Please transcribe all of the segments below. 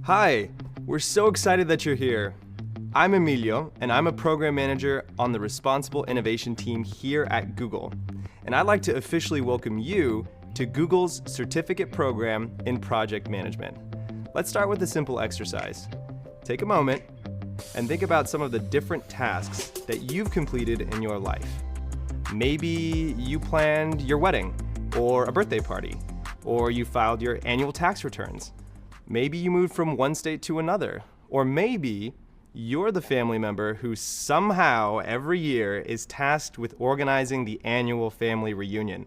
Hi, we're so excited that you're here. I'm Emilio, and I'm a program manager on the Responsible Innovation team here at Google. And I'd like to officially welcome you to Google's certificate program in project management. Let's start with a simple exercise. Take a moment and think about some of the different tasks that you've completed in your life. Maybe you planned your wedding or a birthday party, or you filed your annual tax returns. Maybe you moved from one state to another, or maybe you're the family member who somehow every year is tasked with organizing the annual family reunion.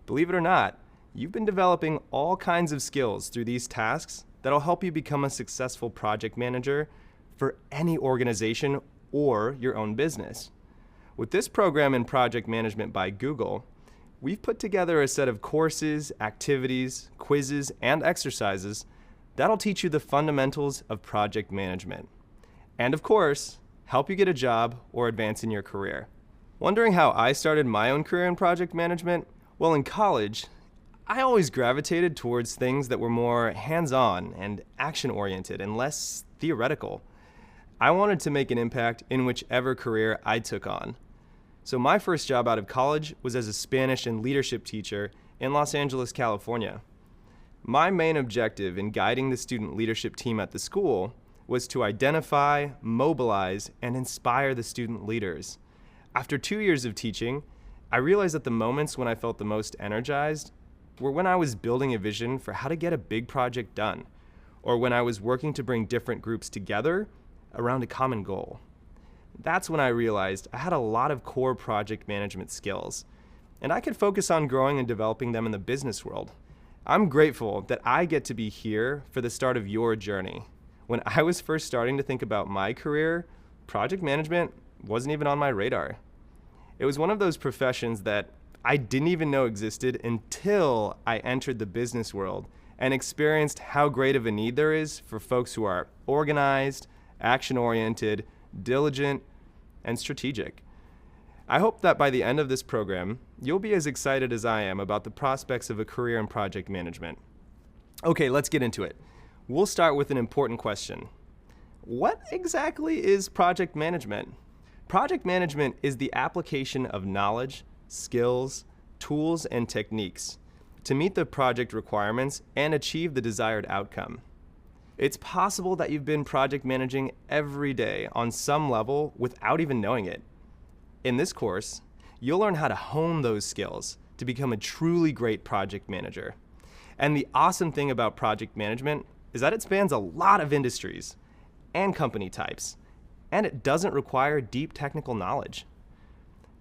Believe it or not, you've been developing all kinds of skills through these tasks that'll help you become a successful project manager for any organization or your own business. With this program in project management by Google, we've put together a set of courses, activities, quizzes, and exercises that'll teach you the fundamentals of project management. And of course, help you get a job or advance in your career. Wondering how I started my own career in project management? Well, in college, I always gravitated towards things that were more hands-on and action-oriented and less theoretical. I wanted to make an impact in whichever career I took on. So my first job out of college was as a Spanish and leadership teacher in Los Angeles, California. My main objective in guiding the student leadership team at the school was to identify, mobilize, and inspire the student leaders. After 2 years of teaching, I realized that the moments when I felt the most energized were when I was building a vision for how to get a big project done, or when I was working to bring different groups together around a common goal. That's when I realized I had a lot of core project management skills, and I could focus on growing and developing them in the business world. I'm grateful that I get to be here for the start of your journey. When I was first starting to think about my career, project management wasn't even on my radar. It was one of those professions that I didn't even know existed until I entered the business world and experienced how great of a need there is for folks who are organized, action-oriented, diligent, and strategic. I hope that by the end of this program, you'll be as excited as I am about the prospects of a career in project management. Okay, let's get into it. We'll start with an important question. What exactly is project management? Project management is the application of knowledge, skills, tools, and techniques to meet the project requirements and achieve the desired outcome. It's possible that you've been project managing every day on some level without even knowing it. In this course, you'll learn how to hone those skills to become a truly great project manager. And the awesome thing about project management is that it spans a lot of industries and company types, and it doesn't require deep technical knowledge.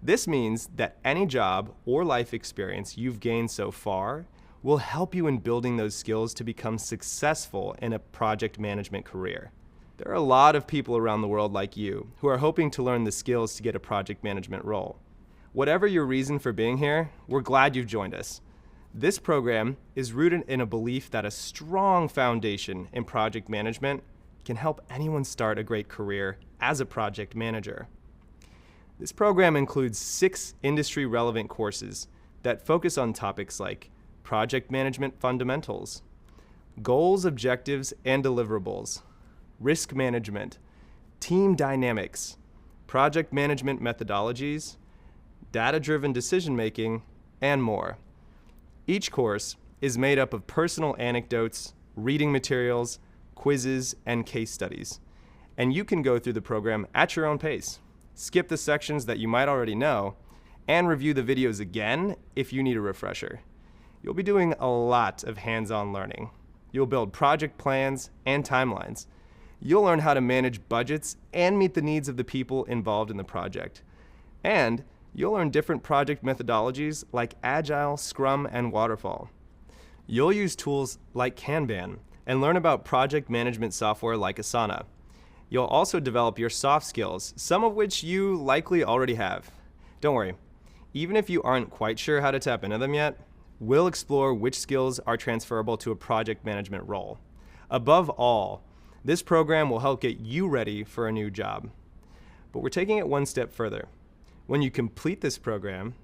This means that any job or life experience you've gained so far will help you in building those skills to become successful in a project management career. There are a lot of people around the world like you who are hoping to learn the skills to get a project management role. Whatever your reason for being here, we're glad you've joined us. This program is rooted in a belief that a strong foundation in project management can help anyone start a great career as a project manager. This program includes 6 industry-relevant courses that focus on topics like project management fundamentals, goals, objectives, and deliverables, risk management, team dynamics, project management methodologies, data-driven decision-making, and more. Each course is made up of personal anecdotes, reading materials, quizzes, and case studies. And you can go through the program at your own pace, skip the sections that you might already know, and review the videos again if you need a refresher. You'll be doing a lot of hands-on learning. You'll build project plans and timelines. You'll learn how to manage budgets and meet the needs of the people involved in the project. And you'll learn different project methodologies like Agile, Scrum, and Waterfall. You'll use tools like Kanban and learn about project management software like Asana. You'll also develop your soft skills, some of which you likely already have. Don't worry, even if you aren't quite sure how to tap into them yet, we'll explore which skills are transferable to a project management role. Above all, this program will help get you ready for a new job. But we're taking it one step further. When you complete this program,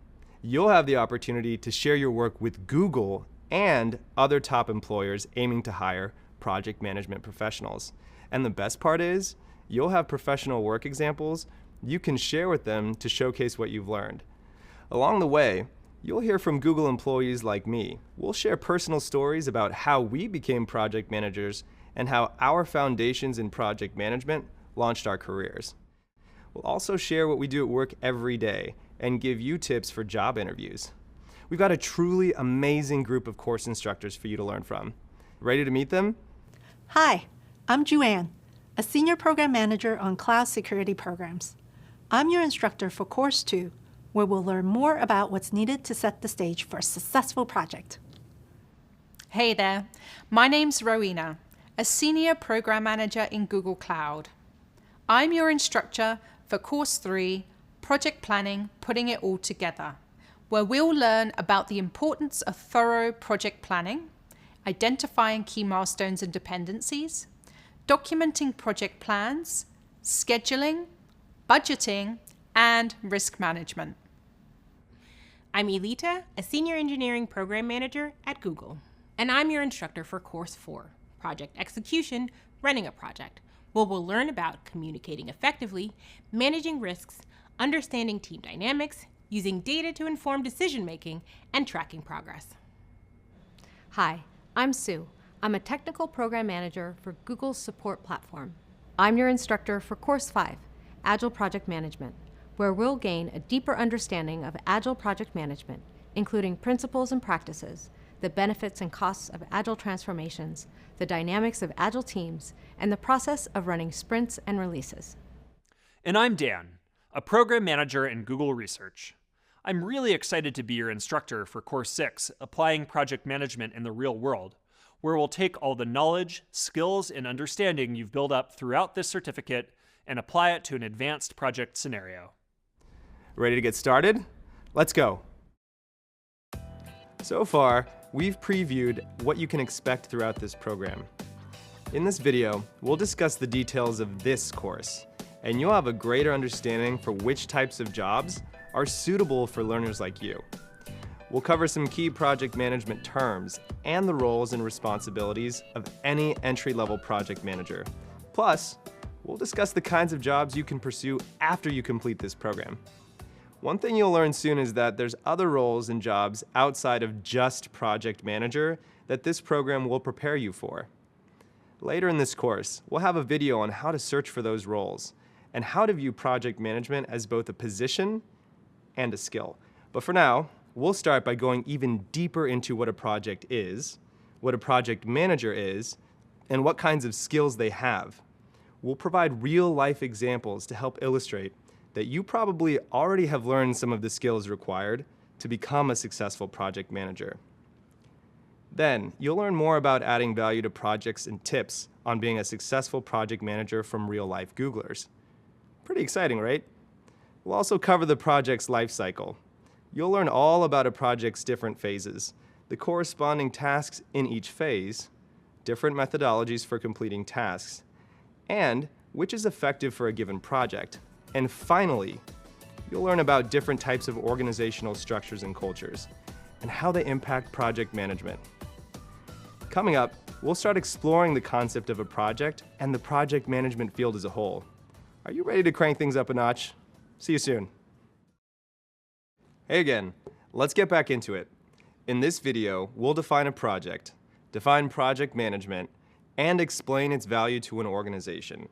you'll have the opportunity to share your work with Google and other top employers aiming to hire project management professionals. And the best part is, you'll have professional work examples you can share with them to showcase what you've learned. Along the way, you'll hear from Google employees like me. We'll share personal stories about how we became project managers and how our foundations in project management launched our careers. We'll also share what we do at work every day and give you tips for job interviews. We've got a truly amazing group of course instructors for you to learn from. Ready to meet them? Hi, I'm Juanne, a Senior Program Manager on Cloud Security Programs. I'm your instructor for Course 2, where we'll learn more about what's needed to set the stage for a successful project. Hey there, my name's Rowena, a Senior Program Manager in Google Cloud. I'm your instructor for Course 3, Project Planning, Putting It All Together, where we'll learn about the importance of thorough project planning, identifying key milestones and dependencies, documenting project plans, scheduling, budgeting, and risk management. I'm Elita, a Senior Engineering Program Manager at Google. And I'm your instructor for Course 4, Project Execution, Running a Project, where we'll learn about communicating effectively, managing risks, understanding team dynamics, using data to inform decision-making, and tracking progress. Hi, I'm Sue. I'm a Technical Program Manager for Google's support platform. I'm your instructor for Course 5, Agile Project Management, where we'll gain a deeper understanding of Agile project management, including principles and practices, the benefits and costs of Agile transformations, the dynamics of Agile teams, and the process of running sprints and releases. And I'm Dan, a Program Manager in Google Research. I'm really excited to be your instructor for Course 6, Applying Project Management in the Real World, where we'll take all the knowledge, skills, and understanding you've built up throughout this certificate and apply it to an advanced project scenario. Ready to get started? Let's go. So far, we've previewed what you can expect throughout this program. In this video, we'll discuss the details of this course, and you'll have a greater understanding for which types of jobs are suitable for learners like you. We'll cover some key project management terms and the roles and responsibilities of any entry-level project manager. Plus, we'll discuss the kinds of jobs you can pursue after you complete this program. One thing you'll learn soon is that there's other roles and jobs outside of just project manager that this program will prepare you for. Later in this course, we'll have a video on how to search for those roles and how to view project management as both a position and a skill. But for now, we'll start by going even deeper into what a project is, what a project manager is, and what kinds of skills they have. We'll provide real-life examples to help illustrate that you probably already have learned some of the skills required to become a successful project manager. Then, you'll learn more about adding value to projects and tips on being a successful project manager from real-life Googlers. Pretty exciting, right? We'll also cover the project's life cycle. You'll learn all about a project's different phases, the corresponding tasks in each phase, different methodologies for completing tasks, and which is effective for a given project. And finally, you'll learn about different types of organizational structures and cultures, and how they impact project management. Coming up, we'll start exploring the concept of a project and the project management field as a whole. Are you ready to crank things up a notch? See you soon. Hey again, let's get back into it. In this video, we'll define a project, define project management, and explain its value to an organization.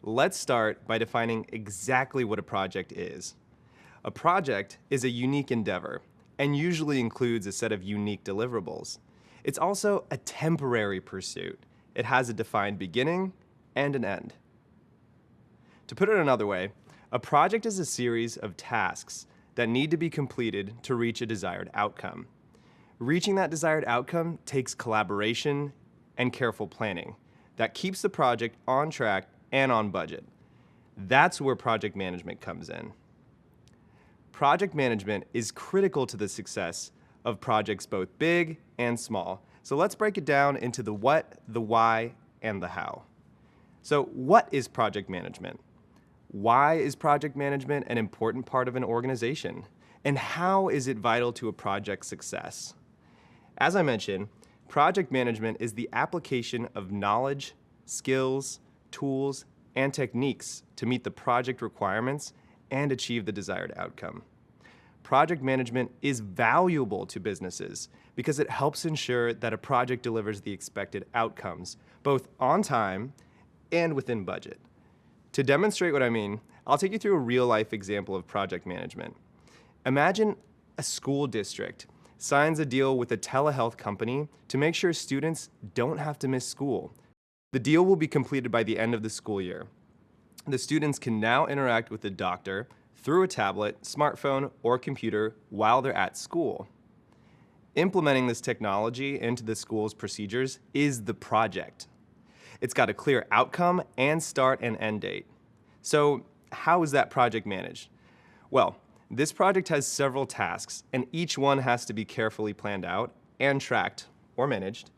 Let's start by defining exactly what a project is. A project is a unique endeavor and usually includes a set of unique deliverables. It's also a temporary pursuit. It has a defined beginning and an end. To put it another way, a project is a series of tasks that need to be completed to reach a desired outcome. Reaching that desired outcome takes collaboration and careful planning that keeps the project on track and on budget. That's where project management comes in. Project management is critical to the success of projects both big and small. So let's break it down into the what, the why, and the how. So what is project management? Why is project management an important part of an organization? And how is it vital to a project's success? As I mentioned, Project management is the application of knowledge, skills, tools, and techniques to meet the project requirements and achieve the desired outcome. Project management is valuable to businesses because it helps ensure that a project delivers the expected outcomes, both on time and within budget. To demonstrate what I mean, I'll take you through a real-life example of project management. Imagine a school district signs a deal with a telehealth company to make sure students don't have to miss school. The deal will be completed by the end of the school year. The students can now interact with the doctor through a tablet, smartphone, or computer while they're at school. Implementing this technology into the school's procedures is the project. It's got a clear outcome and start and end date. So how is that project managed? Well, this project has several tasks, and each one has to be carefully planned out and tracked or managed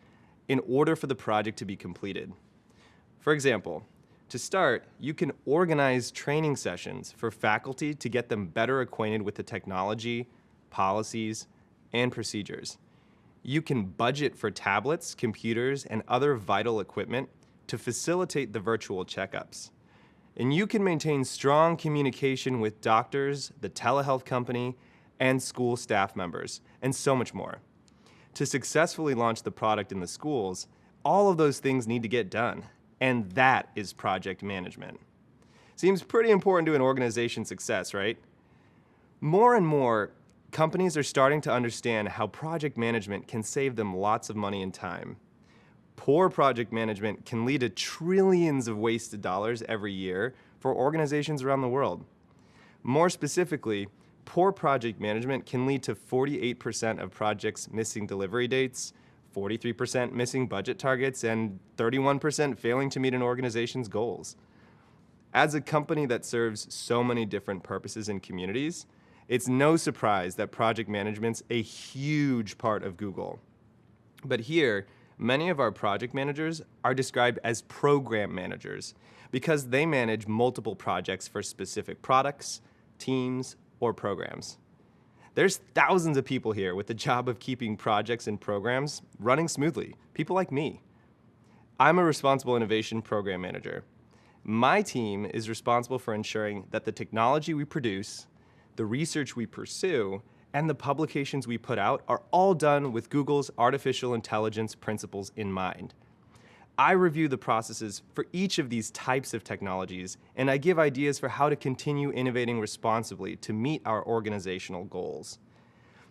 in order for the project to be completed. For example, to start, you can organize training sessions for faculty to get them better acquainted with the technology, policies, and procedures. You can budget for tablets, computers, and other vital equipment to facilitate the virtual checkups. And you can maintain strong communication with doctors, the telehealth company, and school staff members, and so much more. To successfully launch the product in the schools, all of those things need to get done, and that is project management. Seems pretty important to an organization's success, right? More and more, companies are starting to understand how project management can save them lots of money and time. Poor project management can lead to trillions of wasted dollars every year for organizations around the world. More specifically, poor project management can lead to 48% of projects missing delivery dates, 43% missing budget targets, and 31% failing to meet an organization's goals. As a company that serves so many different purposes and communities, it's no surprise that project management's a huge part of Google. But here, many of our project managers are described as program managers because they manage multiple projects for specific products, teams, or programs. There's thousands of people here with the job of keeping projects and programs running smoothly, people like me. I'm a responsible innovation program manager. My team is responsible for ensuring that the technology we produce, the research we pursue, and the publications we put out are all done with Google's artificial intelligence principles in mind. I review the processes for each of these types of technologies, and I give ideas for how to continue innovating responsibly to meet our organizational goals.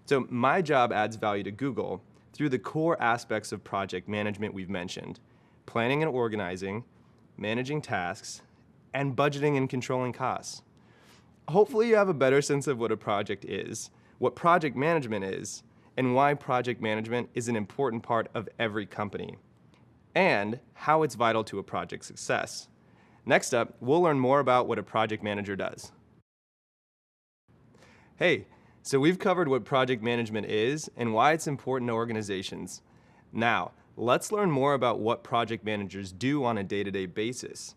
So my job adds value to Google through the core aspects of project management we've mentioned: planning and organizing, managing tasks, and budgeting and controlling costs. Hopefully you have a better sense of what a project is, what project management is, and why project management is an important part of every company, and how it's vital to a project's success. Next up, we'll learn more about what a project manager does. Hey, so we've covered what project management is and why it's important to organizations. Now, let's learn more about what project managers do on a day-to-day basis.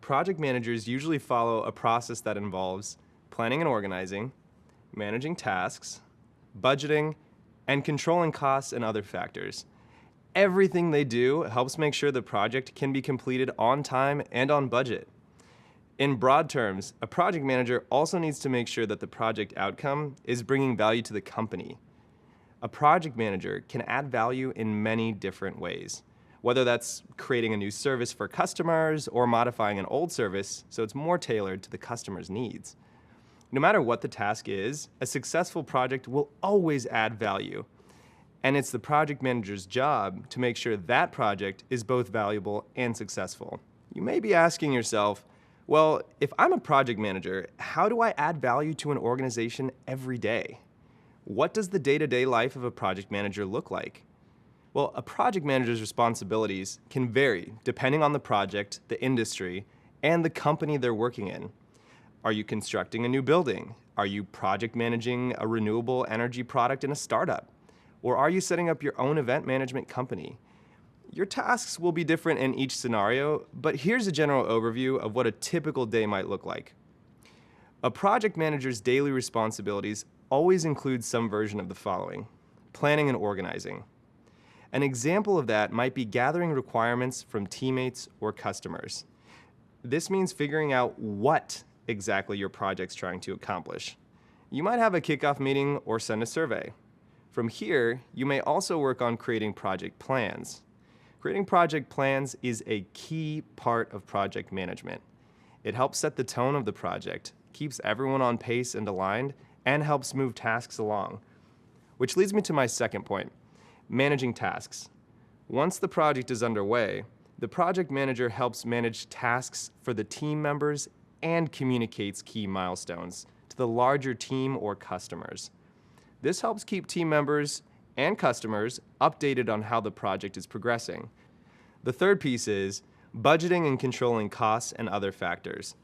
Project managers usually follow a process that involves planning and organizing, managing tasks, budgeting, and controlling costs and other factors. Everything they do helps make sure the project can be completed on time and on budget. In broad terms, a project manager also needs to make sure that the project outcome is bringing value to the company. A project manager can add value in many different ways, whether that's creating a new service for customers or modifying an old service so it's more tailored to the customer's needs. No matter what the task is, a successful project will always add value. And it's the project manager's job to make sure that project is both valuable and successful. You may be asking yourself, well, if I'm a project manager, how do I add value to an organization every day? What does the day-to-day life of a project manager look like? Well, a project manager's responsibilities can vary depending on the project, the industry, and the company they're working in. Are you constructing a new building? Are you project managing a renewable energy product in a startup? Or are you setting up your own event management company? Your tasks will be different in each scenario, but here's a general overview of what a typical day might look like. A project manager's daily responsibilities always include some version of the following: planning and organizing. An example of that might be gathering requirements from teammates or customers. This means figuring out what exactly your project's trying to accomplish. You might have a kickoff meeting or send a survey. From here, you may also work on creating project plans. Creating project plans is a key part of project management. It helps set the tone of the project, keeps everyone on pace and aligned, and helps move tasks along. Which leads me to my second point, managing tasks. Once the project is underway, the project manager helps manage tasks for the team members and communicates key milestones to the larger team or customers. This helps keep team members and customers updated on how the project is progressing. The third piece is budgeting and controlling costs and other factors.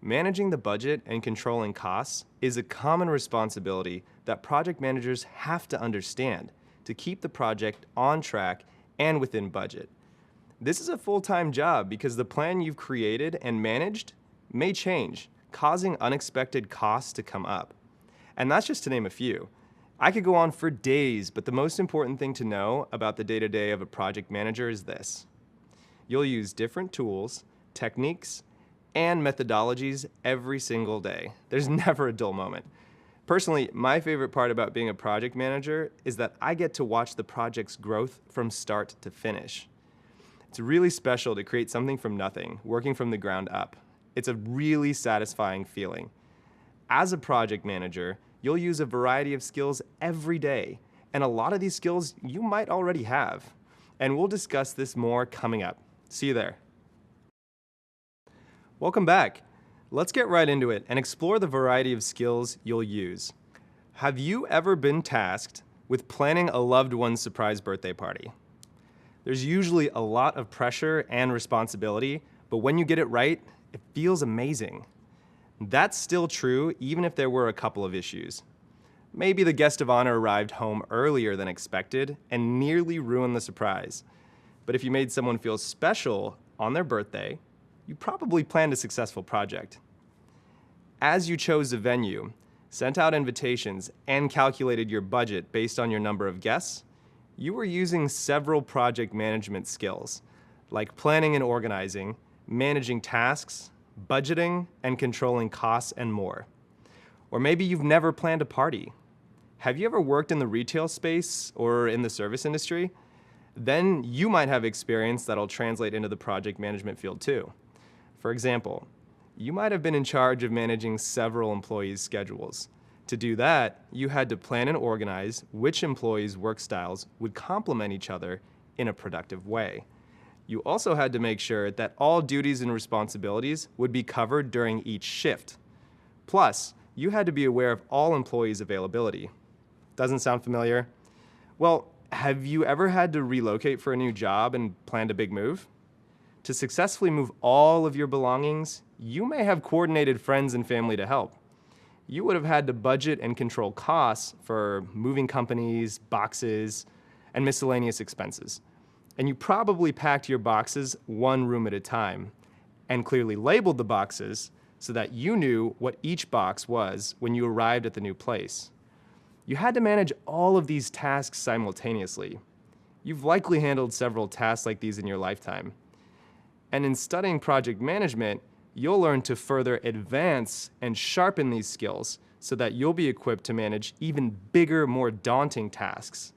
Managing the budget and controlling costs is a common responsibility that project managers have to understand to keep the project on track and within budget. This is a full-time job because the plan you've created and managed may change, causing unexpected costs to come up. And that's just to name a few. I could go on for days, but the most important thing to know about the day-to-day of a project manager is this. You'll use different tools, techniques, and methodologies every single day. There's never a dull moment. Personally, my favorite part about being a project manager is that I get to watch the project's growth from start to finish. It's really special to create something from nothing, working from the ground up. It's a really satisfying feeling. As a project manager, you'll use a variety of skills every day, and a lot of these skills you might already have. And we'll discuss this more coming up. See you there. Welcome back. Let's get right into it and explore the variety of skills you'll use. Have you ever been tasked with planning a loved one's surprise birthday party? There's usually a lot of pressure and responsibility, but when you get it right, it feels amazing. That's still true even if there were a couple of issues. Maybe the guest of honor arrived home earlier than expected and nearly ruined the surprise. But if you made someone feel special on their birthday, you probably planned a successful project. As you chose a venue, sent out invitations, and calculated your budget based on your number of guests, you were using several project management skills, like planning and organizing, managing tasks, budgeting, and controlling costs, and more. Or maybe you've never planned a party. Have you ever worked in the retail space or in the service industry? Then you might have experience that'll translate into the project management field too. For example, you might have been in charge of managing several employees' schedules. To do that, you had to plan and organize which employees' work styles would complement each other in a productive way. You also had to make sure that all duties and responsibilities would be covered during each shift. Plus, you had to be aware of all employees' availability. Doesn't sound familiar? Well, have you ever had to relocate for a new job and planned a big move? To successfully move all of your belongings, you may have coordinated friends and family to help. You would have had to budget and control costs for moving companies, boxes, and miscellaneous expenses. And you probably packed your boxes one room at a time and clearly labeled the boxes so that you knew what each box was when you arrived at the new place. You had to manage all of these tasks simultaneously. You've likely handled several tasks like these in your lifetime. And in studying project management, you'll learn to further advance and sharpen these skills so that you'll be equipped to manage even bigger, more daunting tasks.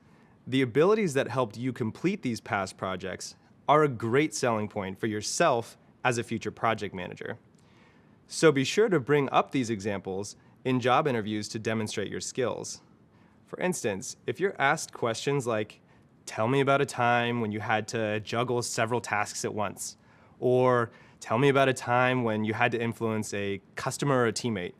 The abilities that helped you complete these past projects are a great selling point for yourself as a future project manager. So be sure to bring up these examples in job interviews to demonstrate your skills. For instance, if you're asked questions like, tell me about a time when you had to juggle several tasks at once, or tell me about a time when you had to influence a customer or a teammate.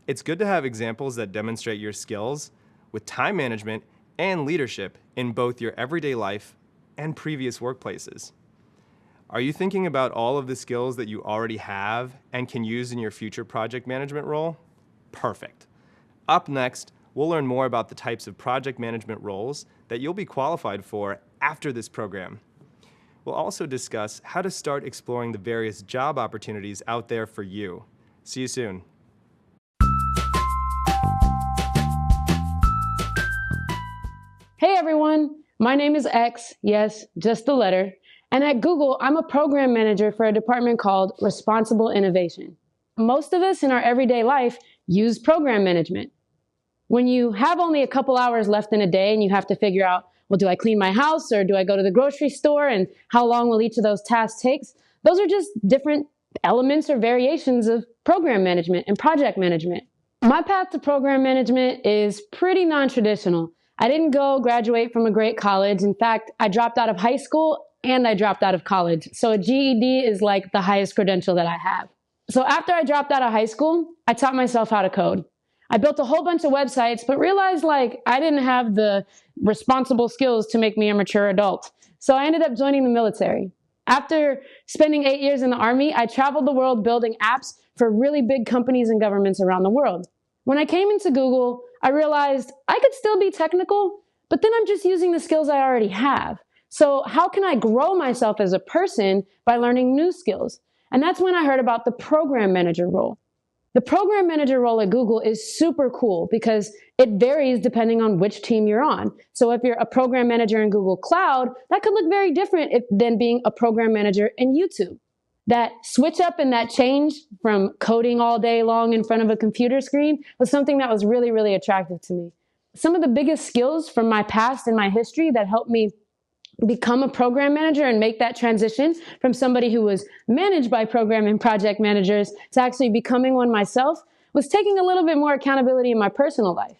It's good to have examples that demonstrate your skills with time management and leadership in both your everyday life and previous workplaces. Are you thinking about all of the skills that you already have and can use in your future project management role? Perfect. Up next, we'll learn more about the types of project management roles that you'll be qualified for after this program. We'll also discuss how to start exploring the various job opportunities out there for you. See you soon. Hey everyone! My name is X, yes, just the letter. And at Google, I'm a program manager for a department called Responsible Innovation. Most of us in our everyday life use program management. When you have only a couple hours left in a day and you have to figure out, well, do I clean my house or do I go to the grocery store and how long will each of those tasks take? Those are just different elements or variations of program management and project management. My path to program management is pretty non-traditional. I didn't go graduate from a great college. In fact, I dropped out of high school and I dropped out of college. So a GED is like the highest credential that I have. So after I dropped out of high school, I taught myself how to code. I built a whole bunch of websites, but realized I didn't have the responsible skills to make me a mature adult. So I ended up joining the military. After spending 8 years in the Army, I traveled the world building apps for really big companies and governments around the world. When I came into Google, I realized I could still be technical, but then I'm just using the skills I already have. So how can I grow myself as a person by learning new skills? And that's when I heard about the program manager role. The program manager role at Google is super cool because it varies depending on which team you're on. So if you're a program manager in Google Cloud, that could look very different than being a program manager in YouTube. That switch up and that change from coding all day long in front of a computer screen was something that was really, really attractive to me. Some of the biggest skills from my past and my history that helped me become a program manager and make that transition from somebody who was managed by program and project managers to actually becoming one myself was taking a little bit more accountability in my personal life.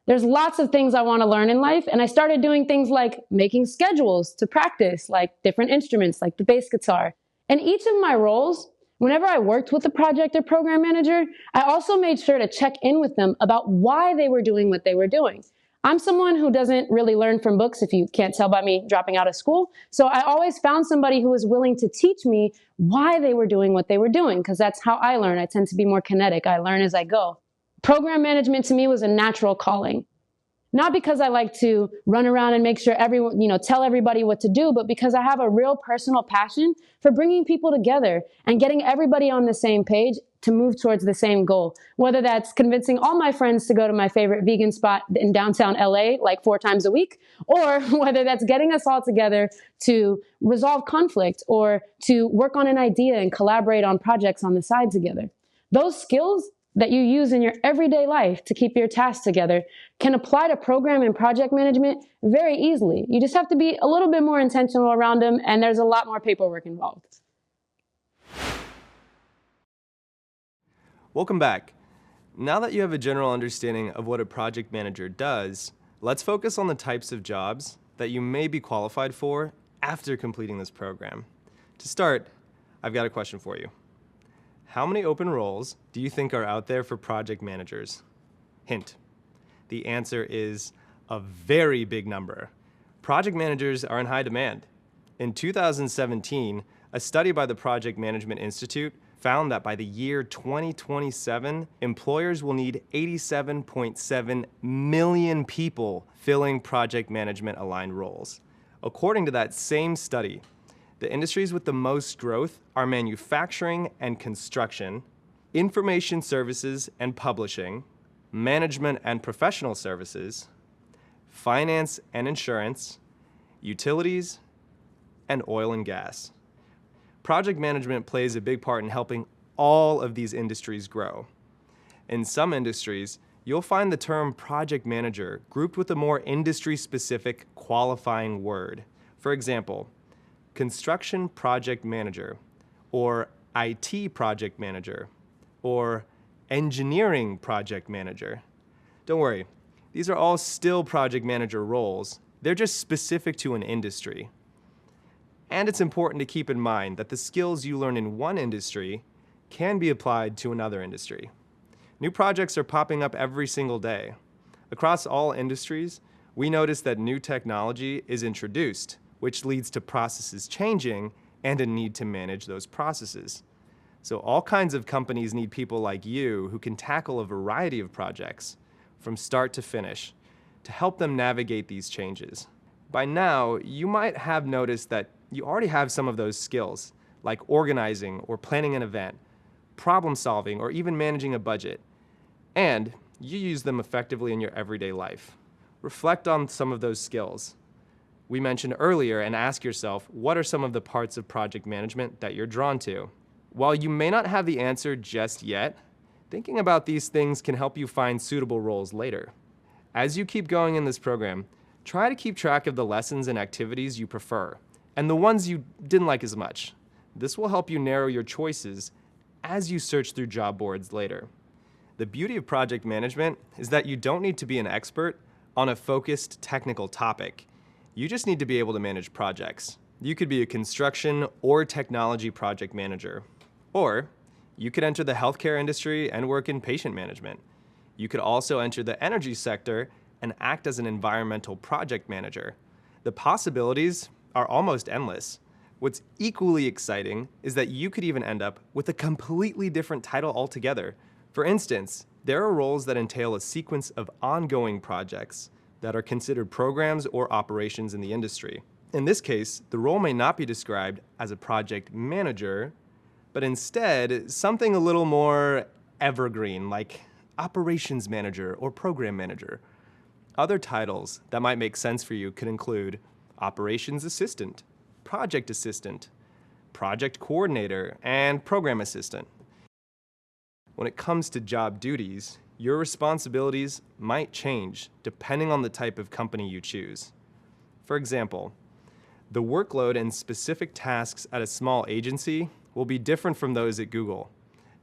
There's lots of things I want to learn in life, and I started doing things like making schedules to practice, like different instruments, like the bass guitar. And each of my roles, whenever I worked with a project or program manager, I also made sure to check in with them about why they were doing what they were doing. I'm someone who doesn't really learn from books, if you can't tell by me dropping out of school. So I always found somebody who was willing to teach me why they were doing what they were doing, because that's how I learn. I tend to be more kinetic. I learn as I go. Program management to me was a natural calling. Not because I like to run around and make sure everyone, tell everybody what to do, but because I have a real personal passion for bringing people together and getting everybody on the same page to move towards the same goal. Whether that's convincing all my friends to go to my favorite vegan spot in downtown LA like 4 times a week, or whether that's getting us all together to resolve conflict or to work on an idea and collaborate on projects on the side together. Those skills that you use in your everyday life to keep your tasks together can apply to program and project management very easily. You just have to be a little bit more intentional around them, and there's a lot more paperwork involved. Welcome back. Now that you have a general understanding of what a project manager does, let's focus on the types of jobs that you may be qualified for after completing this program. To start, I've got a question for you. How many open roles do you think are out there for project managers? Hint, the answer is a very big number. Project managers are in high demand. In 2017, a study by the Project Management Institute found that by the year 2027, employers will need 87.7 million people filling project management aligned roles. According to that same study, the industries with the most growth are manufacturing and construction, information services and publishing, management and professional services, finance and insurance, utilities, and oil and gas. Project management plays a big part in helping all of these industries grow. In some industries, you'll find the term project manager grouped with a more industry-specific qualifying word. For example, construction project manager, or IT project manager, or engineering project manager. Don't worry, these are all still project manager roles. They're just specific to an industry. And it's important to keep in mind that the skills you learn in one industry can be applied to another industry. New projects are popping up every single day. Across all industries, we notice that new technology is introduced, which leads to processes changing and a need to manage those processes. So all kinds of companies need people like you who can tackle a variety of projects from start to finish to help them navigate these changes. By now, you might have noticed that you already have some of those skills, like organizing or planning an event, problem solving, or even managing a budget. And you use them effectively in your everyday life. Reflect on some of those skills. we mentioned earlier and ask yourself, what are some of the parts of project management that you're drawn to? While you may not have the answer just yet, thinking about these things can help you find suitable roles later. As you keep going in this program, try to keep track of the lessons and activities you prefer and the ones you didn't like as much. This will help you narrow your choices as you search through job boards later. The beauty of project management is that you don't need to be an expert on a focused technical topic. You just need to be able to manage projects. You could be a construction or technology project manager. Or you could enter the healthcare industry and work in patient management. You could also enter the energy sector and act as an environmental project manager. The possibilities are almost endless. What's equally exciting is that you could even end up with a completely different title altogether. For instance, there are roles that entail a sequence of ongoing projects that are considered programs or operations in the industry. In this case, the role may not be described as a project manager, but instead something a little more evergreen, like operations manager or program manager. Other titles that might make sense for you could include operations assistant, project assistant, project coordinator, and program assistant. When it comes to job duties, your responsibilities might change depending on the type of company you choose. For example, the workload and specific tasks at a small agency will be different from those at Google.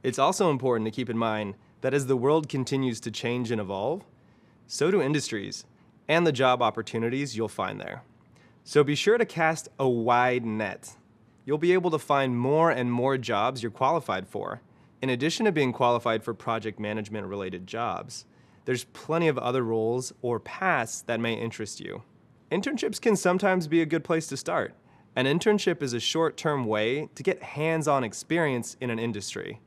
It's also important to keep in mind that as the world continues to change and evolve, so do industries and the job opportunities you'll find there. So be sure to cast a wide net. You'll be able to find more and more jobs you're qualified for. In addition to being qualified for project management related jobs, there's plenty of other roles or paths that may interest you. Internships can sometimes be a good place to start. An internship is a short-term way to get hands-on experience in an industry.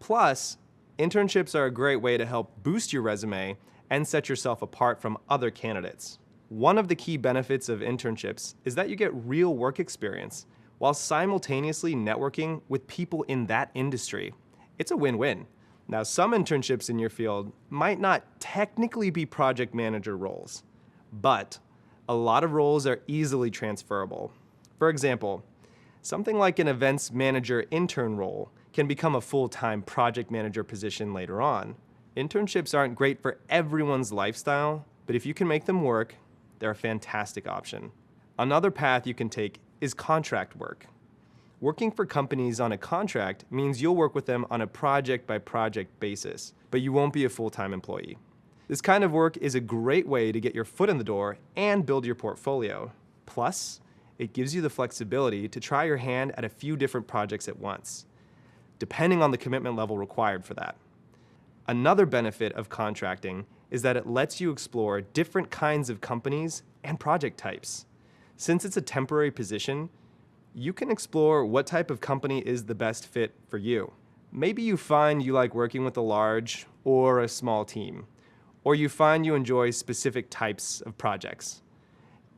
Plus, internships are a great way to help boost your resume and set yourself apart from other candidates. One of the key benefits of internships is that you get real work experience while simultaneously networking with people in that industry. It's a win-win. Now, some internships in your field might not technically be project manager roles, but a lot of roles are easily transferable. For example, something like an events manager intern role can become a full-time project manager position later on. Internships aren't great for everyone's lifestyle, but if you can make them work, they're a fantastic option. Another path you can take is contract work. Working for companies on a contract means you'll work with them on a project-by-project basis, but you won't be a full-time employee. This kind of work is a great way to get your foot in the door and build your portfolio. Plus, it gives you the flexibility to try your hand at a few different projects at once, depending on the commitment level required for that. Another benefit of contracting is that it lets you explore different kinds of companies and project types. Since it's a temporary position, you can explore what type of company is the best fit for you. Maybe you find you like working with a large or a small team, or you find you enjoy specific types of projects.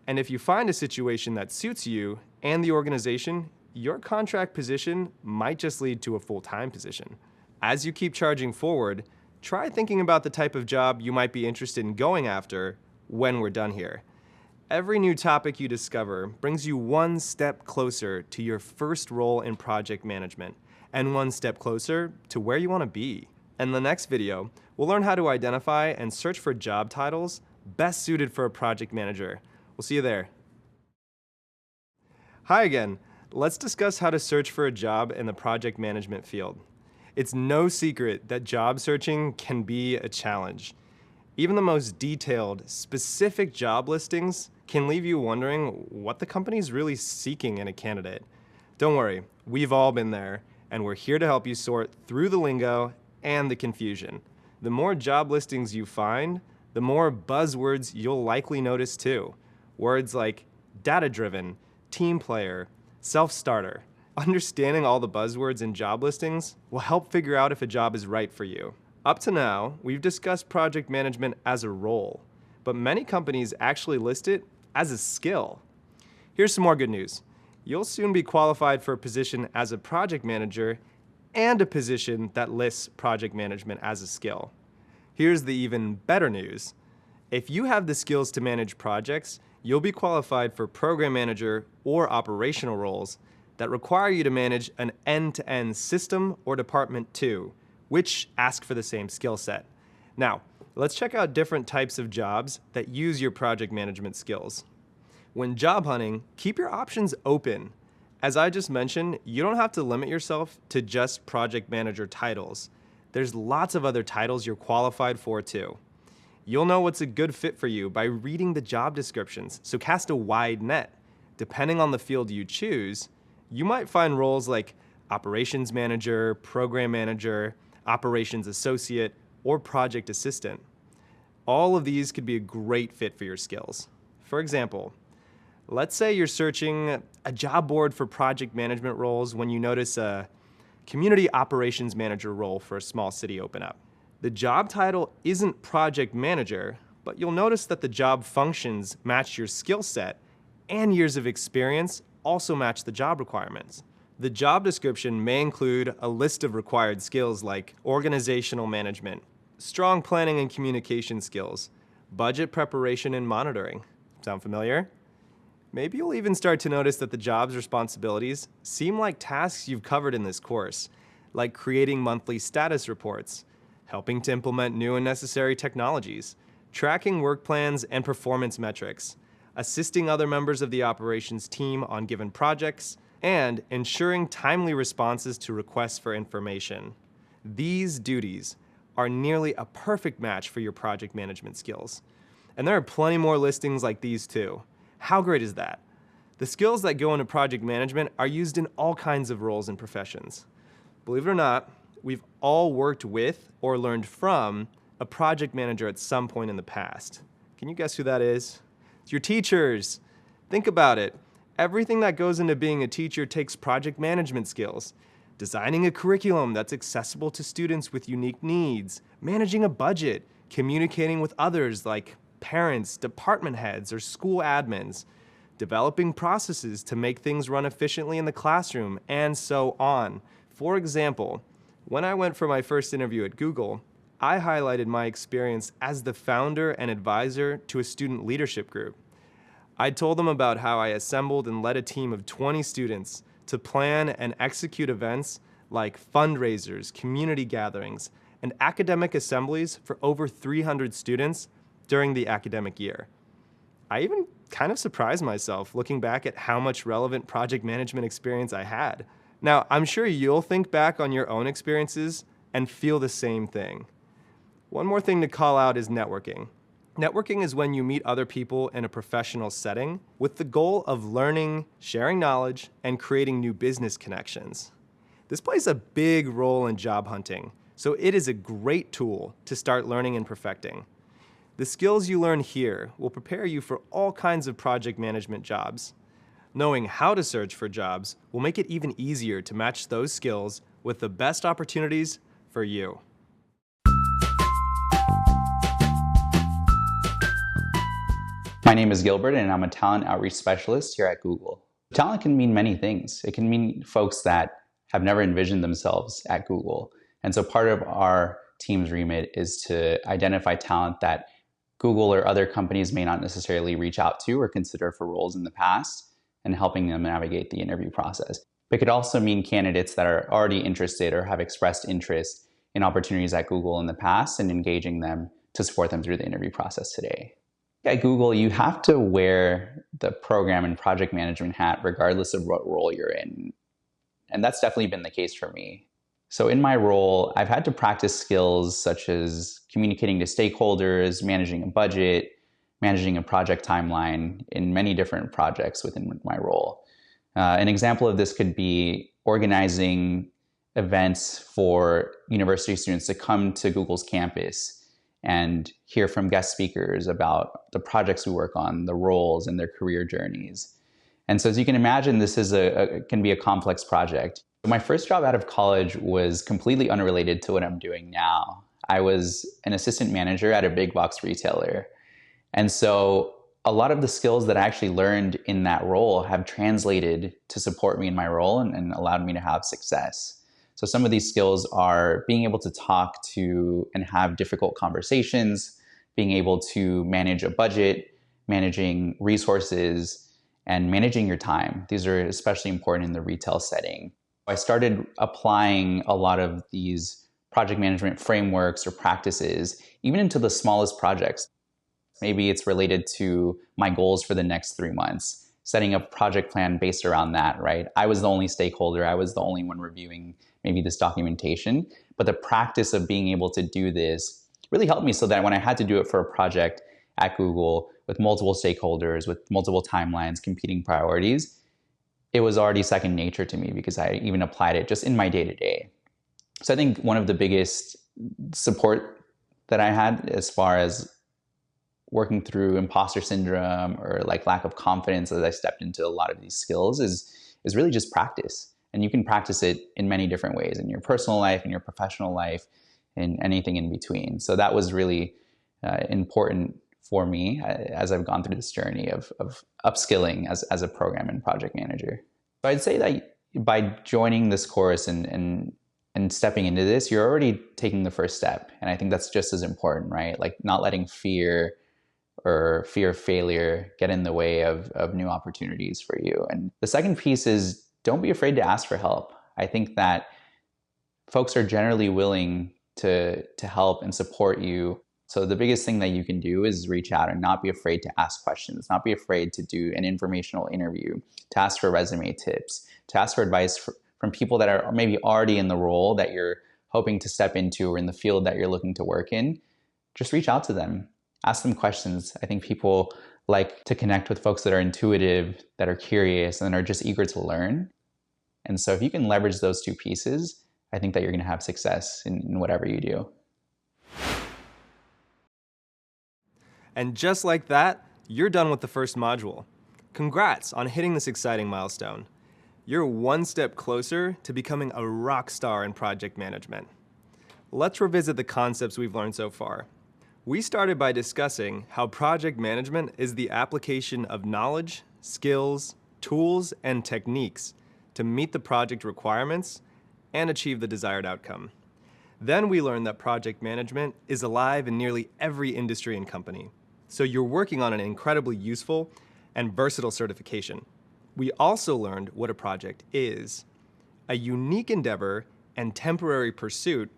And if you find a situation that suits you and the organization, your contract position might just lead to a full-time position. As you keep charging forward, try thinking about the type of job you might be interested in going after when we're done here. Every new topic you discover brings you one step closer to your first role in project management, and one step closer to where you want to be. In the next video, we'll learn how to identify and search for job titles best suited for a project manager. We'll see you there. Hi again. Let's discuss how to search for a job in the project management field. It's no secret that job searching can be a challenge. Even the most detailed, specific job listings can leave you wondering what the company's really seeking in a candidate. Don't worry, we've all been there, and we're here to help you sort through the lingo and the confusion. The more job listings you find, the more buzzwords you'll likely notice too. Words like data-driven, team player, self-starter. Understanding all the buzzwords in job listings will help figure out if a job is right for you. Up to now, we've discussed project management as a role, but many companies actually list it as a skill. Here's some more good news. You'll soon be qualified for a position as a project manager and a position that lists project management as a skill. Here's the even better news. If you have the skills to manage projects, you'll be qualified for program manager or operational roles that require you to manage an end-to-end system or department too, which ask for the same skill set. Now, let's check out different types of jobs that use your project management skills. When job hunting, keep your options open. As I just mentioned, you don't have to limit yourself to just project manager titles. There's lots of other titles you're qualified for too. You'll know what's a good fit for you by reading the job descriptions, so cast a wide net. Depending on the field you choose, you might find roles like operations manager, program manager, operations associate, or project assistant. All of these could be a great fit for your skills. For example, let's say you're searching a job board for project management roles when you notice a community operations manager role for a small city open up. The job title isn't project manager, but you'll notice that the job functions match your skill set and years of experience also match the job requirements. The job description may include a list of required skills like organizational management, strong planning and communication skills, budget preparation and monitoring. Sound familiar? Maybe you'll even start to notice that the job's responsibilities seem like tasks you've covered in this course, like creating monthly status reports, helping to implement new and necessary technologies, tracking work plans and performance metrics, assisting other members of the operations team on given projects, and ensuring timely responses to requests for information. These duties are nearly a perfect match for your project management skills. And there are plenty more listings like these too. How great is that? The skills that go into project management are used in all kinds of roles and professions. Believe it or not, we've all worked with or learned from a project manager at some point in the past. Can you guess who that is? It's your teachers. Think about it. Everything that goes into being a teacher takes project management skills. Designing a curriculum that's accessible to students with unique needs, managing a budget, communicating with others like parents, department heads, or school admins, developing processes to make things run efficiently in the classroom, and so on. For example, when I went for my first interview at Google, I highlighted my experience as the founder and advisor to a student leadership group. I told them about how I assembled and led a team of 20 students to plan and execute events like fundraisers, community gatherings, and academic assemblies for over 300 students during the academic year. I even kind of surprised myself looking back at how much relevant project management experience I had. Now, I'm sure you'll think back on your own experiences and feel the same thing. One more thing to call out is networking. Networking is when you meet other people in a professional setting with the goal of learning, sharing knowledge, and creating new business connections. This plays a big role in job hunting, so it is a great tool to start learning and perfecting. The skills you learn here will prepare you for all kinds of project management jobs. Knowing how to search for jobs will make it even easier to match those skills with the best opportunities for you. My name is Gilbert, and I'm a talent outreach specialist here at Google. Talent can mean many things. It can mean folks that have never envisioned themselves at Google. And so part of our team's remit is to identify talent that Google or other companies may not necessarily reach out to or consider for roles in the past, and helping them navigate the interview process. It could also mean candidates that are already interested or have expressed interest in opportunities at Google in the past and engaging them to support them through the interview process today. At Google, you have to wear the program and project management hat regardless of what role you're in. And that's definitely been the case for me. So in my role, I've had to practice skills such as communicating to stakeholders, managing a budget, managing a project timeline in many different projects within my role. An example of this could be organizing events for university students to come to Google's campus and hear from guest speakers about the projects we work on, the roles and their career journeys. And so as you can imagine, this is can be a complex project. My first job out of college was completely unrelated to what I'm doing now. I was an assistant manager at a big box retailer. And so a lot of the skills that I actually learned in that role have translated to support me in my role and allowed me to have success. So some of these skills are being able to talk to and have difficult conversations, being able to manage a budget, managing resources, and managing your time. These are especially important in the retail setting. I started applying a lot of these project management frameworks or practices, even into the smallest projects. Maybe it's related to my goals for the next 3 months, setting a project plan based around that, right? I was the only stakeholder. I was the only one reviewing maybe this documentation. But the practice of being able to do this really helped me so that when I had to do it for a project at Google with multiple stakeholders, with multiple timelines, competing priorities, it was already second nature to me because I even applied it just in my day-to-day. So I think one of the biggest support that I had as far as working through imposter syndrome or like lack of confidence as I stepped into a lot of these skills is really just practice. And you can practice it in many different ways, in your personal life, in your professional life, and anything in between. So that was really important for me as I've gone through this journey of upskilling as a program and project manager. So I'd say that by joining this course and stepping into this, you're already taking the first step. And I think that's just as important, right? Like not letting fear or fear of failure get in the way of new opportunities for you. And the second piece is don't be afraid to ask for help. I think that folks are generally willing to help and support you. So the biggest thing that you can do is reach out and not be afraid to ask questions, not be afraid to do an informational interview, to ask for resume tips, to ask for advice from people that are maybe already in the role that you're hoping to step into or in the field that you're looking to work in. Just reach out to them, ask them questions. I think people like to connect with folks that are intuitive, that are curious, and are just eager to learn. And so if you can leverage those two pieces, I think that you're going to have success in whatever you do. And just like that, you're done with the first module. Congrats on hitting this exciting milestone. You're one step closer to becoming a rock star in project management. Let's revisit the concepts we've learned so far. We started by discussing how project management is the application of knowledge, skills, tools, and techniques to meet the project requirements and achieve the desired outcome. Then we learned that project management is alive in nearly every industry and company. So you're working on an incredibly useful and versatile certification. We also learned what a project is: a unique endeavor and temporary pursuit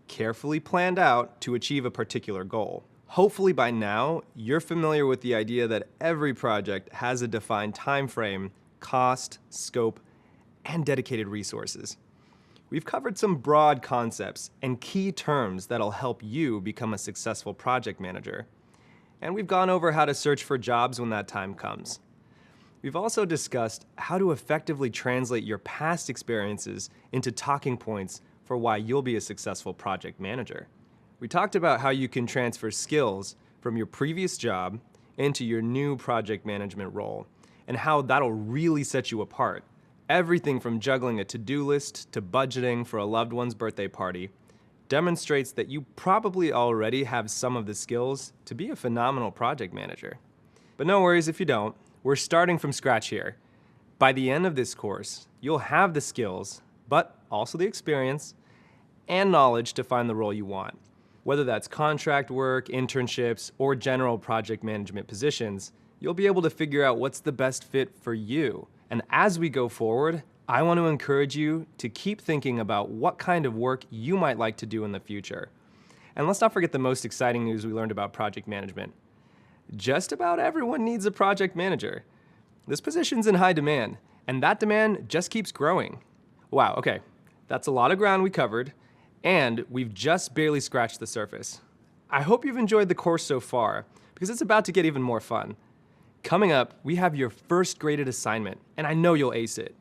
carefully planned out to achieve a particular goal. Hopefully by now, you're familiar with the idea that every project has a defined time frame, cost, scope, and dedicated resources. We've covered some broad concepts and key terms that'll help you become a successful project manager. And we've gone over how to search for jobs when that time comes. We've also discussed how to effectively translate your past experiences into talking points for why you'll be a successful project manager. We talked about how you can transfer skills from your previous job into your new project management role, and how that'll really set you apart. Everything from juggling a to-do list to budgeting for a loved one's birthday party demonstrates that you probably already have some of the skills to be a phenomenal project manager. But no worries if you don't. We're starting from scratch here. By the end of this course, you'll have the skills, but also the experience and knowledge to find the role you want. Whether that's contract work, internships, or general project management positions, you'll be able to figure out what's the best fit for you. And as we go forward, I want to encourage you to keep thinking about what kind of work you might like to do in the future. And let's not forget the most exciting news we learned about project management. Just about everyone needs a project manager. This position's in high demand, and that demand just keeps growing. Wow, okay, that's a lot of ground we covered, and we've just barely scratched the surface. I hope you've enjoyed the course so far, because it's about to get even more fun. Coming up, we have your first graded assignment, and I know you'll ace it.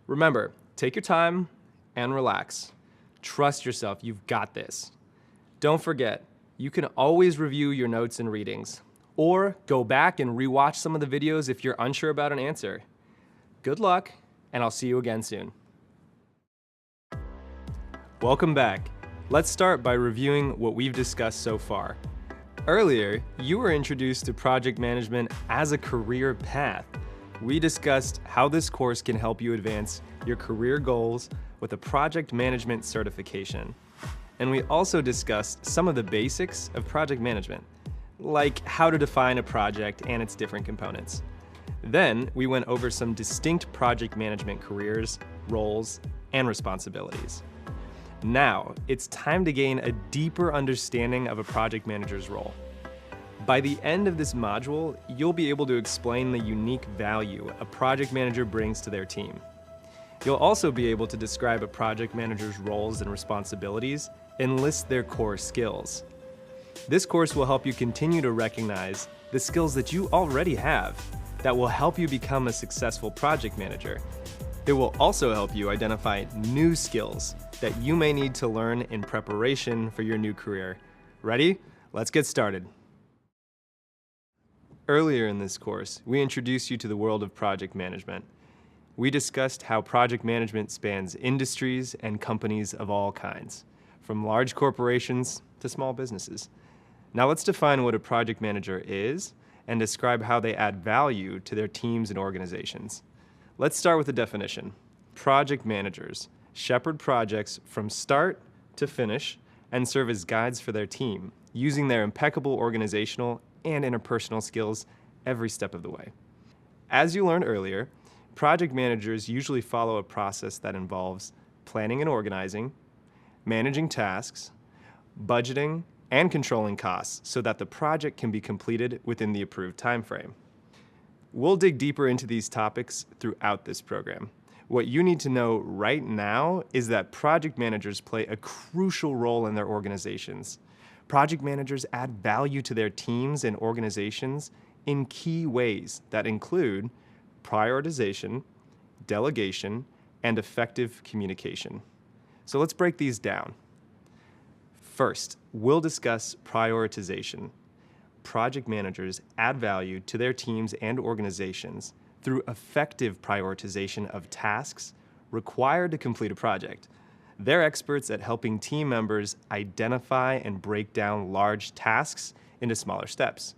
Remember, take your time and relax. Trust yourself, you've got this. Don't forget, you can always review your notes and readings, or go back and rewatch some of the videos if you're unsure about an answer. Good luck, and I'll see you again soon. Welcome back. Let's start by reviewing what we've discussed so far. Earlier, you were introduced to project management as a career path. We discussed how this course can help you advance your career goals with a project management certification. And we also discussed some of the basics of project management. like how to define a project and its different components. Then we went over some distinct project management careers, roles, and responsibilities. Now, it's time to gain a deeper understanding of a project manager's role. By the end of this module, you'll be able to explain the unique value a project manager brings to their team. You'll also be able to describe a project manager's roles and responsibilities and list their core skills. This course will help you continue to recognize the skills that you already have that will help you become a successful project manager. It will also help you identify new skills that you may need to learn in preparation for your new career. Ready? Let's get started. Earlier in this course, we introduced you to the world of project management. We discussed how project management spans industries and companies of all kinds, from large corporations to small businesses. Now let's define what a project manager is and describe how they add value to their teams and organizations. Let's start with the definition. Project managers shepherd projects from start to finish and serve as guides for their team, using their impeccable organizational and interpersonal skills every step of the way. As you learned earlier, project managers usually follow a process that involves planning and organizing, managing tasks, budgeting, and controlling costs so that the project can be completed within the approved time frame. We'll dig deeper into these topics throughout this program. What you need to know right now is that project managers play a crucial role in their organizations. Project managers add value to their teams and organizations in key ways that include prioritization, delegation, and effective communication. So let's break these down. First, we'll discuss prioritization. Project managers add value to their teams and organizations through effective prioritization of tasks required to complete a project. They're experts at helping team members identify and break down large tasks into smaller steps.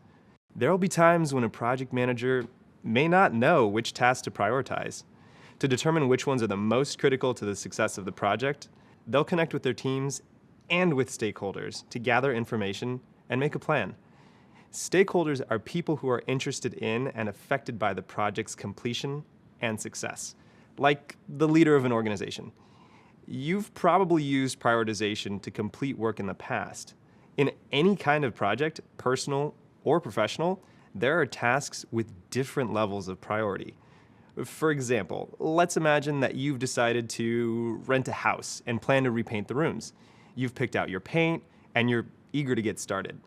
There will be times when a project manager may not know which tasks to prioritize. To determine which ones are the most critical to the success of the project, they'll connect with their teams and with stakeholders to gather information and make a plan. Stakeholders are people who are interested in and affected by the project's completion and success, like the leader of an organization. You've probably used prioritization to complete work in the past. In any kind of project, personal or professional, there are tasks with different levels of priority. For example, let's imagine that you've decided to rent a house and plan to repaint the rooms. You've picked out your paint and you're eager to get started.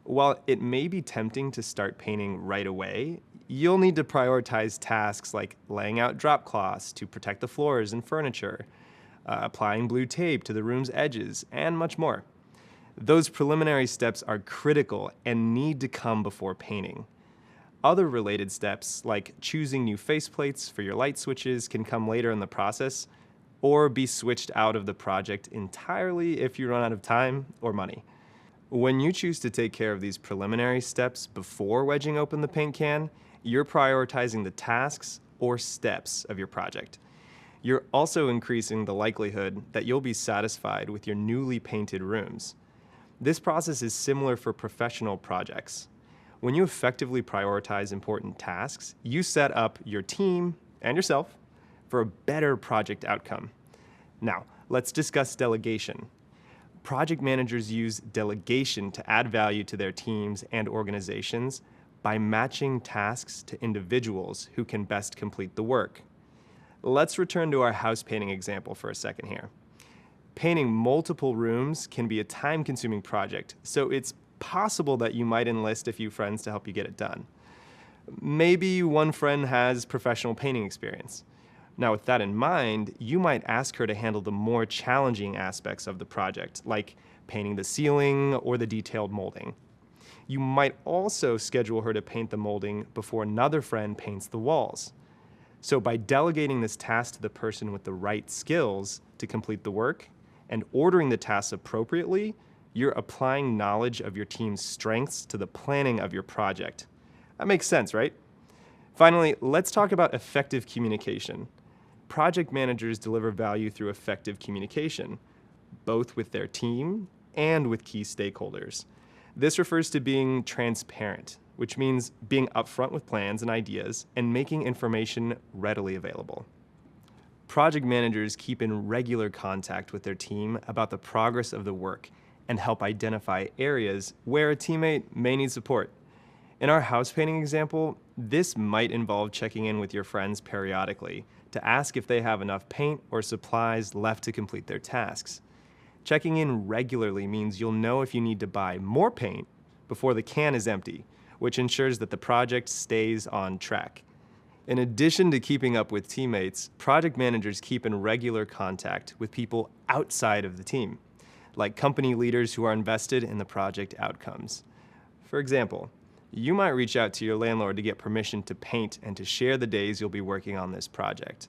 While it may be tempting to start painting right away, you'll need to prioritize tasks like laying out drop cloths to protect the floors and furniture, applying blue tape to the room's edges, and much more. Those preliminary steps are critical and need to come before painting. Other related steps, like choosing new faceplates for your light switches, can come later in the process or be switched out of the project entirely if you run out of time or money. When you choose to take care of these preliminary steps before wedging open the paint can, you're prioritizing the tasks or steps of your project. You're also increasing the likelihood that you'll be satisfied with your newly painted rooms. This process is similar for professional projects. When you effectively prioritize important tasks, you set up your team and yourself for a better project outcome. Now, let's discuss delegation. Project managers use delegation to add value to their teams and organizations by matching tasks to individuals who can best complete the work. Let's return to our house painting example for a second here. Painting multiple rooms can be a time-consuming project, so it's possible that you might enlist a few friends to help you get it done. Maybe one friend has professional painting experience. Now, with that in mind, you might ask her to handle the more challenging aspects of the project, like painting the ceiling or the detailed molding. You might also schedule her to paint the molding before another friend paints the walls. So by delegating this task to the person with the right skills to complete the work and ordering the tasks appropriately, you're applying knowledge of your team's strengths to the planning of your project. That makes sense, right? Finally, let's talk about effective communication. Project managers deliver value through effective communication, both with their team and with key stakeholders. This refers to being transparent, which means being upfront with plans and ideas and making information readily available. Project managers keep in regular contact with their team about the progress of the work and help identify areas where a teammate may need support. In our house painting example, this might involve checking in with your friends periodically to ask if they have enough paint or supplies left to complete their tasks. Checking in regularly means you'll know if you need to buy more paint before the can is empty, which ensures that the project stays on track. In addition to keeping up with teammates, project managers keep in regular contact with people outside of the team, like company leaders who are invested in the project outcomes. For example, you might reach out to your landlord to get permission to paint and to share the days you'll be working on this project.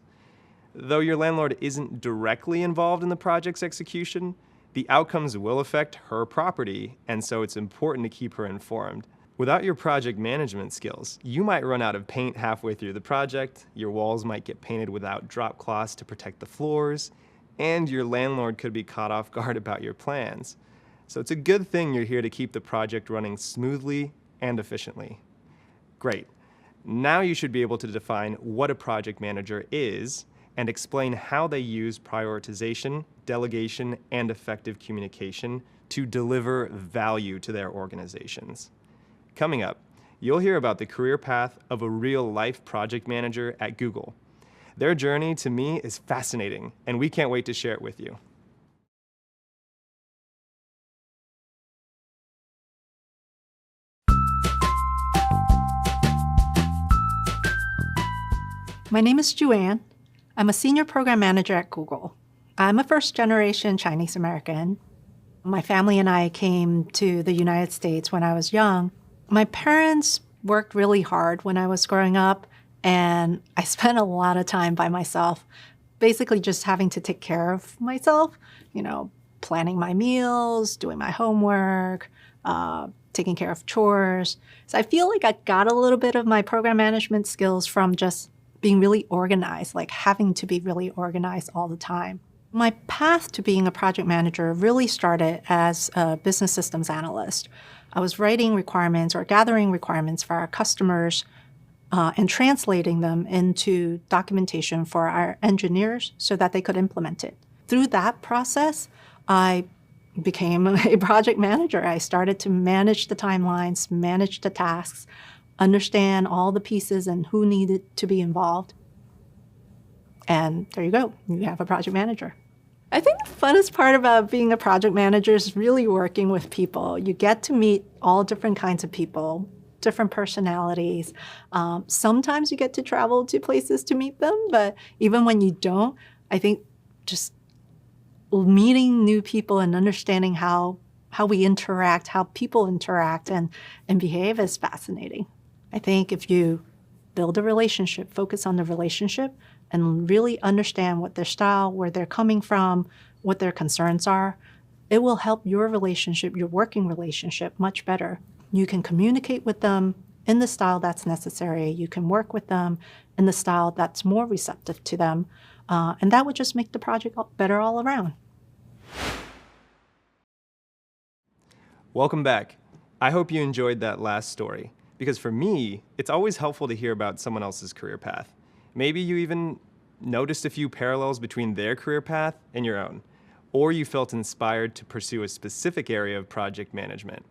Though your landlord isn't directly involved in the project's execution, the outcomes will affect her property, and so it's important to keep her informed. Without your project management skills, you might run out of paint halfway through the project, your walls might get painted without drop cloths to protect the floors, and your landlord could be caught off guard about your plans. So it's a good thing you're here to keep the project running smoothly and efficiently. Great. Now you should be able to define what a project manager is and explain how they use prioritization, delegation, and effective communication to deliver value to their organizations. Coming up, you'll hear about the career path of a real-life project manager at Google. Their journey, to me, is fascinating, and we can't wait to share it with you. My name is Juan. I'm a senior program manager at Google. I'm a first-generation Chinese American. My family and I came to the United States when I was young. My parents worked really hard when I was growing up, and I spent a lot of time by myself, basically just having to take care of myself, planning my meals, doing my homework, taking care of chores. So I feel like I got a little bit of my program management skills from just being really organized, like having to be really organized all the time. My path to being a project manager really started as a business systems analyst. I was writing requirements or gathering requirements for our customers and translating them into documentation for our engineers so that they could implement it. Through that process, I became a project manager. I started to manage the timelines, manage the tasks, understand all the pieces and who needed to be involved. And there you go, you have a project manager. I think the funnest part about being a project manager is really working with people. You get to meet all different kinds of people, different personalities. Sometimes you get to travel to places to meet them, but even when you don't, I think just meeting new people and understanding how we interact, how people interact and behave is fascinating. I think if you build a relationship, focus on the relationship, and really understand what their style, where they're coming from, what their concerns are, it will help your relationship, your working relationship, much better. You can communicate with them in the style that's necessary. You can work with them in the style that's more receptive to them. And that would just make the project better all around. Welcome back. I hope you enjoyed that last story, because for me, it's always helpful to hear about someone else's career path. Maybe you even noticed a few parallels between their career path and your own, or you felt inspired to pursue a specific area of project management.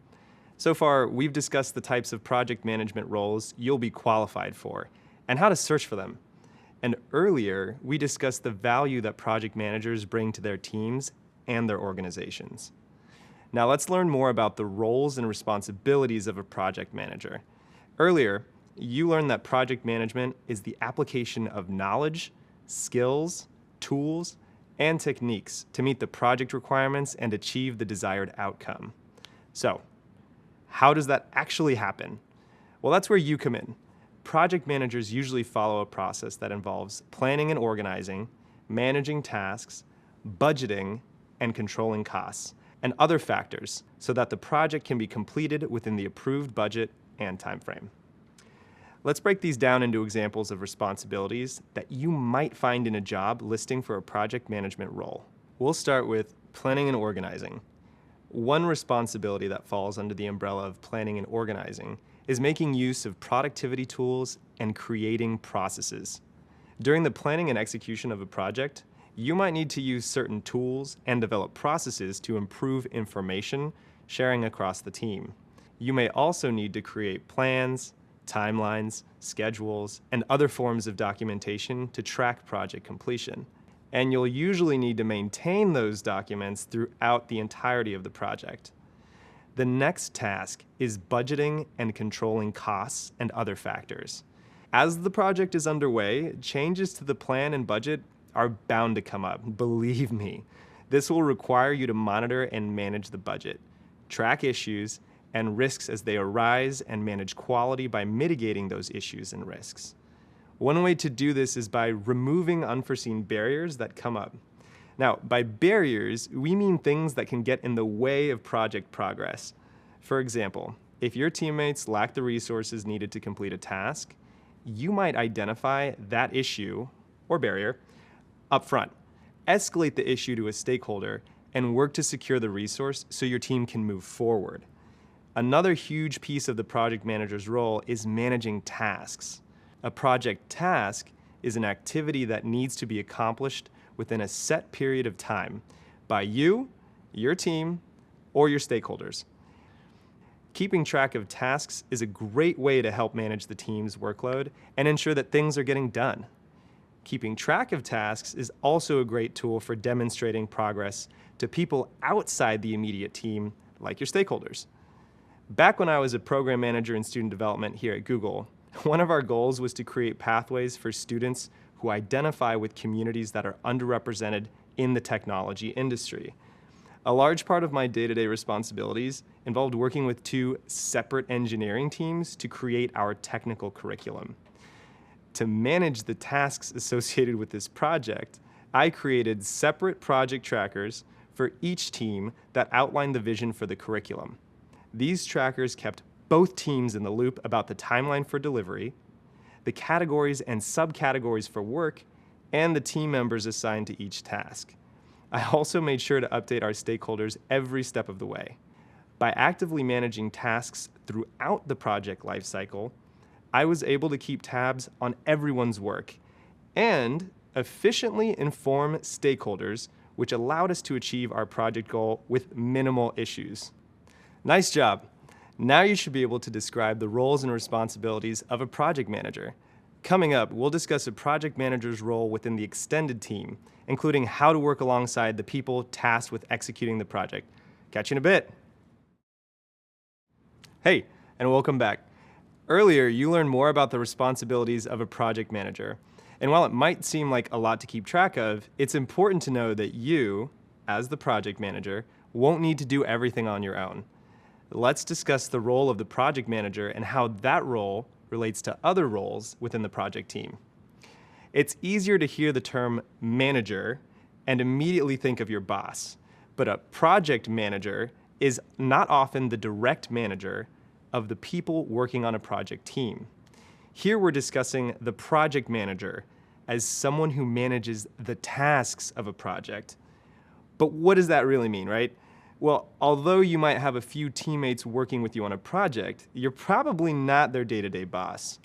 So far, we've discussed the types of project management roles you'll be qualified for and how to search for them. And earlier, we discussed the value that project managers bring to their teams and their organizations. Now let's learn more about the roles and responsibilities of a project manager. Earlier, you learned that project management is the application of knowledge, skills, tools, and techniques to meet the project requirements and achieve the desired outcome. So, how does that actually happen? Well, that's where you come in. Project managers usually follow a process that involves planning and organizing, managing tasks, budgeting, and controlling costs, and other factors so that the project can be completed within the approved budget and time frame. Let's break these down into examples of responsibilities that you might find in a job listing for a project management role. We'll start with planning and organizing. One responsibility that falls under the umbrella of planning and organizing is making use of productivity tools and creating processes. During the planning and execution of a project, you might need to use certain tools and develop processes to improve information sharing across the team. You may also need to create plans, timelines, schedules, and other forms of documentation to track project completion. And you'll usually need to maintain those documents throughout the entirety of the project. The next task is budgeting and controlling costs and other factors. As the project is underway, changes to the plan and budget are bound to come up, believe me. This will require you to monitor and manage the budget, track issues and risks as they arise, and manage quality by mitigating those issues and risks. One way to do this is by removing unforeseen barriers that come up. Now, by barriers, we mean things that can get in the way of project progress. For example, if your teammates lack the resources needed to complete a task, you might identify that issue or barrier up front, escalate the issue to a stakeholder, and work to secure the resource so your team can move forward. Another huge piece of the project manager's role is managing tasks. A project task is an activity that needs to be accomplished within a set period of time by you, your team, or your stakeholders. Keeping track of tasks is a great way to help manage the team's workload and ensure that things are getting done. Keeping track of tasks is also a great tool for demonstrating progress to people outside the immediate team, like your stakeholders. Back when I was a program manager in student development here at Google, one of our goals was to create pathways for students who identify with communities that are underrepresented in the technology industry. A large part of my day-to-day responsibilities involved working with two separate engineering teams to create our technical curriculum. To manage the tasks associated with this project, I created separate project trackers for each team that outlined the vision for the curriculum. These trackers kept both teams in the loop about the timeline for delivery, the categories and subcategories for work, and the team members assigned to each task. I also made sure to update our stakeholders every step of the way. By actively managing tasks throughout the project lifecycle, I was able to keep tabs on everyone's work and efficiently inform stakeholders, which allowed us to achieve our project goal with minimal issues. Nice job. Now you should be able to describe the roles and responsibilities of a project manager. Coming up, we'll discuss a project manager's role within the extended team, including how to work alongside the people tasked with executing the project. Catch you in a bit. Hey, and welcome back. Earlier, you learned more about the responsibilities of a project manager. And while it might seem like a lot to keep track of, it's important to know that you, as the project manager, won't need to do everything on your own. Let's discuss the role of the project manager and how that role relates to other roles within the project team. It's easier to hear the term manager and immediately think of your boss, but a project manager is not often the direct manager of the people working on a project team. Here we're discussing the project manager as someone who manages the tasks of a project. But what does that really mean, right? Well, although you might have a few teammates working with you on a project, you're probably not their day-to-day boss.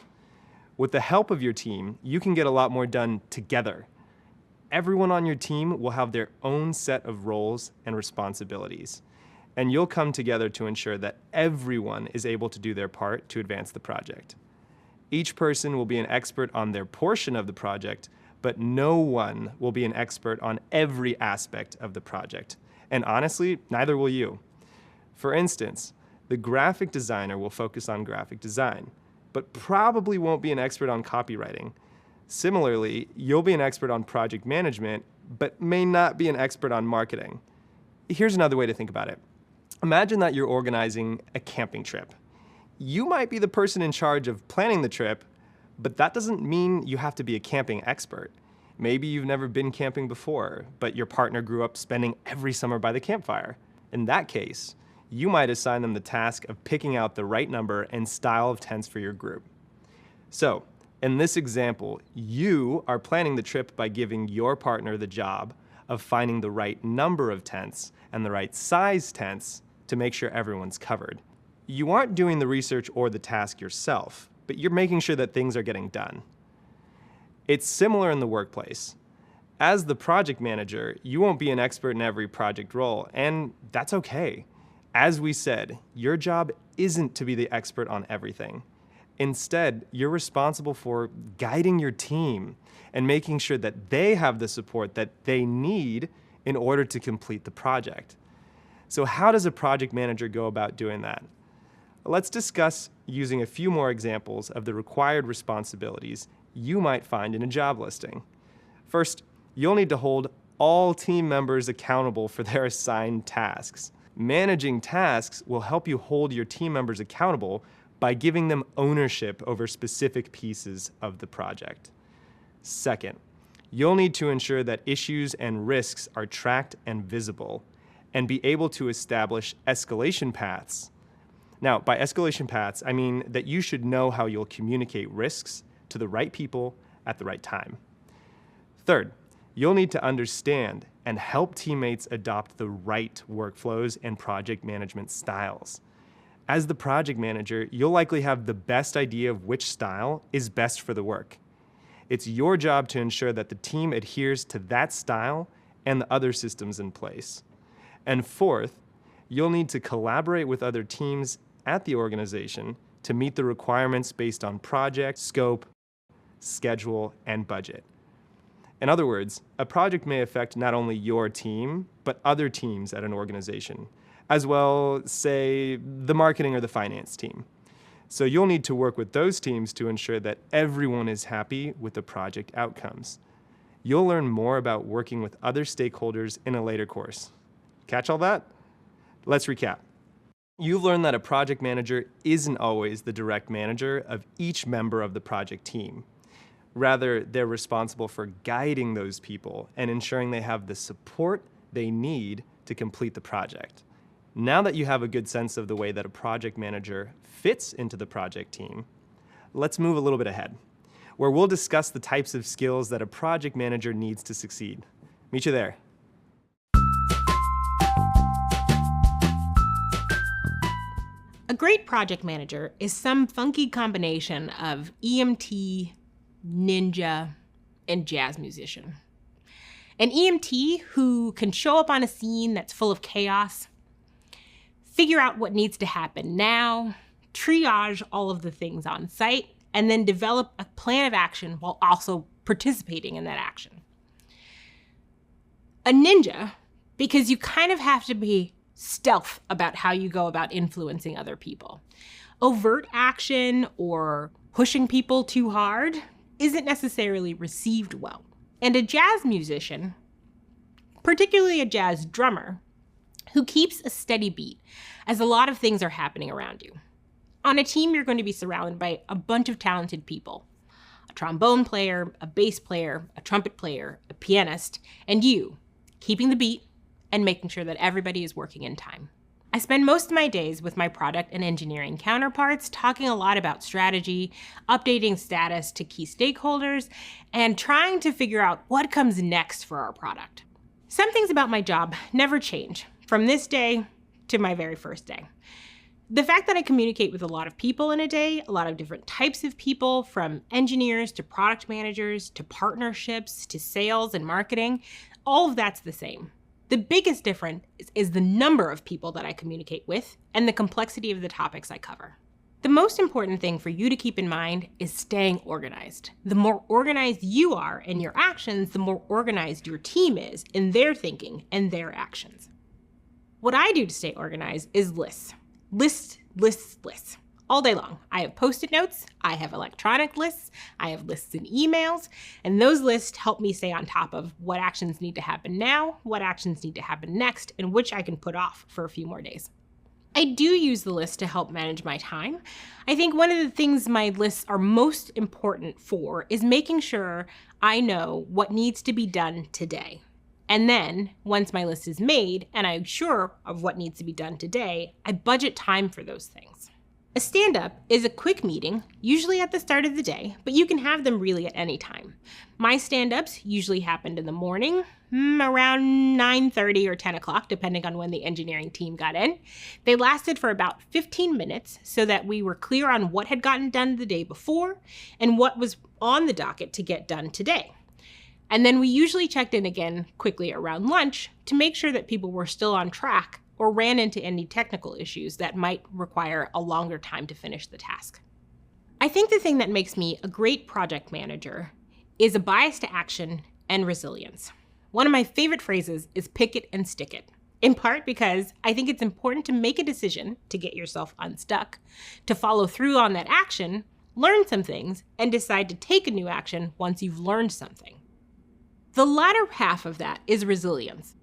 With the help of your team, you can get a lot more done together. Everyone on your team will have their own set of roles and responsibilities, and you'll come together to ensure that everyone is able to do their part to advance the project. Each person will be an expert on their portion of the project, but no one will be an expert on every aspect of the project. And honestly, neither will you. For instance, the graphic designer will focus on graphic design, but probably won't be an expert on copywriting. Similarly, you'll be an expert on project management, but may not be an expert on marketing. Here's another way to think about it. Imagine that you're organizing a camping trip. You might be the person in charge of planning the trip, but that doesn't mean you have to be a camping expert. Maybe you've never been camping before, but your partner grew up spending every summer by the campfire. In that case, you might assign them the task of picking out the right number and style of tents for your group. So, in this example, you are planning the trip by giving your partner the job of finding the right number of tents and the right size tents to make sure everyone's covered. You aren't doing the research or the task yourself, but you're making sure that things are getting done. It's similar in the workplace. As the project manager, you won't be an expert in every project role, and that's okay. As we said, your job isn't to be the expert on everything. Instead, you're responsible for guiding your team and making sure that they have the support that they need in order to complete the project. So how does a project manager go about doing that? Let's discuss using a few more examples of the required responsibilities you might find in a job listing. First, you'll need to hold all team members accountable for their assigned tasks. Managing tasks will help you hold your team members accountable by giving them ownership over specific pieces of the project. Second, you'll need to ensure that issues and risks are tracked and visible, and be able to establish escalation paths. Now, by escalation paths, I mean that you should know how you'll communicate risks to the right people at the right time. Third, you'll need to understand and help teammates adopt the right workflows and project management styles. As the project manager, you'll likely have the best idea of which style is best for the work. It's your job to ensure that the team adheres to that style and the other systems in place. And fourth, you'll need to collaborate with other teams at the organization to meet the requirements based on project, scope, schedule, and budget. In other words, a project may affect not only your team, but other teams at an organization, as well, say, the marketing or the finance team. So you'll need to work with those teams to ensure that everyone is happy with the project outcomes. You'll learn more about working with other stakeholders in a later course. Catch all that? Let's recap. You've learned that a project manager isn't always the direct manager of each member of the project team. Rather, they're responsible for guiding those people and ensuring they have the support they need to complete the project. Now that you have a good sense of the way that a project manager fits into the project team, let's move a little bit ahead, where we'll discuss the types of skills that a project manager needs to succeed. Meet you there. A great project manager is some funky combination of EMT, ninja, and jazz musician. An EMT who can show up on a scene that's full of chaos, figure out what needs to happen now, triage all of the things on site, and then develop a plan of action while also participating in that action. A ninja, because you kind of have to be stealth about how you go about influencing other people. Overt action or pushing people too hard isn't necessarily received well. And a jazz musician, particularly a jazz drummer, who keeps a steady beat as a lot of things are happening around you. On a team, you're going to be surrounded by a bunch of talented people. A trombone player, a bass player, a trumpet player, a pianist, and you, keeping the beat and making sure that everybody is working in time. I spend most of my days with my product and engineering counterparts talking a lot about strategy, updating status to key stakeholders, and trying to figure out what comes next for our product. Some things about my job never change, from this day to my very first day. The fact that I communicate with a lot of people in a day, a lot of different types of people, from engineers to product managers to partnerships to sales and marketing, all of that's the same. The biggest difference is the number of people that I communicate with and the complexity of the topics I cover. The most important thing for you to keep in mind is staying organized. The more organized you are in your actions, the more organized your team is in their thinking and their actions. What I do to stay organized is lists. Lists. All day long. I have Post-it notes, I have electronic lists, I have lists in emails, and those lists help me stay on top of what actions need to happen now, what actions need to happen next, and which I can put off for a few more days. I do use the list to help manage my time. I think one of the things my lists are most important for is making sure I know what needs to be done today. And then, once my list is made and I'm sure of what needs to be done today, I budget time for those things. A stand-up is a quick meeting, usually at the start of the day, but you can have them really at any time. My stand-ups usually happened in the morning, around 9:30 or 10 o'clock, depending on when the engineering team got in. They lasted for about 15 minutes so that we were clear on what had gotten done the day before and what was on the docket to get done today. And then we usually checked in again quickly around lunch to make sure that people were still on track or ran into any technical issues that might require a longer time to finish the task. I think the thing that makes me a great project manager is a bias to action and resilience. One of my favorite phrases is pick it and stick it, in part because I think it's important to make a decision to get yourself unstuck, to follow through on that action, learn some things, and decide to take a new action once you've learned something. The latter half of that is resilience.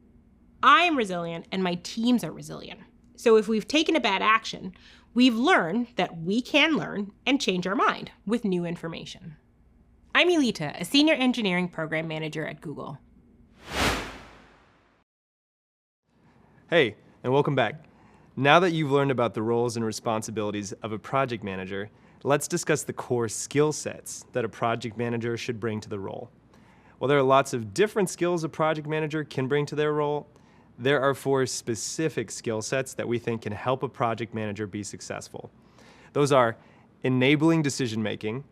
I am resilient and my teams are resilient. So if we've taken a bad action, we've learned that we can learn and change our mind with new information. I'm Elita, a senior engineering program manager at Google. Hey, and welcome back. Now that you've learned about the roles and responsibilities of a project manager, let's discuss the core skill sets that a project manager should bring to the role. While there are lots of different skills a project manager can bring to their role, there are 4 specific skill sets that we think can help a project manager be successful. Those are enabling decision-making,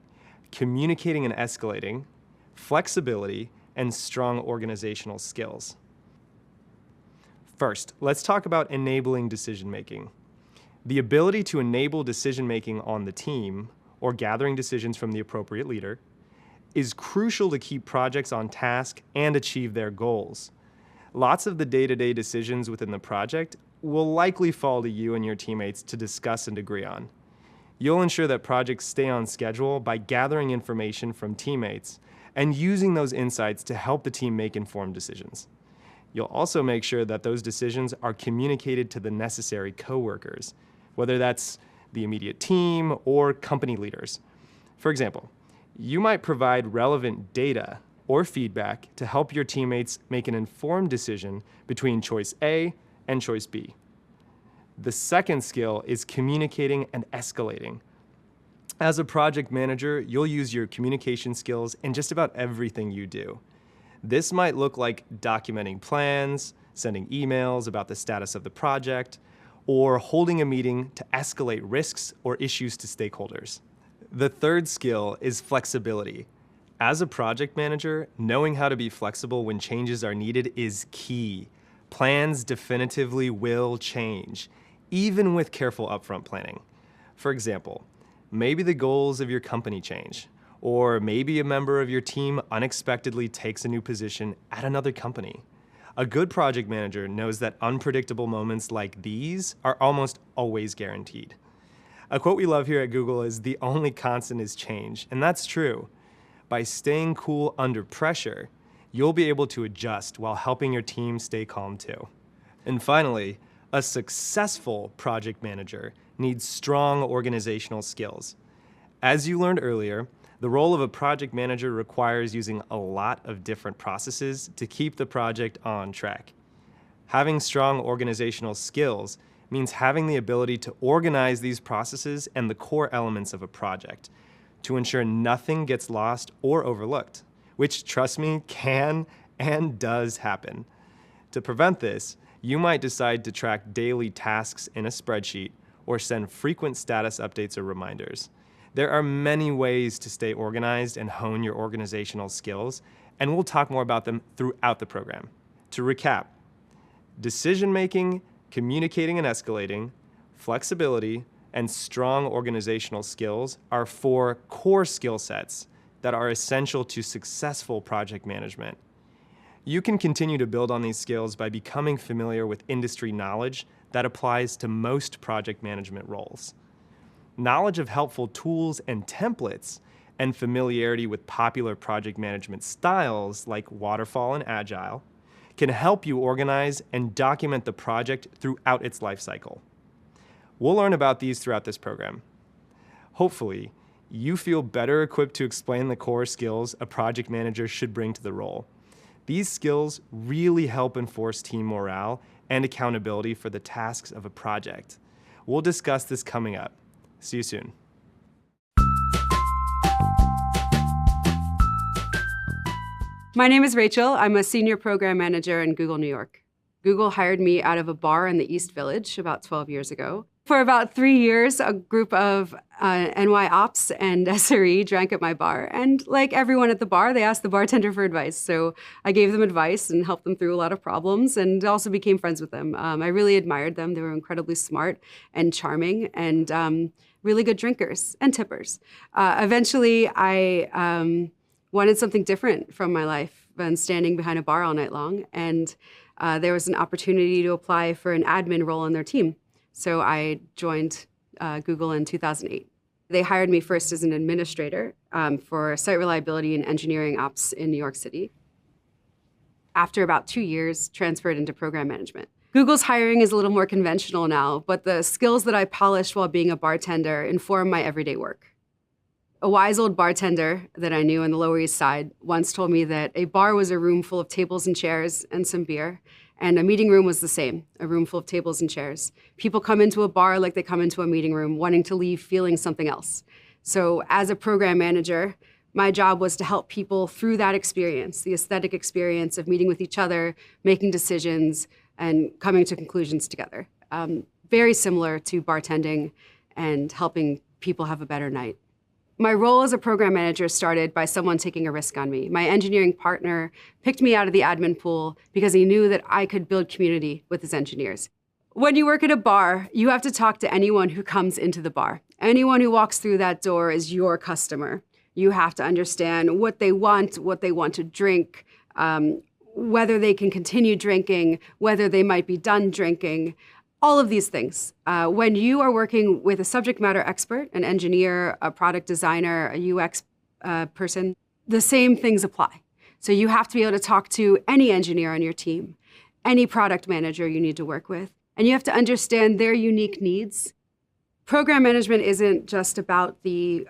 communicating and escalating, flexibility, and strong organizational skills. First, let's talk about enabling decision-making. The ability to enable decision-making on the team, or gathering decisions from the appropriate leader, is crucial to keep projects on task and achieve their goals. Lots of the day-to-day decisions within the project will likely fall to you and your teammates to discuss and agree on. You'll ensure that projects stay on schedule by gathering information from teammates and using those insights to help the team make informed decisions. You'll also make sure that those decisions are communicated to the necessary coworkers, whether that's the immediate team or company leaders. For example, you might provide relevant data or feedback to help your teammates make an informed decision between choice A and choice B. The second skill is communicating and escalating. As a project manager, you'll use your communication skills in just about everything you do. This might look like documenting plans, sending emails about the status of the project, or holding a meeting to escalate risks or issues to stakeholders. The third skill is flexibility. As a project manager, knowing how to be flexible when changes are needed is key. Plans definitively will change, even with careful upfront planning. For example, maybe the goals of your company change, or maybe a member of your team unexpectedly takes a new position at another company. A good project manager knows that unpredictable moments like these are almost always guaranteed. A quote we love here at Google is, "The only constant is change," and that's true. By staying cool under pressure, you'll be able to adjust while helping your team stay calm too. And finally, a successful project manager needs strong organizational skills. As you learned earlier, the role of a project manager requires using a lot of different processes to keep the project on track. Having strong organizational skills means having the ability to organize these processes and the core elements of a project to ensure nothing gets lost or overlooked, which, trust me, can and does happen. To prevent this, you might decide to track daily tasks in a spreadsheet or send frequent status updates or reminders. There are many ways to stay organized and hone your organizational skills, and we'll talk more about them throughout the program. To recap, decision-making, communicating and escalating, flexibility, and strong organizational skills are 4 core skill sets that are essential to successful project management. You can continue to build on these skills by becoming familiar with industry knowledge that applies to most project management roles. Knowledge of helpful tools and templates and familiarity with popular project management styles like waterfall and agile can help you organize and document the project throughout its life cycle. We'll learn about these throughout this program. Hopefully, you feel better equipped to explain the core skills a project manager should bring to the role. These skills really help enforce team morale and accountability for the tasks of a project. We'll discuss this coming up. See you soon. My name is Rachel. I'm a senior program manager in Google New York. Google hired me out of a bar in the East Village about 12 years ago. For about 3 years, a group of NY Ops and SRE drank at my bar. And like everyone at the bar, they asked the bartender for advice. So I gave them advice and helped them through a lot of problems and also became friends with them. I really admired them. They were incredibly smart and charming and really good drinkers and tippers. Eventually, I wanted something different from my life than standing behind a bar all night long. And there was an opportunity to apply for an admin role on their team. So I joined Google in 2008. They hired me first as an administrator for site reliability and engineering ops in New York City. After about 2 years, transferred into program management. Google's hiring is a little more conventional now, but the skills that I polished while being a bartender inform my everyday work. A wise old bartender that I knew on the Lower East Side once told me that a bar was a room full of tables and chairs and some beer, and a meeting room was the same, a room full of tables and chairs. People come into a bar like they come into a meeting room, wanting to leave feeling something else. So as a program manager, my job was to help people through that experience, the aesthetic experience of meeting with each other, making decisions, and coming to conclusions together. Very similar to bartending and helping people have a better night. My role as a program manager started by someone taking a risk on me. My engineering partner picked me out of the admin pool because he knew that I could build community with his engineers. When you work at a bar, you have to talk to anyone who comes into the bar. Anyone who walks through that door is your customer. You have to understand what they want to drink, whether they can continue drinking, whether they might be done drinking. All of these things. When you are working with a subject matter expert, an engineer, a product designer, a UX person, the same things apply. So you have to be able to talk to any engineer on your team, any product manager you need to work with, and you have to understand their unique needs. Program management isn't just about the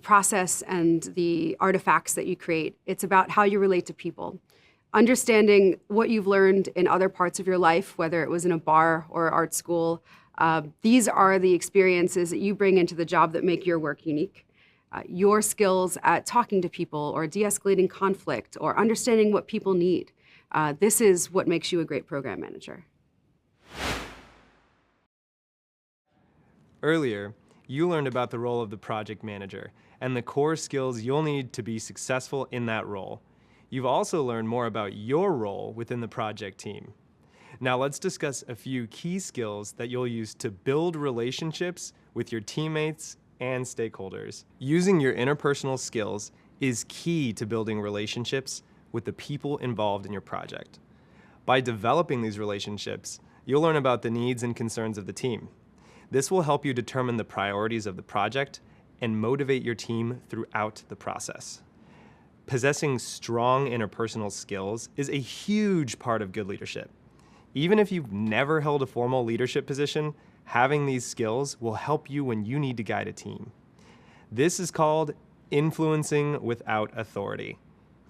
process and the artifacts that you create. It's about how you relate to people. Understanding what you've learned in other parts of your life, whether it was in a bar or art school, these are the experiences that you bring into the job that make your work unique. Your skills at talking to people or de-escalating conflict or understanding what people need. This is what makes you a great program manager. Earlier, you learned about the role of the project manager and the core skills you'll need to be successful in that role. You've also learned more about your role within the project team. Now let's discuss a few key skills that you'll use to build relationships with your teammates and stakeholders. Using your interpersonal skills is key to building relationships with the people involved in your project. By developing these relationships, you'll learn about the needs and concerns of the team. This will help you determine the priorities of the project and motivate your team throughout the process. Possessing strong interpersonal skills is a huge part of good leadership. Even if you've never held a formal leadership position, having these skills will help you when you need to guide a team. This is called influencing without authority,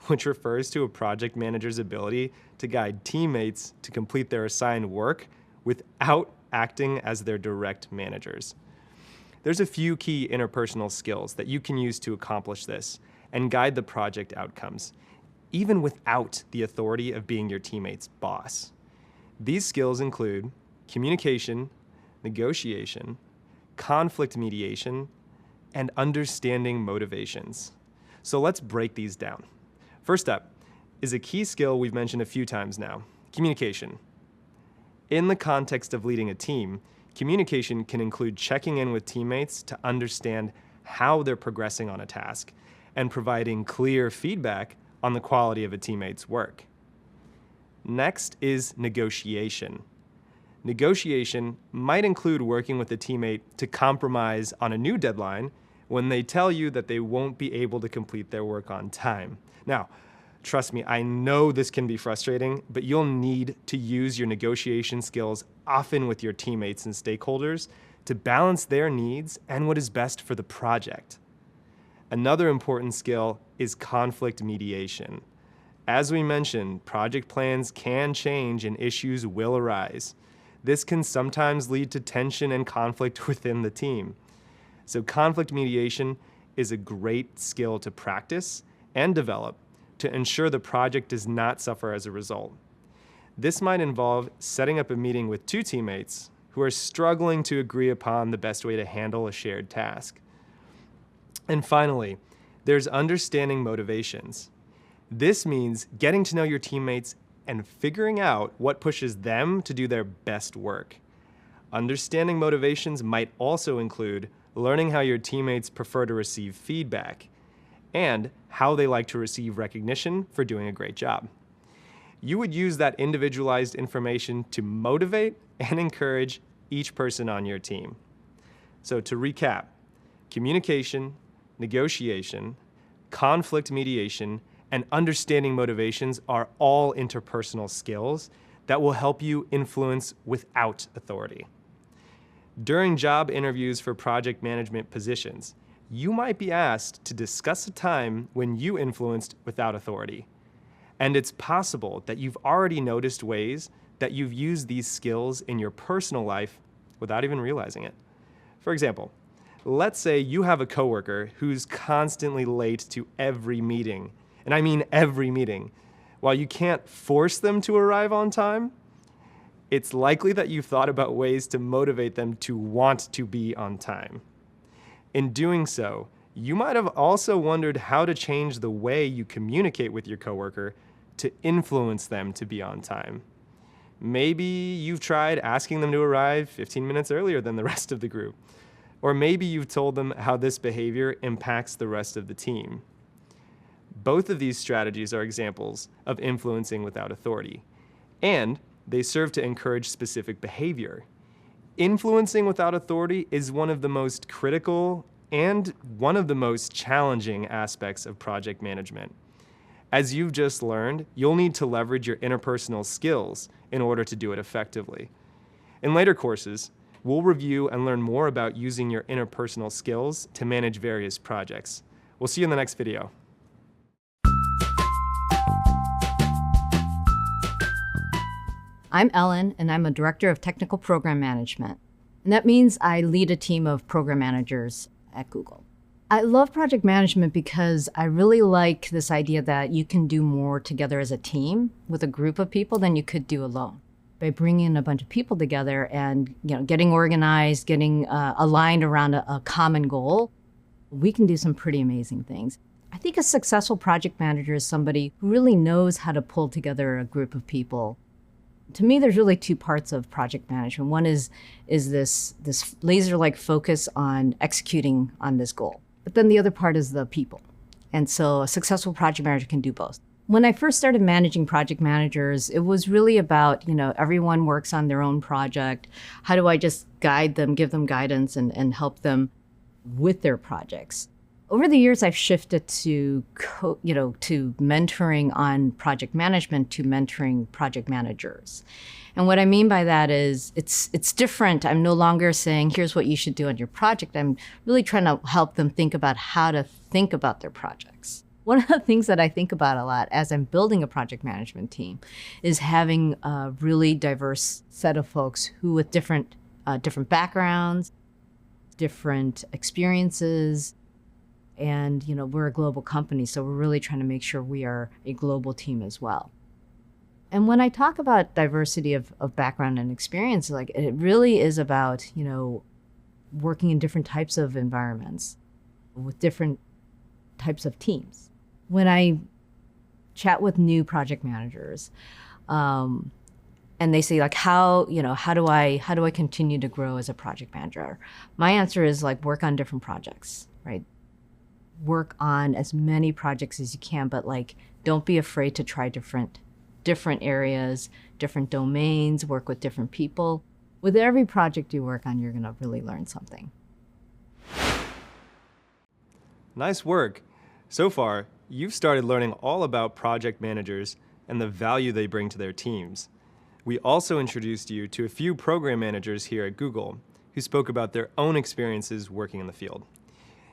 which refers to a project manager's ability to guide teammates to complete their assigned work without acting as their direct managers. There's a few key interpersonal skills that you can use to accomplish this and guide the project outcomes, even without the authority of being your teammate's boss. These skills include communication, negotiation, conflict mediation, and understanding motivations. So let's break these down. First up is a key skill we've mentioned a few times now, communication. In the context of leading a team, communication can include checking in with teammates to understand how they're progressing on a task and providing clear feedback on the quality of a teammate's work. Next is negotiation. Negotiation might include working with a teammate to compromise on a new deadline when they tell you that they won't be able to complete their work on time. Now, trust me, I know this can be frustrating, but you'll need to use your negotiation skills often with your teammates and stakeholders to balance their needs and what is best for the project. Another important skill is conflict mediation. As we mentioned, project plans can change and issues will arise. This can sometimes lead to tension and conflict within the team. So conflict mediation is a great skill to practice and develop to ensure the project does not suffer as a result. This might involve setting up a meeting with two teammates who are struggling to agree upon the best way to handle a shared task. And finally, there's understanding motivations. This means getting to know your teammates and figuring out what pushes them to do their best work. Understanding motivations might also include learning how your teammates prefer to receive feedback and how they like to receive recognition for doing a great job. You would use that individualized information to motivate and encourage each person on your team. So to recap, communication, negotiation, conflict mediation, and understanding motivations are all interpersonal skills that will help you influence without authority. During job interviews for project management positions, you might be asked to discuss a time when you influenced without authority. And it's possible that you've already noticed ways that you've used these skills in your personal life without even realizing it. For example, let's say you have a coworker who's constantly late to every meeting, and I mean every meeting. While you can't force them to arrive on time, it's likely that you've thought about ways to motivate them to want to be on time. In doing so, you might have also wondered how to change the way you communicate with your coworker to influence them to be on time. Maybe you've tried asking them to arrive 15 minutes earlier than the rest of the group. Or maybe you've told them how this behavior impacts the rest of the team. Both of these strategies are examples of influencing without authority, and they serve to encourage specific behavior. Influencing without authority is one of the most critical and one of the most challenging aspects of project management. As you've just learned, you'll need to leverage your interpersonal skills in order to do it effectively. In later courses, we'll review and learn more about using your interpersonal skills to manage various projects. We'll see you in the next video. I'm Ellen, and I'm a Director of Technical Program Management. And that means I lead a team of program managers at Google. I love project management because I really like this idea that you can do more together as a team with a group of people than you could do alone. By bringing a bunch of people together and getting organized, getting aligned around a common goal, we can do some pretty amazing things. I think a successful project manager is somebody who really knows how to pull together a group of people. To me, there's really two parts of project management. One is this laser-like focus on executing on this goal. But then the other part is the people. And so a successful project manager can do both. When I first started managing project managers, it was really about, everyone works on their own project. How do I just guide them, give them guidance, and help them with their projects? Over the years, I've shifted to mentoring on project management to mentoring project managers. And what I mean by that is it's different. I'm no longer saying, here's what you should do on your project. I'm really trying to help them think about how to think about their projects. One of the things that I think about a lot as I'm building a project management team is having a really diverse set of folks who with different backgrounds, different experiences, and we're a global company, so we're really trying to make sure we are a global team as well. And when I talk about diversity of background and experience, it really is about, working in different types of environments with different types of teams. When I chat with new project managers, and they say how do I continue to grow as a project manager? My answer is work on different projects, right? Work on as many projects as you can, but don't be afraid to try different areas, different domains, work with different people. With every project you work on, you're gonna really learn something. Nice work. So far, you've started learning all about project managers and the value they bring to their teams. We also introduced you to a few program managers here at Google who spoke about their own experiences working in the field.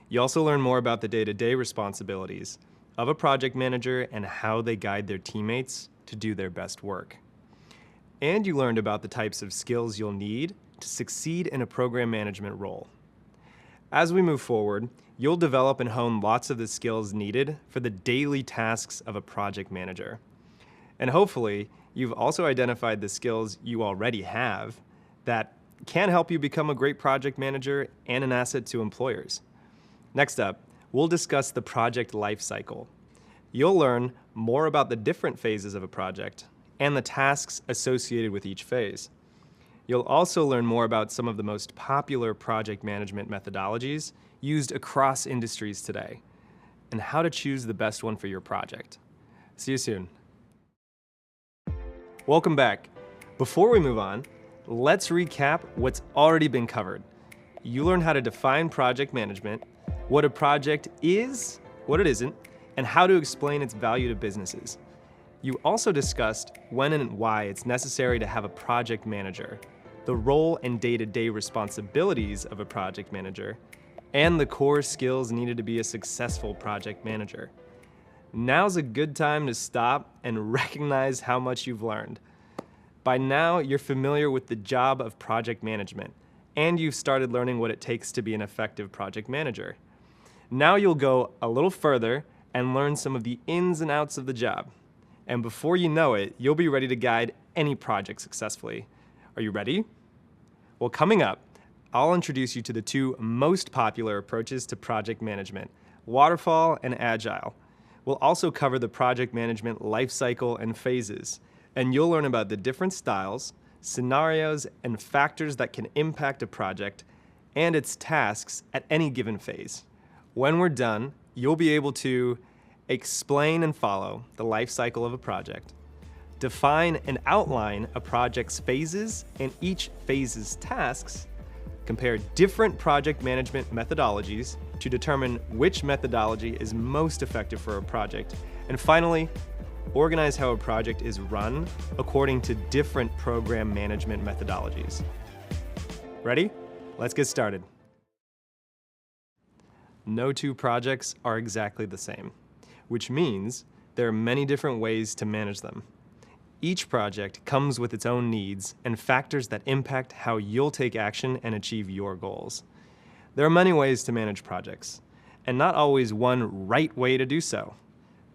You also learn more about the day-to-day responsibilities of a project manager and how they guide their teammates to do their best work. And you learned about the types of skills you'll need to succeed in a program management role. As we move forward, you'll develop and hone lots of the skills needed for the daily tasks of a project manager. And hopefully, you've also identified the skills you already have that can help you become a great project manager and an asset to employers. Next up, we'll discuss the project life cycle. You'll learn more about the different phases of a project and the tasks associated with each phase. You'll also learn more about some of the most popular project management methodologies used across industries today and how to choose the best one for your project. See you soon. Welcome back. Before we move on, let's recap what's already been covered. You learned how to define project management, what a project is, what it isn't, and how to explain its value to businesses. You also discussed when and why it's necessary to have a project manager, the role and day-to-day responsibilities of a project manager, and the core skills needed to be a successful project manager. Now's a good time to stop and recognize how much you've learned. By now, you're familiar with the job of project management, and you've started learning what it takes to be an effective project manager. Now you'll go a little further and learn some of the ins and outs of the job. And before you know it, you'll be ready to guide any project successfully. Are you ready? Well, coming up, I'll introduce you to the two most popular approaches to project management, waterfall and agile. We'll also cover the project management life cycle and phases, and you'll learn about the different styles, scenarios, and factors that can impact a project and its tasks at any given phase. When we're done, you'll be able to explain and follow the life cycle of a project, define and outline a project's phases and each phase's tasks, compare different project management methodologies to determine which methodology is most effective for a project, and finally, organize how a project is run according to different program management methodologies. Ready? Let's get started. No two projects are exactly the same, which means there are many different ways to manage them. Each project comes with its own needs and factors that impact how you'll take action and achieve your goals. There are many ways to manage projects, and not always one right way to do so.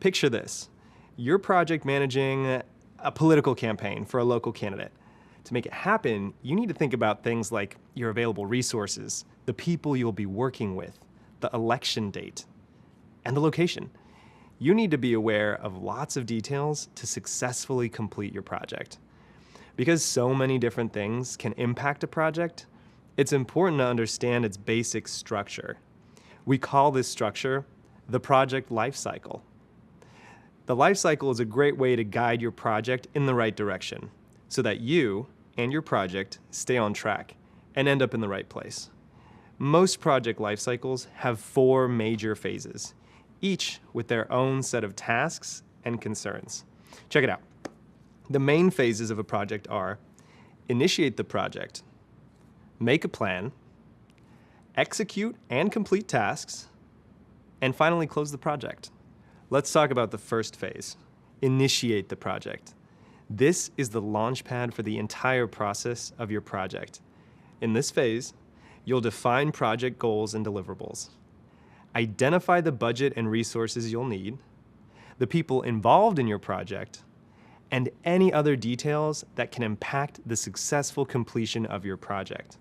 Picture this. You're project managing a political campaign for a local candidate. To make it happen, you need to think about things like your available resources, the people you'll be working with, the election date, and the location. You need to be aware of lots of details to successfully complete your project. Because so many different things can impact a project, it's important to understand its basic structure. We call this structure the project life cycle. The life cycle is a great way to guide your project in the right direction so that you and your project stay on track and end up in the right place. Most project life cycles have 4 major phases, each with their own set of tasks and concerns. Check it out. The main phases of a project are initiate the project, make a plan, execute and complete tasks, and finally close the project. Let's talk about the first phase, initiate the project. This is the launch pad for the entire process of your project. In this phase, you'll define project goals and deliverables, identify the budget and resources you'll need, the people involved in your project, and any other details that can impact the successful completion of your project.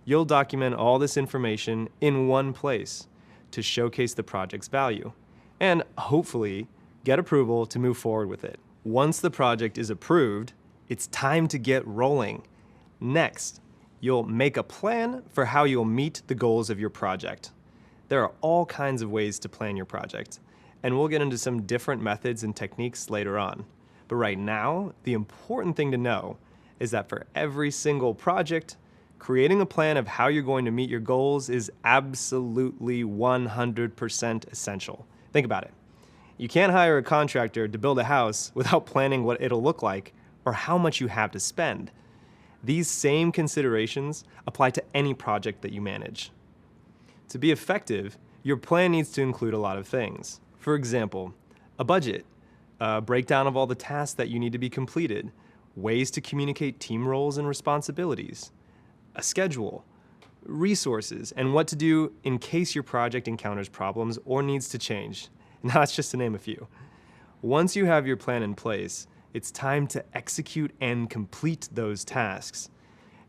You'll document all this information in one place to showcase the project's value and hopefully get approval to move forward with it. Once the project is approved, it's time to get rolling. Next, you'll make a plan for how you'll meet the goals of your project. There are all kinds of ways to plan your project, and we'll get into some different methods and techniques later on. But right now, the important thing to know is that for every single project, creating a plan of how you're going to meet your goals is absolutely 100% essential. Think about it. You can't hire a contractor to build a house without planning what it'll look like or how much you have to spend. These same considerations apply to any project that you manage. To be effective, your plan needs to include a lot of things. For example, a budget, a breakdown of all the tasks that you need to be completed, ways to communicate team roles and responsibilities, a schedule, resources, and what to do in case your project encounters problems or needs to change. And that's just to name a few. Once you have your plan in place, it's time to execute and complete those tasks.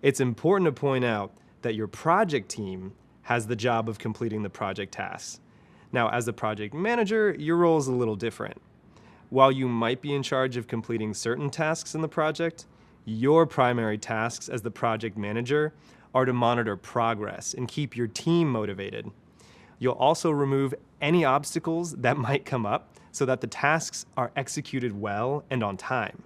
It's important to point out that your project team has the job of completing the project tasks. Now, as the project manager, your role is a little different. While you might be in charge of completing certain tasks in the project, your primary tasks as the project manager are to monitor progress and keep your team motivated. You'll also remove any obstacles that might come up so that the tasks are executed well and on time.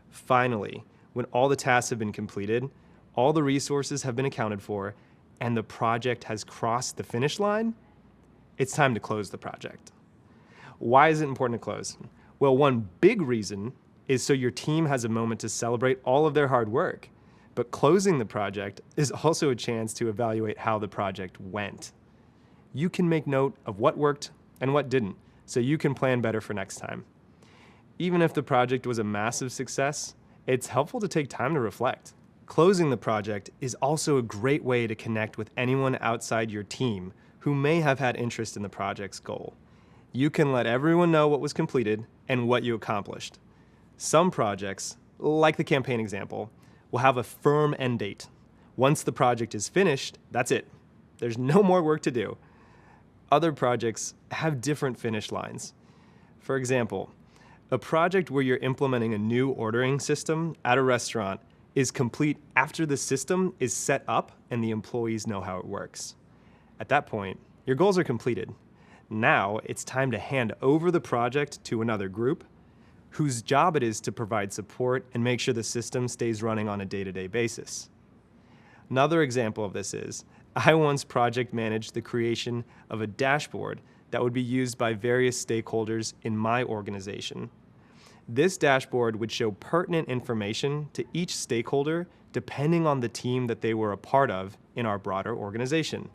Finally, when all the tasks have been completed, all the resources have been accounted for, and the project has crossed the finish line, it's time to close the project. Why is it important to close? Well, one big reason is so your team has a moment to celebrate all of their hard work. But closing the project is also a chance to evaluate how the project went. You can make note of what worked and what didn't, so you can plan better for next time. Even if the project was a massive success, it's helpful to take time to reflect. Closing the project is also a great way to connect with anyone outside your team who may have had interest in the project's goal. You can let everyone know what was completed and what you accomplished. Some projects, like the campaign example, will have a firm end date. Once the project is finished, that's it. There's no more work to do. Other projects have different finish lines. For example, a project where you're implementing a new ordering system at a restaurant is complete after the system is set up and the employees know how it works. At that point, your goals are completed. Now it's time to hand over the project to another group whose job it is to provide support and make sure the system stays running on a day-to-day basis. Another example of this is, I once project managed the creation of a dashboard that would be used by various stakeholders in my organization. This dashboard would show pertinent information to each stakeholder depending on the team that they were a part of in our broader organization.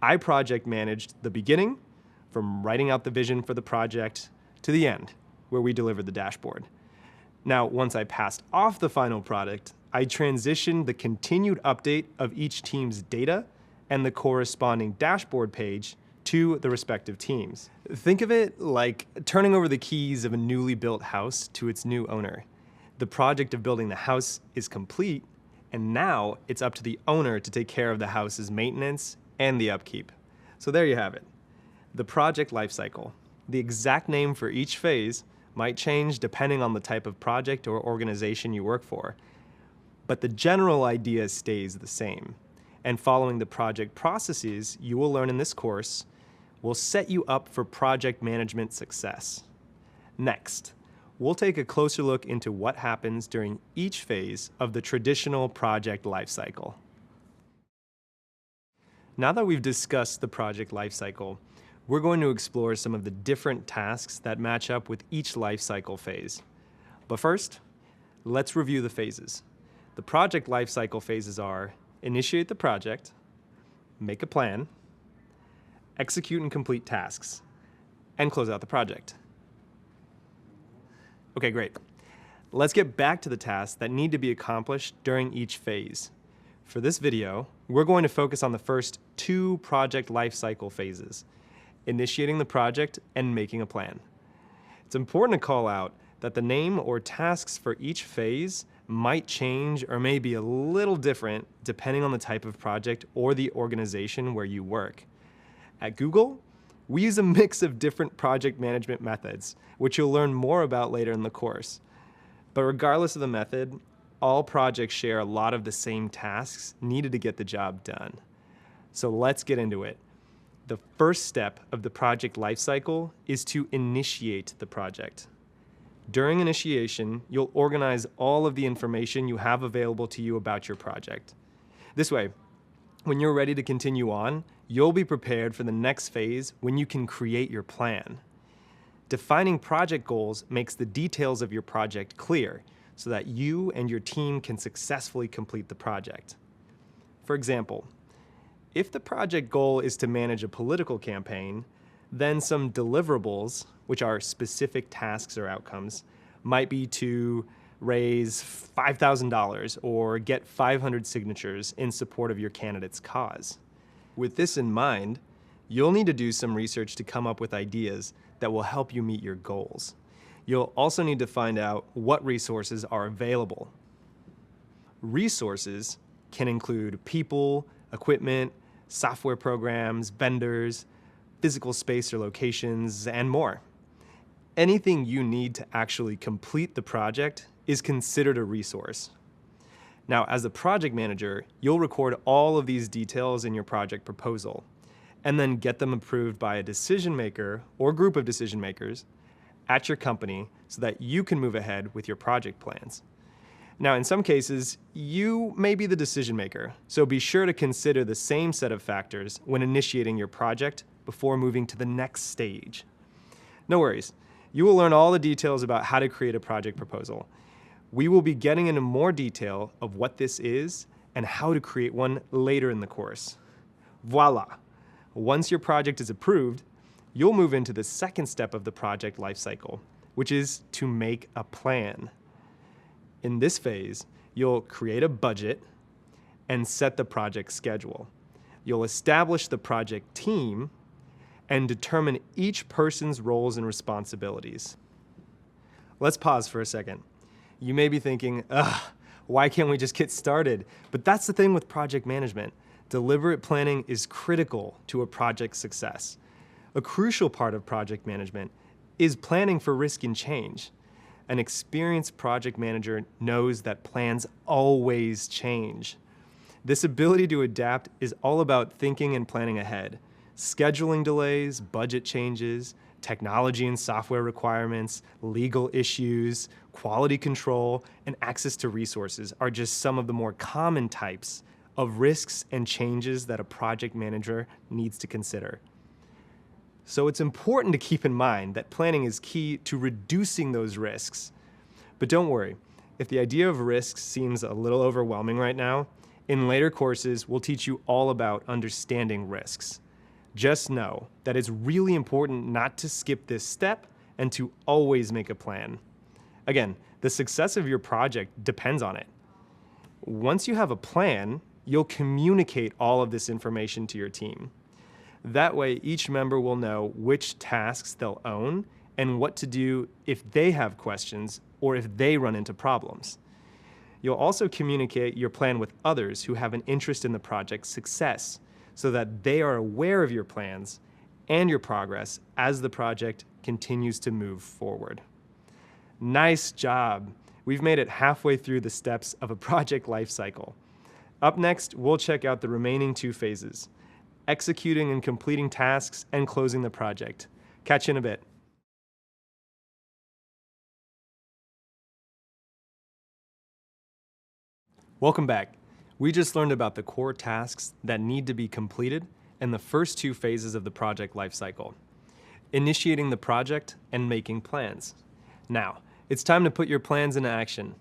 I project managed the beginning, from writing out the vision for the project, to the end, where we delivered the dashboard. Now, once I passed off the final product, I transitioned the continued update of each team's data and the corresponding dashboard page to the respective teams. Think of it like turning over the keys of a newly built house to its new owner. The project of building the house is complete, and now it's up to the owner to take care of the house's maintenance and the upkeep. So there you have it, the project lifecycle. The exact name for each phase might change depending on the type of project or organization you work for, but the general idea stays the same. And following the project processes you will learn in this course will set you up for project management success. Next, we'll take a closer look into what happens during each phase of the traditional project lifecycle. Now that we've discussed the project lifecycle, we're going to explore some of the different tasks that match up with each lifecycle phase. But first, let's review the phases. The project lifecycle phases are: initiate the project, make a plan, execute and complete tasks, and close out the project. Okay, great. Let's get back to the tasks that need to be accomplished during each phase. For this video, we're going to focus on the first two project lifecycle phases: initiating the project and making a plan. It's important to call out that the name or tasks for each phase might change or may be a little different depending on the type of project or the organization where you work. At Google, we use a mix of different project management methods, which you'll learn more about later in the course. But regardless of the method, all projects share a lot of the same tasks needed to get the job done. So let's get into it. The first step of the project lifecycle is to initiate the project. During initiation, you'll organize all of the information you have available to you about your project. This way, when you're ready to continue on, you'll be prepared for the next phase when you can create your plan. Defining project goals makes the details of your project clear so that you and your team can successfully complete the project. For example, if the project goal is to manage a political campaign, then some deliverables, which are specific tasks or outcomes, might be to raise $5,000, or get 500 signatures in support of your candidate's cause. With this in mind, you'll need to do some research to come up with ideas that will help you meet your goals. You'll also need to find out what resources are available. Resources can include people, equipment, software programs, vendors, physical space or locations, and more. Anything you need to actually complete the project is considered a resource. Now, as a project manager, you'll record all of these details in your project proposal, and then get them approved by a decision maker or group of decision makers at your company so that you can move ahead with your project plans. Now, in some cases, you may be the decision maker, so be sure to consider the same set of factors when initiating your project before moving to the next stage. No worries, you will learn all the details about how to create a project proposal. We will be getting into more detail of what this is and how to create one later in the course. Voila! Once your project is approved, you'll move into the second step of the project lifecycle, which is to make a plan. In this phase, you'll create a budget and set the project schedule. You'll establish the project team and determine each person's roles and responsibilities. Let's pause for a second. You may be thinking, why can't we just get started? But that's the thing with project management. Deliberate planning is critical to a project's success. A crucial part of project management is planning for risk and change. An experienced project manager knows that plans always change. This ability to adapt is all about thinking and planning ahead. Scheduling delays, budget changes, technology and software requirements, legal issues, quality control, and access to resources are just some of the more common types of risks and changes that a project manager needs to consider. So it's important to keep in mind that planning is key to reducing those risks. But don't worry, if the idea of risks seems a little overwhelming right now, in later courses we'll teach you all about understanding risks. Just know that it's really important not to skip this step and to always make a plan. Again, the success of your project depends on it. Once you have a plan, you'll communicate all of this information to your team. That way, each member will know which tasks they'll own and what to do if they have questions or if they run into problems. You'll also communicate your plan with others who have an interest in the project's success so that they are aware of your plans and your progress as the project continues to move forward. Nice job! We've made it halfway through the steps of a project lifecycle. Up next, we'll check out the remaining two phases: executing and completing tasks, and closing the project. Catch you in a bit. Welcome back. We just learned about the core tasks that need to be completed in the first two phases of the project lifecycle: initiating the project and making plans. Now, it's time to put your plans into action.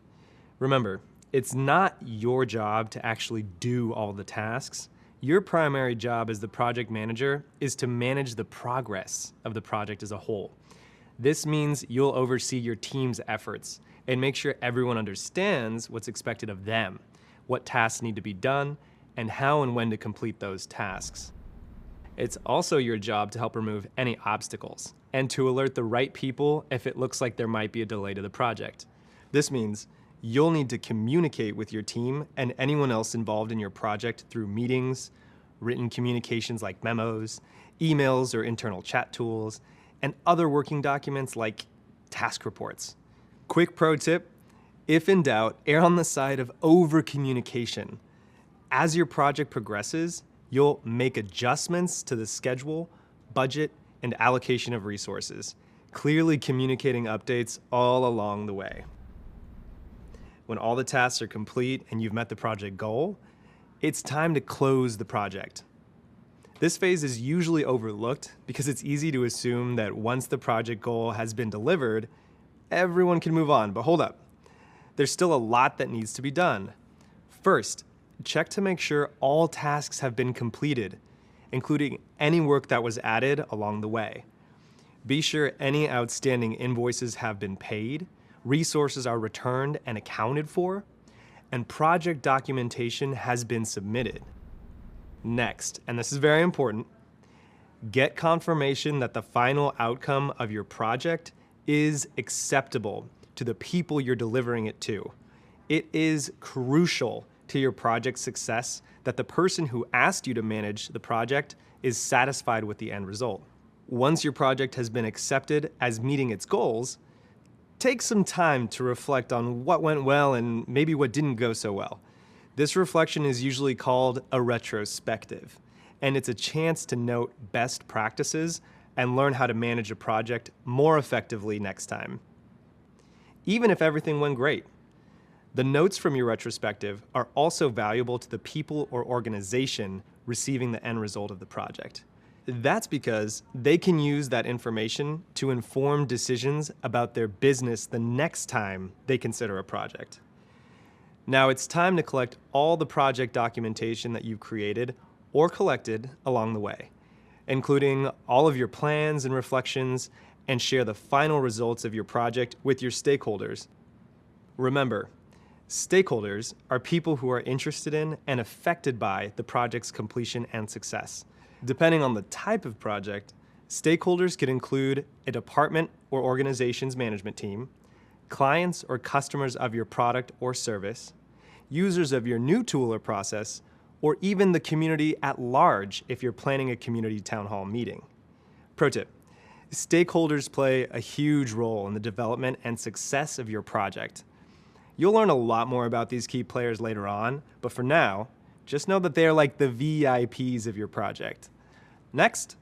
Remember, it's not your job to actually do all the tasks. Your primary job as the project manager is to manage the progress of the project as a whole. This means you'll oversee your team's efforts and make sure everyone understands what's expected of them, what tasks need to be done, and how and when to complete those tasks. It's also your job to help remove any obstacles and to alert the right people if it looks like there might be a delay to the project. This means you'll need to communicate with your team and anyone else involved in your project through meetings, written communications like memos, emails or internal chat tools, and other working documents like task reports. Quick pro tip: if in doubt, err on the side of over-communication. As your project progresses, you'll make adjustments to the schedule, budget, and allocation of resources, clearly communicating updates all along the way. When all the tasks are complete and you've met the project goal, it's time to close the project. This phase is usually overlooked because it's easy to assume that once the project goal has been delivered, everyone can move on. But hold up, there's still a lot that needs to be done. First, check to make sure all tasks have been completed, including any work that was added along the way. Be sure any outstanding invoices have been paid, resources are returned and accounted for, and project documentation has been submitted. Next, and this is very important, get confirmation that the final outcome of your project is acceptable to the people you're delivering it to. It is crucial to your project's success that the person who asked you to manage the project is satisfied with the end result. Once your project has been accepted as meeting its goals, take some time to reflect on what went well and maybe what didn't go so well. This reflection is usually called a retrospective, and it's a chance to note best practices and learn how to manage a project more effectively next time. Even if everything went great, the notes from your retrospective are also valuable to the people or organization receiving the end result of the project. That's because they can use that information to inform decisions about their business the next time they consider a project. Now it's time to collect all the project documentation that you've created or collected along the way, including all of your plans and reflections, and share the final results of your project with your stakeholders. Remember, stakeholders are people who are interested in and affected by the project's completion and success. Depending on the type of project, stakeholders could include a department or organization's management team, clients or customers of your product or service, users of your new tool or process, or even the community at large if you're planning a community town hall meeting. Pro tip, stakeholders play a huge role in the development and success of your project. You'll learn a lot more about these key players later on, but for now, just know that they are like the VIPs of your project. Next,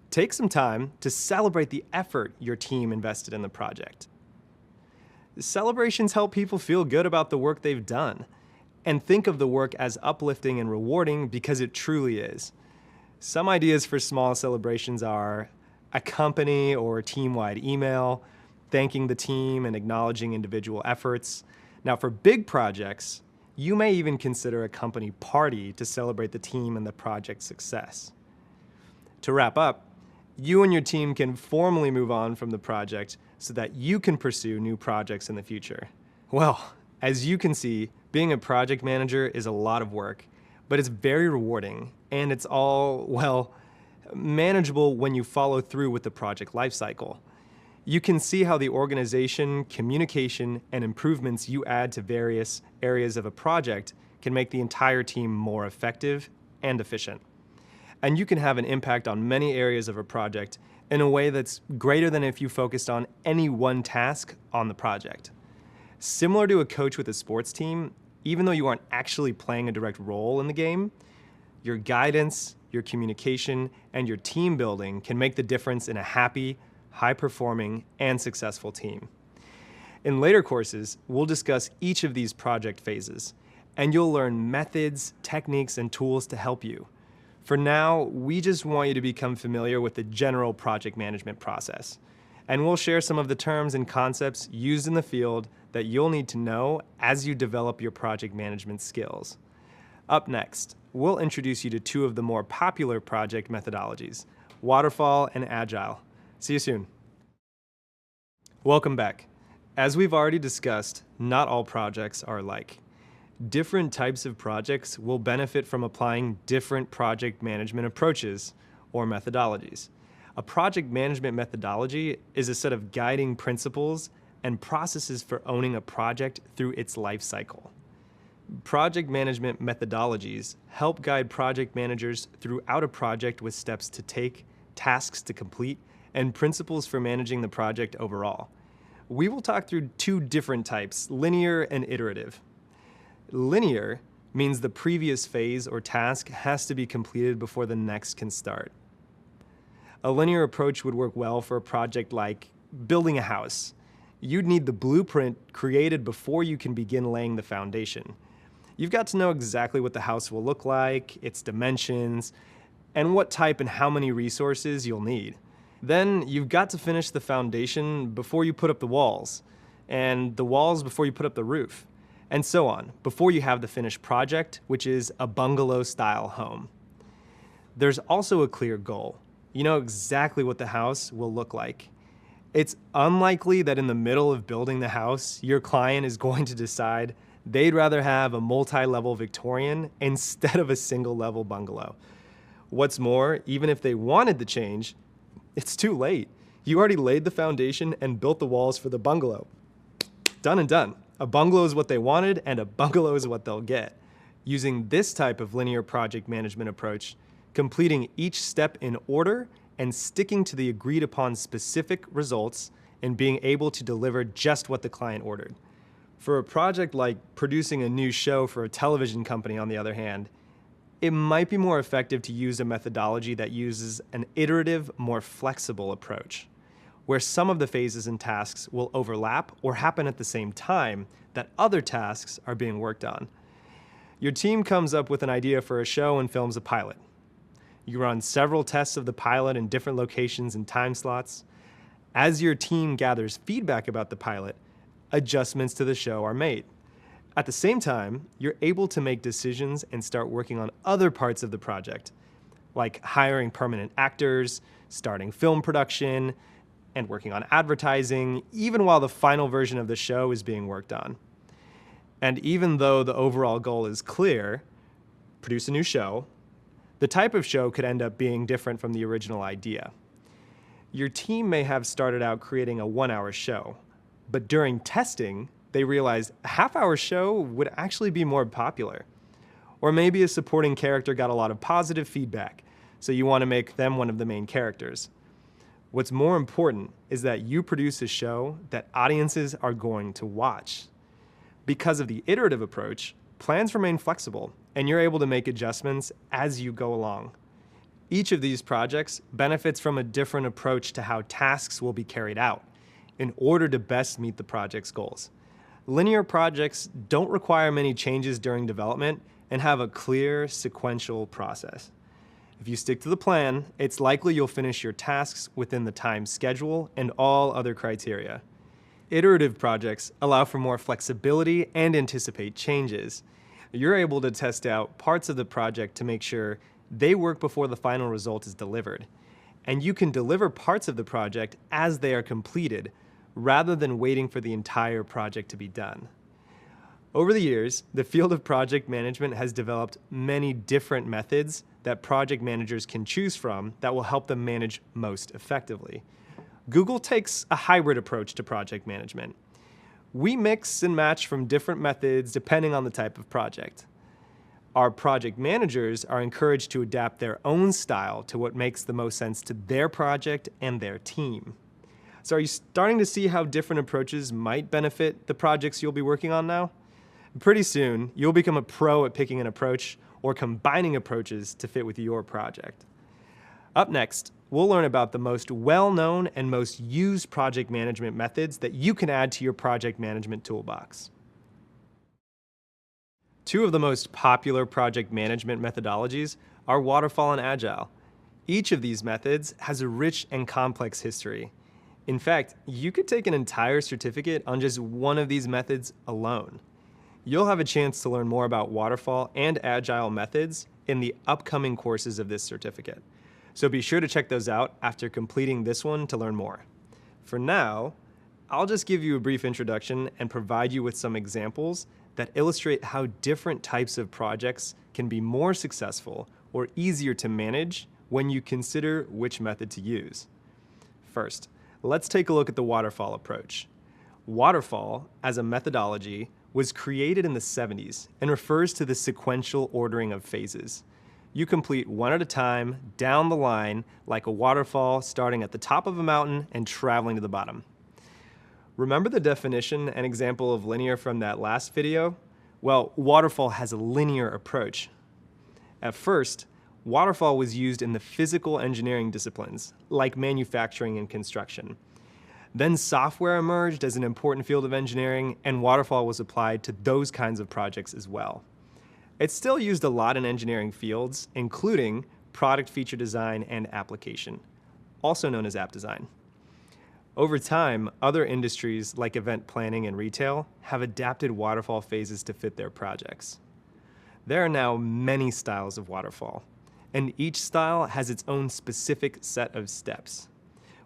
take some time to celebrate the effort your team invested in the project. Celebrations help people feel good about the work they've done, and think of the work as uplifting and rewarding because it truly is. Some ideas for small celebrations are a company or team-wide email, thanking the team and acknowledging individual efforts. Now for big projects, you may even consider a company party to celebrate the team and the project's success. To wrap up, you and your team can formally move on from the project so that you can pursue new projects in the future. Well, as you can see, being a project manager is a lot of work, but it's very rewarding, and it's all, well, manageable when you follow through with the project lifecycle. You can see how the organization, communication, and improvements you add to various areas of a project can make the entire team more effective and efficient. And you can have an impact on many areas of a project in a way that's greater than if you focused on any one task on the project. Similar to a coach with a sports team, even though you aren't actually playing a direct role in the game, your guidance, your communication, and your team building can make the difference in a happy, high-performing, and successful team. In later courses, we'll discuss each of these project phases, and you'll learn methods, techniques, and tools to help you. For now, we just want you to become familiar with the general project management process, and we'll share some of the terms and concepts used in the field that you'll need to know as you develop your project management skills. Up next, we'll introduce you to two of the more popular project methodologies, Waterfall and Agile. See you soon. Welcome back. As we've already discussed, not all projects are alike. Different types of projects will benefit from applying different project management approaches or methodologies. A project management methodology is a set of guiding principles and processes for owning a project through its life cycle. Project management methodologies help guide project managers throughout a project with steps to take, tasks to complete, and principles for managing the project overall. We will talk through two different types, linear and iterative. Linear means the previous phase or task has to be completed before the next can start. A linear approach would work well for a project like building a house. You'd need the blueprint created before you can begin laying the foundation. You've got to know exactly what the house will look like, its dimensions, and what type and how many resources you'll need. Then you've got to finish the foundation before you put up the walls, and the walls before you put up the roof, and so on, before you have the finished project, which is a bungalow-style home. There's also a clear goal. You know exactly what the house will look like. It's unlikely that in the middle of building the house, your client is going to decide they'd rather have a multi-level Victorian instead of a single-level bungalow. What's more, even if they wanted the change, it's too late. You already laid the foundation and built the walls for the bungalow. Done and done. A bungalow is what they wanted, and a bungalow is what they'll get. Using this type of linear project management approach, completing each step in order and sticking to the agreed upon specific results and being able to deliver just what the client ordered. For a project like producing a new show for a television company, on the other hand, it might be more effective to use a methodology that uses an iterative, more flexible approach, where some of the phases and tasks will overlap or happen at the same time that other tasks are being worked on. Your team comes up with an idea for a show and films a pilot. You run several tests of the pilot in different locations and time slots. As your team gathers feedback about the pilot, adjustments to the show are made. At the same time, you're able to make decisions and start working on other parts of the project, like hiring permanent actors, starting film production, and working on advertising, even while the final version of the show is being worked on. And even though the overall goal is clear, produce a new show, the type of show could end up being different from the original idea. Your team may have started out creating a 1-hour show, but during testing, they realized a half-hour show would actually be more popular. Or maybe a supporting character got a lot of positive feedback, so you want to make them one of the main characters. What's more important is that you produce a show that audiences are going to watch. Because of the iterative approach, plans remain flexible, and you're able to make adjustments as you go along. Each of these projects benefits from a different approach to how tasks will be carried out in order to best meet the project's goals. Linear projects don't require many changes during development and have a clear, sequential process. If you stick to the plan, it's likely you'll finish your tasks within the time schedule and all other criteria. Iterative projects allow for more flexibility and anticipate changes. You're able to test out parts of the project to make sure they work before the final result is delivered. And you can deliver parts of the project as they are completed, rather than waiting for the entire project to be done. Over the years, the field of project management has developed many different methods that project managers can choose from that will help them manage most effectively. Google takes a hybrid approach to project management. We mix and match from different methods depending on the type of project. Our project managers are encouraged to adapt their own style to what makes the most sense to their project and their team. So are you starting to see how different approaches might benefit the projects you'll be working on now? Pretty soon, you'll become a pro at picking an approach or combining approaches to fit with your project. Up next, we'll learn about the most well-known and most used project management methods that you can add to your project management toolbox. Two of the most popular project management methodologies are waterfall and agile. Each of these methods has a rich and complex history. In fact, you could take an entire certificate on just one of these methods alone. You'll have a chance to learn more about waterfall and agile methods in the upcoming courses of this certificate. So be sure to check those out after completing this one to learn more. For now, I'll just give you a brief introduction and provide you with some examples that illustrate how different types of projects can be more successful or easier to manage when you consider which method to use. First, let's take a look at the waterfall approach. Waterfall, as a methodology, was created in the 70s and refers to the sequential ordering of phases. You complete one at a time, down the line, like a waterfall starting at the top of a mountain and traveling to the bottom. Remember the definition and example of linear from that last video? Well, waterfall has a linear approach. At first, waterfall was used in the physical engineering disciplines, like manufacturing and construction. Then software emerged as an important field of engineering, and waterfall was applied to those kinds of projects as well. It's still used a lot in engineering fields, including product feature design and application, also known as app design. Over time, other industries like event planning and retail have adapted waterfall phases to fit their projects. There are now many styles of waterfall, and each style has its own specific set of steps.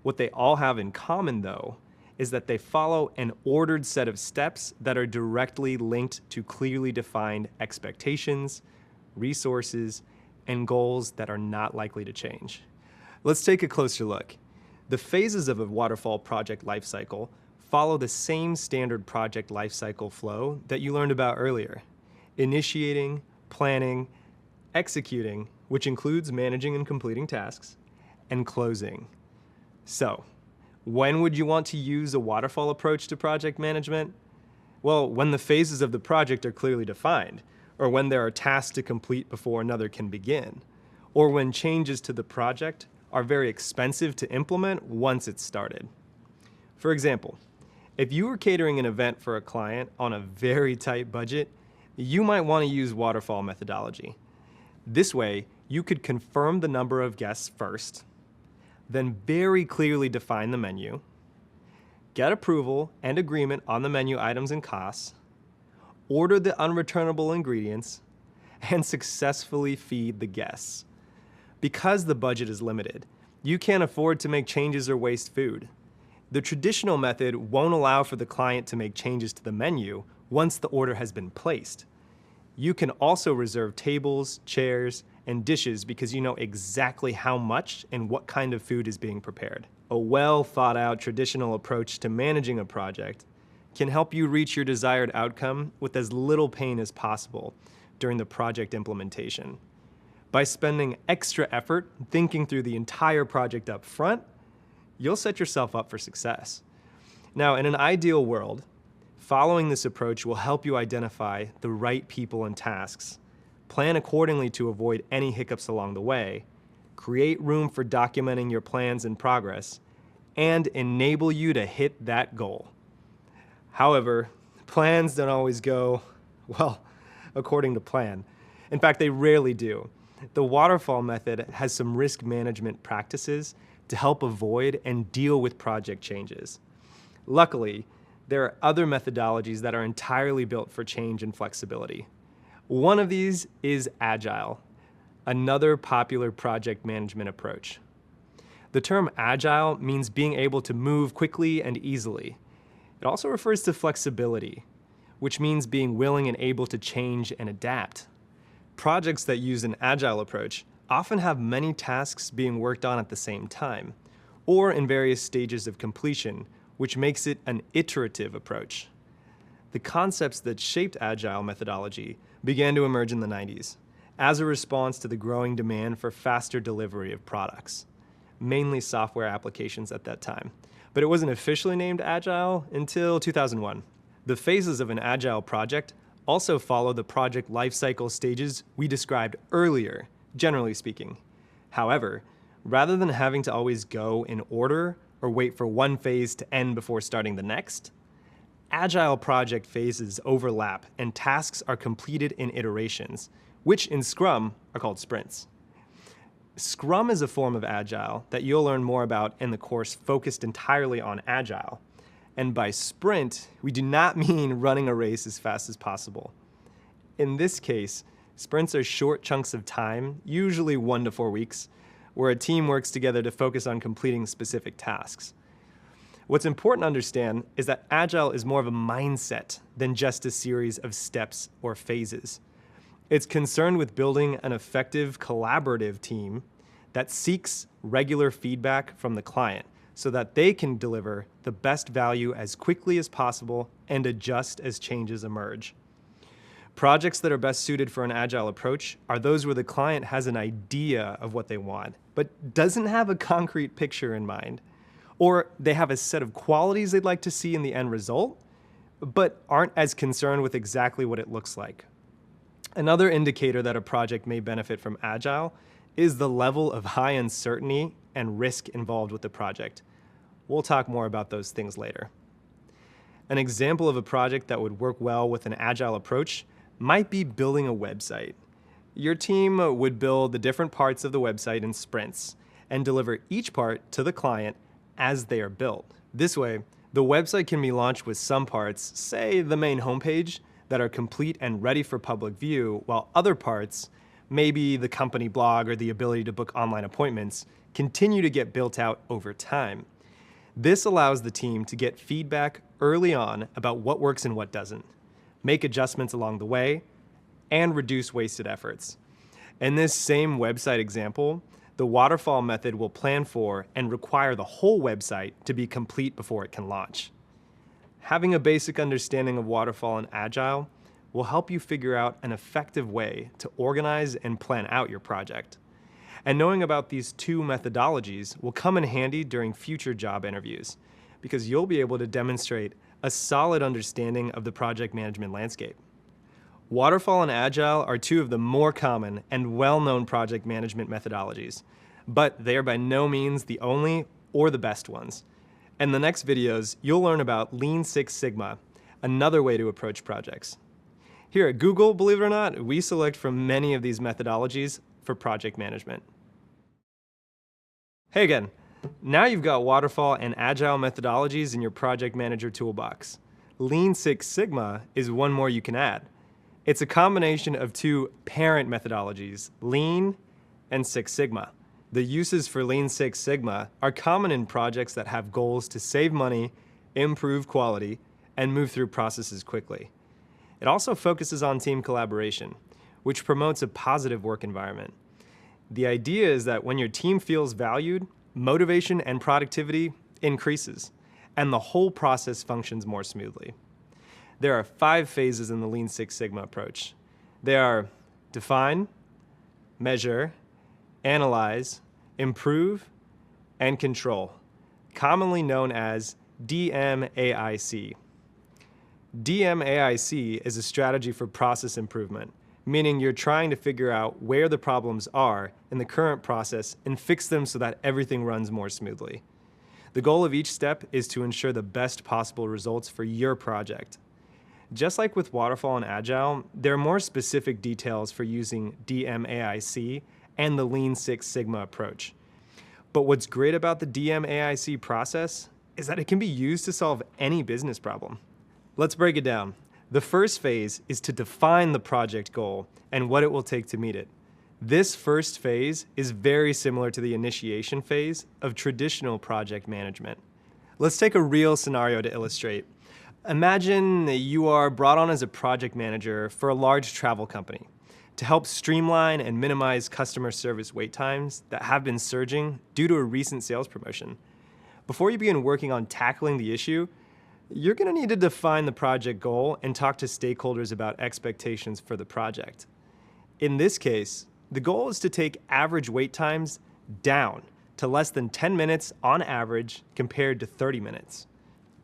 What they all have in common, though, is that they follow an ordered set of steps that are directly linked to clearly defined expectations, resources, and goals that are not likely to change. Let's take a closer look. The phases of a waterfall project lifecycle follow the same standard project lifecycle flow that you learned about earlier: initiating, planning, executing, which includes managing and completing tasks, and closing. So, when would you want to use a waterfall approach to project management? Well, when the phases of the project are clearly defined, or when there are tasks to complete before another can begin, or when changes to the project are very expensive to implement once it's started. For example, if you were catering an event for a client on a very tight budget, you might want to use waterfall methodology. This way, you could confirm the number of guests first, then very clearly define the menu, get approval and agreement on the menu items and costs, order the unreturnable ingredients, and successfully feed the guests. Because the budget is limited, you can't afford to make changes or waste food. The traditional method won't allow for the client to make changes to the menu once the order has been placed. You can also reserve tables, chairs, and dishes because you know exactly how much and what kind of food is being prepared. A well thought out traditional approach to managing a project can help you reach your desired outcome with as little pain as possible during the project implementation. By spending extra effort thinking through the entire project up front, you'll set yourself up for success. Now, in an ideal world, following this approach will help you identify the right people and tasks, plan accordingly to avoid any hiccups along the way, create room for documenting your plans and progress, and enable you to hit that goal. However, plans don't always go, well, according to plan. In fact, they rarely do. The waterfall method has some risk management practices to help avoid and deal with project changes. Luckily, there are other methodologies that are entirely built for change and flexibility. One of these is Agile, another popular project management approach. The term Agile means being able to move quickly and easily. It also refers to flexibility, which means being willing and able to change and adapt. Projects that use an Agile approach often have many tasks being worked on at the same time, or in various stages of completion, which makes it an iterative approach. The concepts that shaped Agile methodology began to emerge in the 90s as a response to the growing demand for faster delivery of products, mainly software applications at that time. But it wasn't officially named Agile until 2001. The phases of an Agile project also follow the project lifecycle stages we described earlier, generally speaking. However, rather than having to always go in order or wait for one phase to end before starting the next, Agile project phases overlap and tasks are completed in iterations, which in Scrum are called sprints. Scrum is a form of Agile that you'll learn more about in the course focused entirely on Agile. And by sprint, we do not mean running a race as fast as possible. In this case, sprints are short chunks of time, usually 1 to 4 weeks, where a team works together to focus on completing specific tasks. What's important to understand is that Agile is more of a mindset than just a series of steps or phases. It's concerned with building an effective collaborative team that seeks regular feedback from the client so that they can deliver the best value as quickly as possible and adjust as changes emerge. Projects that are best suited for an Agile approach are those where the client has an idea of what they want, but doesn't have a concrete picture in mind. Or they have a set of qualities they'd like to see in the end result, but aren't as concerned with exactly what it looks like. Another indicator that a project may benefit from Agile is the level of high uncertainty and risk involved with the project. We'll talk more about those things later. An example of a project that would work well with an Agile approach might be building a website. Your team would build the different parts of the website in sprints and deliver each part to the client as they are built. This way, the website can be launched with some parts, say the main homepage, that are complete and ready for public view, while other parts, maybe the company blog or the ability to book online appointments, continue to get built out over time. This allows the team to get feedback early on about what works and what doesn't, make adjustments along the way, and reduce wasted efforts. In this same website example, the waterfall method will plan for and require the whole website to be complete before it can launch. Having a basic understanding of waterfall and agile will help you figure out an effective way to organize and plan out your project. And knowing about these two methodologies will come in handy during future job interviews, because you'll be able to demonstrate a solid understanding of the project management landscape. Waterfall and Agile are two of the more common and well-known project management methodologies, but they are by no means the only or the best ones. In the next videos, you'll learn about Lean Six Sigma, another way to approach projects. Here at Google, believe it or not, we select from many of these methodologies for project management. Hey again, now you've got Waterfall and Agile methodologies in your project manager toolbox. Lean Six Sigma is one more you can add. It's a combination of two parent methodologies, Lean and Six Sigma. The uses for Lean Six Sigma are common in projects that have goals to save money, improve quality, and move through processes quickly. It also focuses on team collaboration, which promotes a positive work environment. The idea is that when your team feels valued, motivation and productivity increases, and the whole process functions more smoothly. There are 5 phases in the Lean Six Sigma approach. They are define, measure, analyze, improve, and control, commonly known as DMAIC. DMAIC is a strategy for process improvement, meaning you're trying to figure out where the problems are in the current process and fix them so that everything runs more smoothly. The goal of each step is to ensure the best possible results for your project. Just like with Waterfall and Agile, there are more specific details for using DMAIC and the Lean Six Sigma approach. But what's great about the DMAIC process is that it can be used to solve any business problem. Let's break it down. The first phase is to define the project goal and what it will take to meet it. This first phase is very similar to the initiation phase of traditional project management. Let's take a real scenario to illustrate. Imagine that you are brought on as a project manager for a large travel company to help streamline and minimize customer service wait times that have been surging due to a recent sales promotion. Before you begin working on tackling the issue, you're going to need to define the project goal and talk to stakeholders about expectations for the project. In this case, the goal is to take average wait times down to less than 10 minutes on average compared to 30 minutes.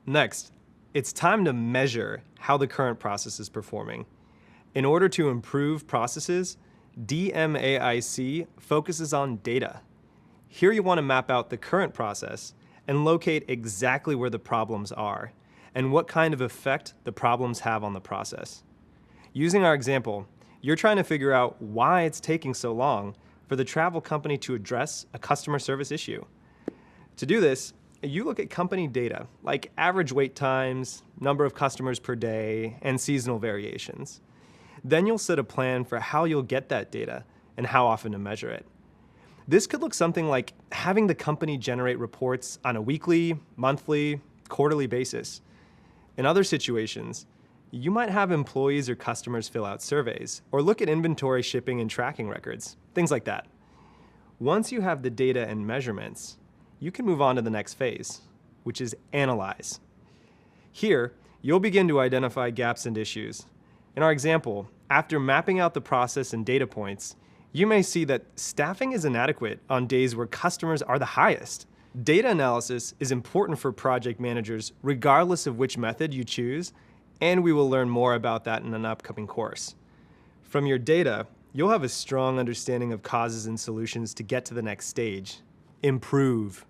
Next, it's time to measure how the current process is performing. In order to improve processes, DMAIC focuses on data. Here you want to map out the current process and locate exactly where the problems are and what kind of effect the problems have on the process. Using our example, you're trying to figure out why it's taking so long for the travel company to address a customer service issue. To do this, you look at company data like average wait times, number of customers per day, and seasonal variations. Then you'll set a plan for how you'll get that data and how often to measure it. This could look something like having the company generate reports on a weekly, monthly, quarterly basis. In other situations, you might have employees or customers fill out surveys or look at inventory, shipping, and tracking records, things like that. Once you have the data and measurements, you can move on to the next phase, which is analyze. Here, you'll begin to identify gaps and issues. In our example, after mapping out the process and data points, you may see that staffing is inadequate on days where customers are the highest. Data analysis is important for project managers regardless of which method you choose, and we will learn more about that in an upcoming course. From your data, you'll have a strong understanding of causes and solutions to get to the next stage, improve.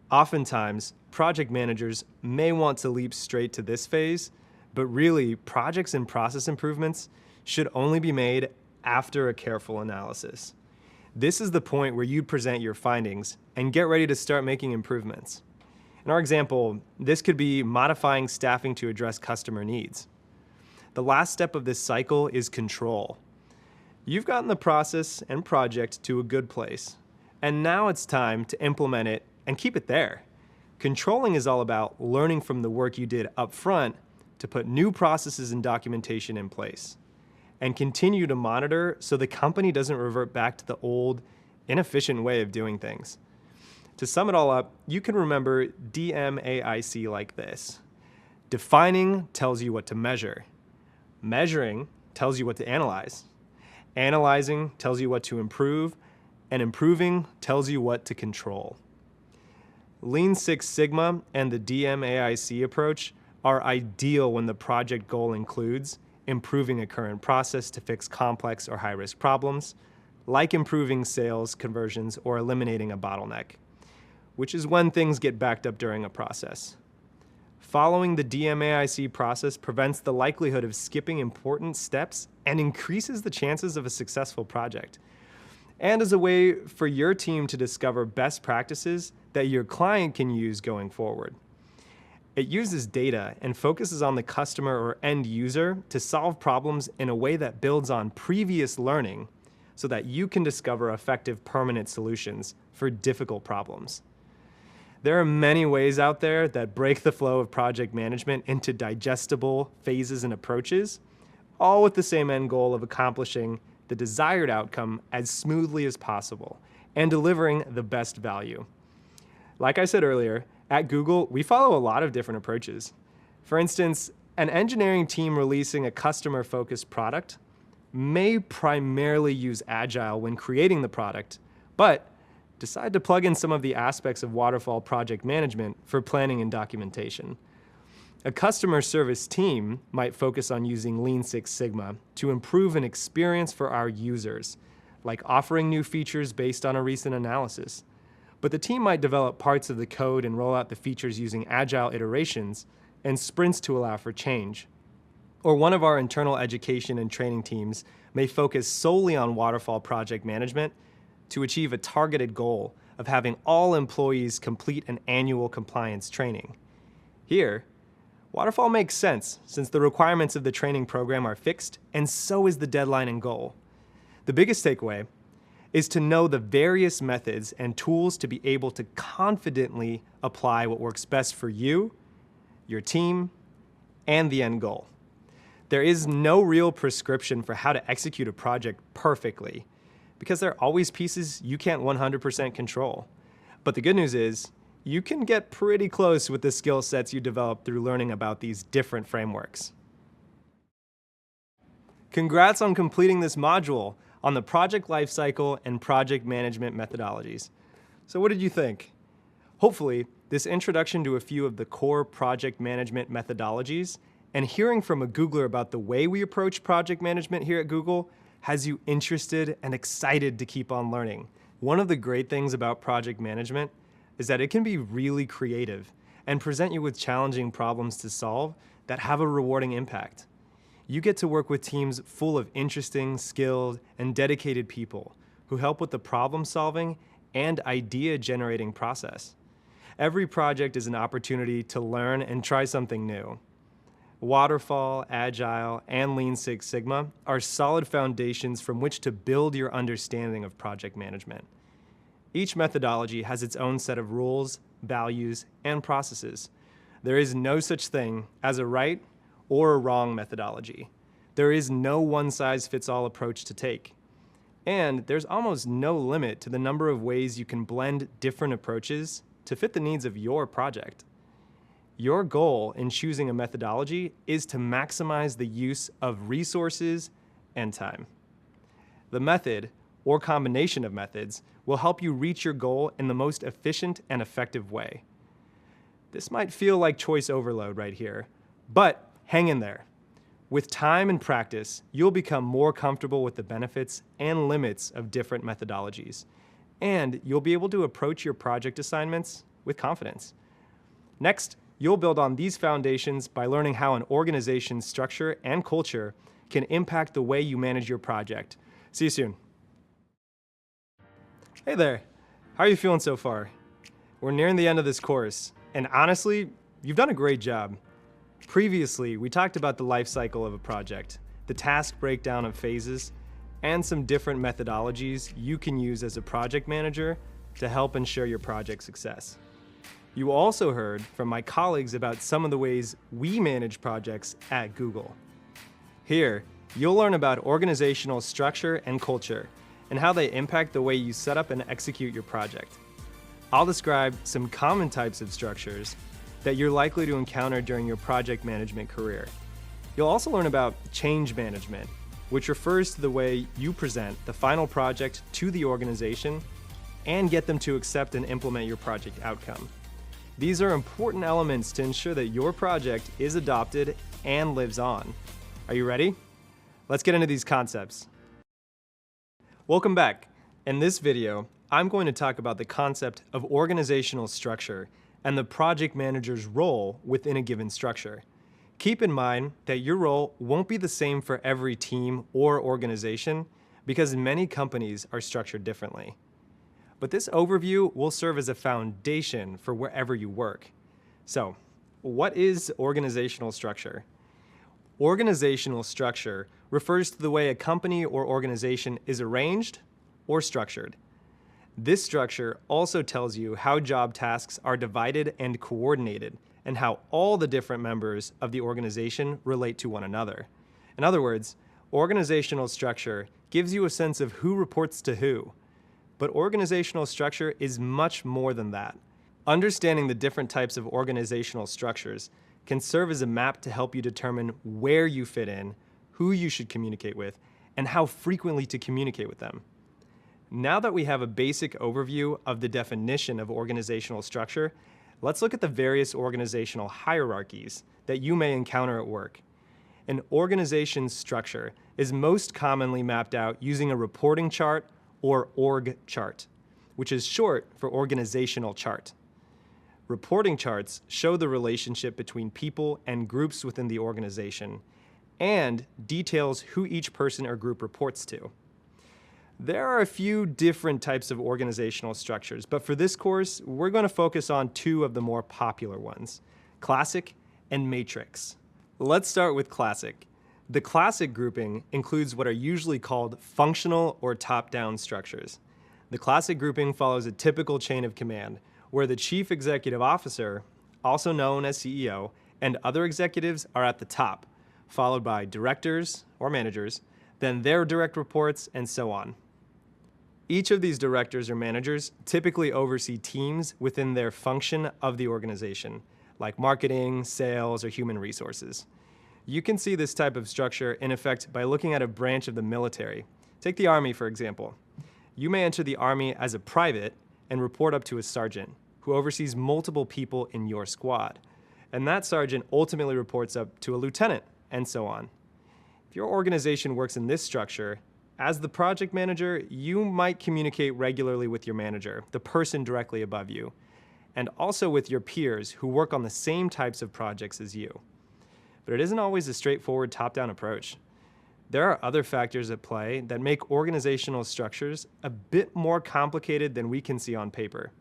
Oftentimes, project managers may want to leap straight to this phase, but really, projects and process improvements should only be made after a careful analysis. This is the point where you present your findings and get ready to start making improvements. In our example, this could be modifying staffing to address customer needs. The last step of this cycle is control. You've gotten the process and project to a good place, and now it's time to implement it and keep it there. Controlling is all about learning from the work you did up front to put new processes and documentation in place, and continue to monitor so the company doesn't revert back to the old, inefficient way of doing things. To sum it all up, you can remember DMAIC like this. Defining tells you what to measure. Measuring tells you what to analyze. Analyzing tells you what to improve, and improving tells you what to control. Lean Six Sigma and the DMAIC approach are ideal when the project goal includes improving a current process to fix complex or high-risk problems, like improving sales conversions or eliminating a bottleneck, which is when things get backed up during a process. Following the DMAIC process prevents the likelihood of skipping important steps and increases the chances of a successful project, and is a way for your team to discover best practices that your client can use going forward. It uses data and focuses on the customer or end user to solve problems in a way that builds on previous learning so that you can discover effective permanent solutions for difficult problems. There are many ways out there that break the flow of project management into digestible phases and approaches, all with the same end goal of accomplishing the desired outcome as smoothly as possible and delivering the best value. Like I said earlier, at Google, we follow a lot of different approaches. For instance, an engineering team releasing a customer-focused product may primarily use Agile when creating the product, but decide to plug in some of the aspects of waterfall project management for planning and documentation. A customer service team might focus on using Lean Six Sigma to improve an experience for our users, like offering new features based on a recent analysis. But the team might develop parts of the code and roll out the features using agile iterations and sprints to allow for change. Or one of our internal education and training teams may focus solely on waterfall project management to achieve a targeted goal of having all employees complete an annual compliance training. Here, waterfall makes sense since the requirements of the training program are fixed, and so is the deadline and goal. The biggest takeaway is to know the various methods and tools to be able to confidently apply what works best for you, your team, and the end goal. There is no real prescription for how to execute a project perfectly, because there are always pieces you can't 100% control. But the good news is, you can get pretty close with the skill sets you develop through learning about these different frameworks. Congrats on completing this module on the project lifecycle and project management methodologies. So what did you think? Hopefully, this introduction to a few of the core project management methodologies and hearing from a Googler about the way we approach project management here at Google has you interested and excited to keep on learning. One of the great things about project management is that it can be really creative and present you with challenging problems to solve that have a rewarding impact. You get to work with teams full of interesting, skilled, and dedicated people who help with the problem solving and idea generating process. Every project is an opportunity to learn and try something new. Waterfall, Agile, and Lean Six Sigma are solid foundations from which to build your understanding of project management. Each methodology has its own set of rules, values, and processes. There is no such thing as a right or a wrong methodology. There is no one-size-fits-all approach to take. And there's almost no limit to the number of ways you can blend different approaches to fit the needs of your project. Your goal in choosing a methodology is to maximize the use of resources and time. The method, or combination of methods, will help you reach your goal in the most efficient and effective way. This might feel like choice overload right here, but hang in there. With time and practice, you'll become more comfortable with the benefits and limits of different methodologies, and you'll be able to approach your project assignments with confidence. Next, you'll build on these foundations by learning how an organization's structure and culture can impact the way you manage your project. See you soon. Hey there, how are you feeling so far? We're nearing the end of this course, and honestly, you've done a great job. Previously, we talked about the life cycle of a project, the task breakdown of phases, and some different methodologies you can use as a project manager to help ensure your project success. You also heard from my colleagues about some of the ways we manage projects at Google. Here, you'll learn about organizational structure and culture, and how they impact the way you set up and execute your project. I'll describe some common types of structures that you're likely to encounter during your project management career. You'll also learn about change management, which refers to the way you present the final project to the organization and get them to accept and implement your project outcome. These are important elements to ensure that your project is adopted and lives on. Are you ready? Let's get into these concepts. Welcome back. In this video, I'm going to talk about the concept of organizational structure and the project manager's role within a given structure. Keep in mind that your role won't be the same for every team or organization because many companies are structured differently. But this overview will serve as a foundation for wherever you work. So, what is organizational structure? Organizational structure refers to the way a company or organization is arranged or structured. This structure also tells you how job tasks are divided and coordinated, and how all the different members of the organization relate to one another. In other words, organizational structure gives you a sense of who reports to who. But organizational structure is much more than that. Understanding the different types of organizational structures can serve as a map to help you determine where you fit in, who you should communicate with, and how frequently to communicate with them. Now that we have a basic overview of the definition of organizational structure, let's look at the various organizational hierarchies that you may encounter at work. An organization's structure is most commonly mapped out using a reporting chart or org chart, which is short for organizational chart. Reporting charts show the relationship between people and groups within the organization and details who each person or group reports to. There are a few different types of organizational structures, but for this course, we're going to focus on two of the more popular ones, classic and matrix. Let's start with classic. The classic grouping includes what are usually called functional or top-down structures. The classic grouping follows a typical chain of command, where the chief executive officer, also known as CEO, and other executives are at the top, followed by directors or managers, then their direct reports, and so on. Each of these directors or managers typically oversee teams within their function of the organization, like marketing, sales, or human resources. You can see this type of structure in effect by looking at a branch of the military. Take the Army, for example. You may enter the Army as a private and report up to a sergeant, who oversees multiple people in your squad. And that sergeant ultimately reports up to a lieutenant, and so on. If your organization works in this structure, as the project manager, you might communicate regularly with your manager, the person directly above you, and also with your peers who work on the same types of projects as you. But it isn't always a straightforward top-down approach. There are other factors at play that make organizational structures a bit more complicated than we can see on paper.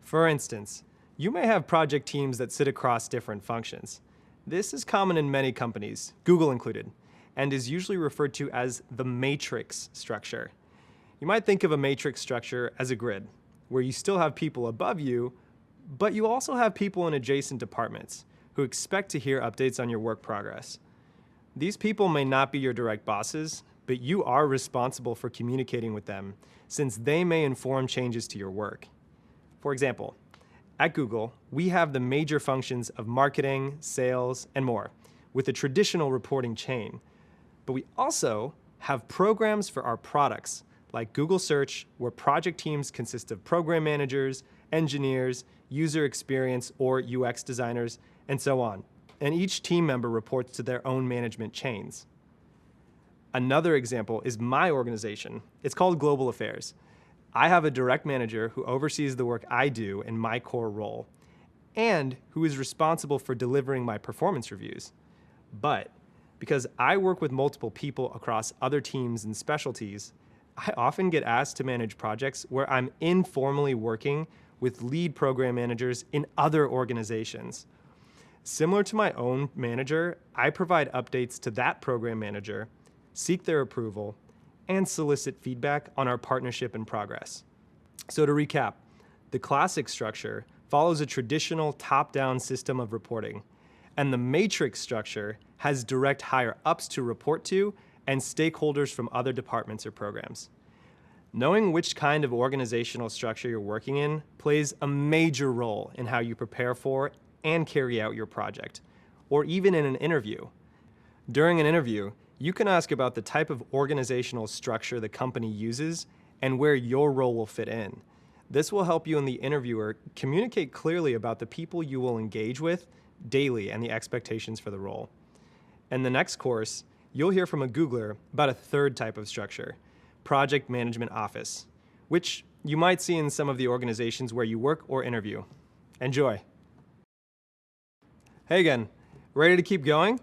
For instance, you may have project teams that sit across different functions. This is common in many companies, Google included, and is usually referred to as the matrix structure. You might think of a matrix structure as a grid, where you still have people above you, but you also have people in adjacent departments who expect to hear updates on your work progress. These people may not be your direct bosses, but you are responsible for communicating with them, since they may inform changes to your work. For example, at Google, we have the major functions of marketing, sales, and more, with a traditional reporting chain. But we also have programs for our products, like Google Search, where project teams consist of program managers, engineers, user experience or UX designers, and so on. And each team member reports to their own management chains. Another example is my organization. It's called Global Affairs. I have a direct manager who oversees the work I do in my core role, and who is responsible for delivering my performance reviews. But because I work with multiple people across other teams and specialties, I often get asked to manage projects where I'm informally working with lead program managers in other organizations. Similar to my own manager, I provide updates to that program manager, seek their approval, and solicit feedback on our partnership and progress. So to recap, the classic structure follows a traditional top-down system of reporting, and the matrix structure has direct higher-ups to report to and stakeholders from other departments or programs. Knowing which kind of organizational structure you're working in plays a major role in how you prepare for and carry out your project, or even in an interview. During an interview, you can ask about the type of organizational structure the company uses and where your role will fit in. This will help you and the interviewer communicate clearly about the people you will engage with daily and the expectations for the role. In the next course, you'll hear from a Googler about a third type of structure, project management office, which you might see in some of the organizations where you work or interview. Enjoy. Hey again, ready to keep going?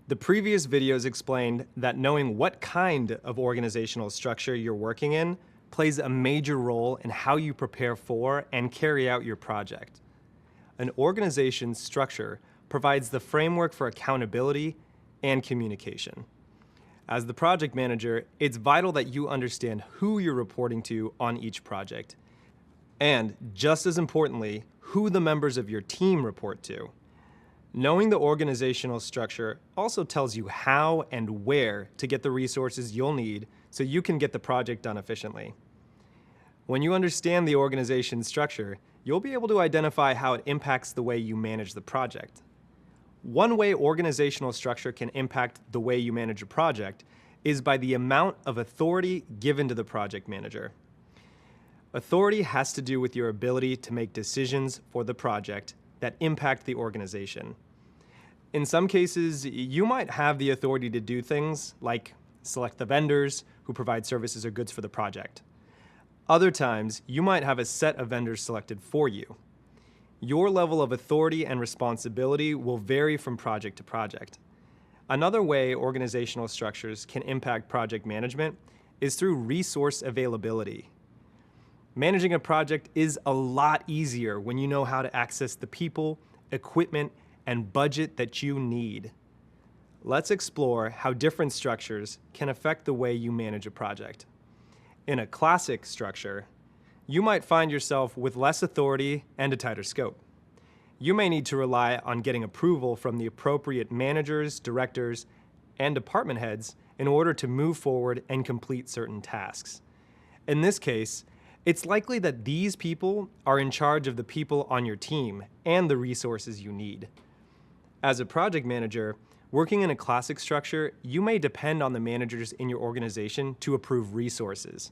The previous videos explained that knowing what kind of organizational structure you're working in plays a major role in how you prepare for and carry out your project. An organization's structure provides the framework for accountability and communication. As the project manager, it's vital that you understand who you're reporting to on each project, and just as importantly, who the members of your team report to. Knowing the organizational structure also tells you how and where to get the resources you'll need so you can get the project done efficiently. When you understand the organization's structure, you'll be able to identify how it impacts the way you manage the project. One way organizational structure can impact the way you manage a project is by the amount of authority given to the project manager. Authority has to do with your ability to make decisions for the project that impact the organization. In some cases, you might have the authority to do things like select the vendors who provide services or goods for the project. Other times, you might have a set of vendors selected for you. Your level of authority and responsibility will vary from project to project. Another way organizational structures can impact project management is through resource availability. Managing a project is a lot easier when you know how to access the people, equipment, and budget that you need. Let's explore how different structures can affect the way you manage a project. In a classic structure, you might find yourself with less authority and a tighter scope. You may need to rely on getting approval from the appropriate managers, directors, and department heads in order to move forward and complete certain tasks. In this case, it's likely that these people are in charge of the people on your team and the resources you need. As a project manager, working in a classic structure, you may depend on the managers in your organization to approve resources.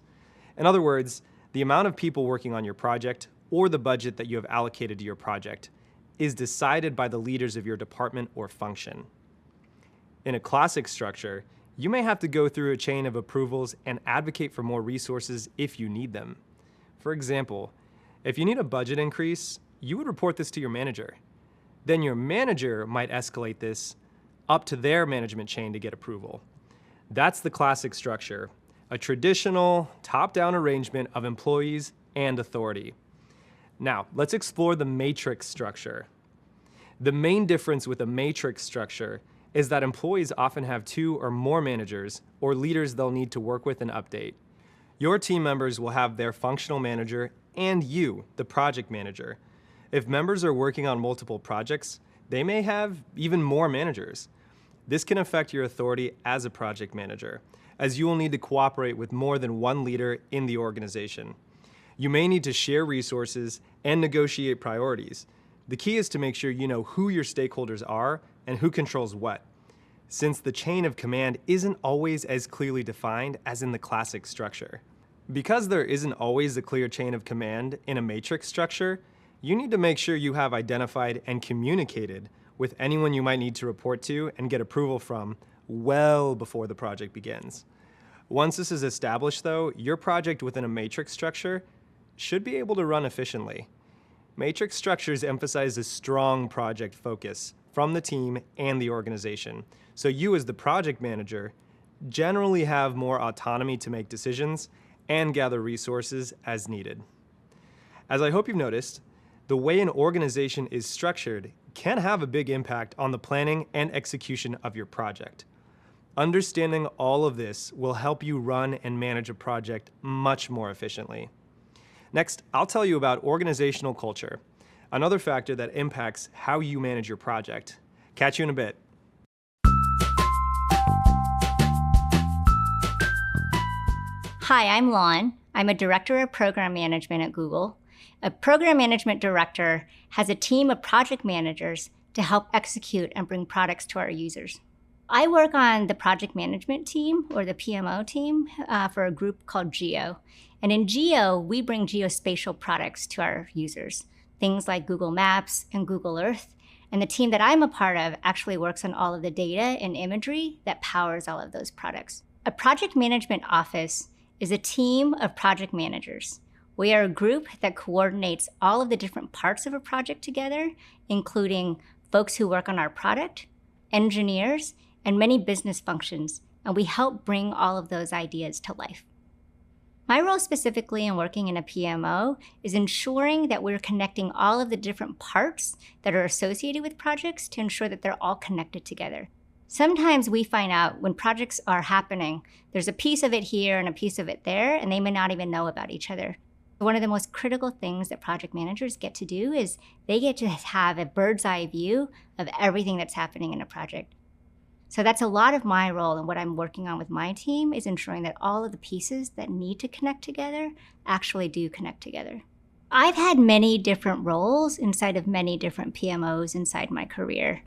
In other words, the amount of people working on your project or the budget that you have allocated to your project is decided by the leaders of your department or function. In a classic structure, you may have to go through a chain of approvals and advocate for more resources if you need them. For example, if you need a budget increase, you would report this to your manager. Then your manager might escalate this up to their management chain to get approval. That's the classic structure, a traditional top-down arrangement of employees and authority. Now, let's explore the matrix structure. The main difference with a matrix structure is that employees often have 2 or more managers or leaders they'll need to work with and update. Your team members will have their functional manager and you, the project manager. If members are working on multiple projects, they may have even more managers. This can affect your authority as a project manager, as you will need to cooperate with more than one leader in the organization. You may need to share resources and negotiate priorities. The key is to make sure you know who your stakeholders are and who controls what, since the chain of command isn't always as clearly defined as in the classic structure. Because there isn't always a clear chain of command in a matrix structure, you need to make sure you have identified and communicated with anyone you might need to report to and get approval from well before the project begins. Once this is established, though, your project within a matrix structure should be able to run efficiently. Matrix structures emphasize a strong project focus from the team and the organization, so you as the project manager generally have more autonomy to make decisions and gather resources as needed. As I hope you've noticed, the way an organization is structured can have a big impact on the planning and execution of your project. Understanding all of this will help you run and manage a project much more efficiently. Next, I'll tell you about organizational culture, another factor that impacts how you manage your project. Catch you in a bit. Hi, I'm Lon. I'm a director of program management at Google. A program management director has a team of project managers to help execute and bring products to our users. I work on the project management team, or the PMO team, for a group called Geo. And in Geo, we bring geospatial products to our users, things like Google Maps and Google Earth. And the team that I'm a part of actually works on all of the data and imagery that powers all of those products. A project management office is a team of project managers. We are a group that coordinates all of the different parts of a project together, including folks who work on our product, engineers, and many business functions, and we help bring all of those ideas to life. My role specifically in working in a PMO is ensuring that we're connecting all of the different parts that are associated with projects to ensure that they're all connected together. Sometimes we find out when projects are happening, there's a piece of it here and a piece of it there, and they may not even know about each other. One of the most critical things that project managers get to do is they get to have a bird's eye view of everything that's happening in a project. So that's a lot of my role, and what I'm working on with my team is ensuring that all of the pieces that need to connect together actually do connect together. I've had many different roles inside of many different PMOs inside my career,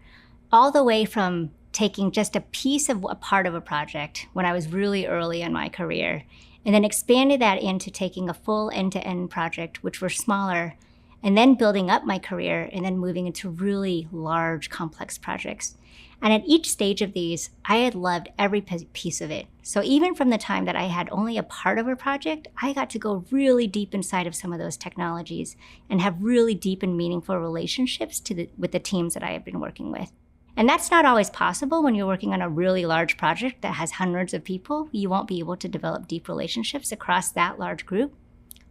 all the way from taking just a piece of a part of a project when I was really early in my career, and then expanded that into taking a full end-to-end project, which were smaller, and then building up my career and then moving into really large, complex projects. And at each stage of these, I had loved every piece of it. So even from the time that I had only a part of a project, I got to go really deep inside of some of those technologies and have really deep and meaningful relationships with the teams that I have been working with. And that's not always possible when you're working on a really large project that has hundreds of people. You won't be able to develop deep relationships across that large group.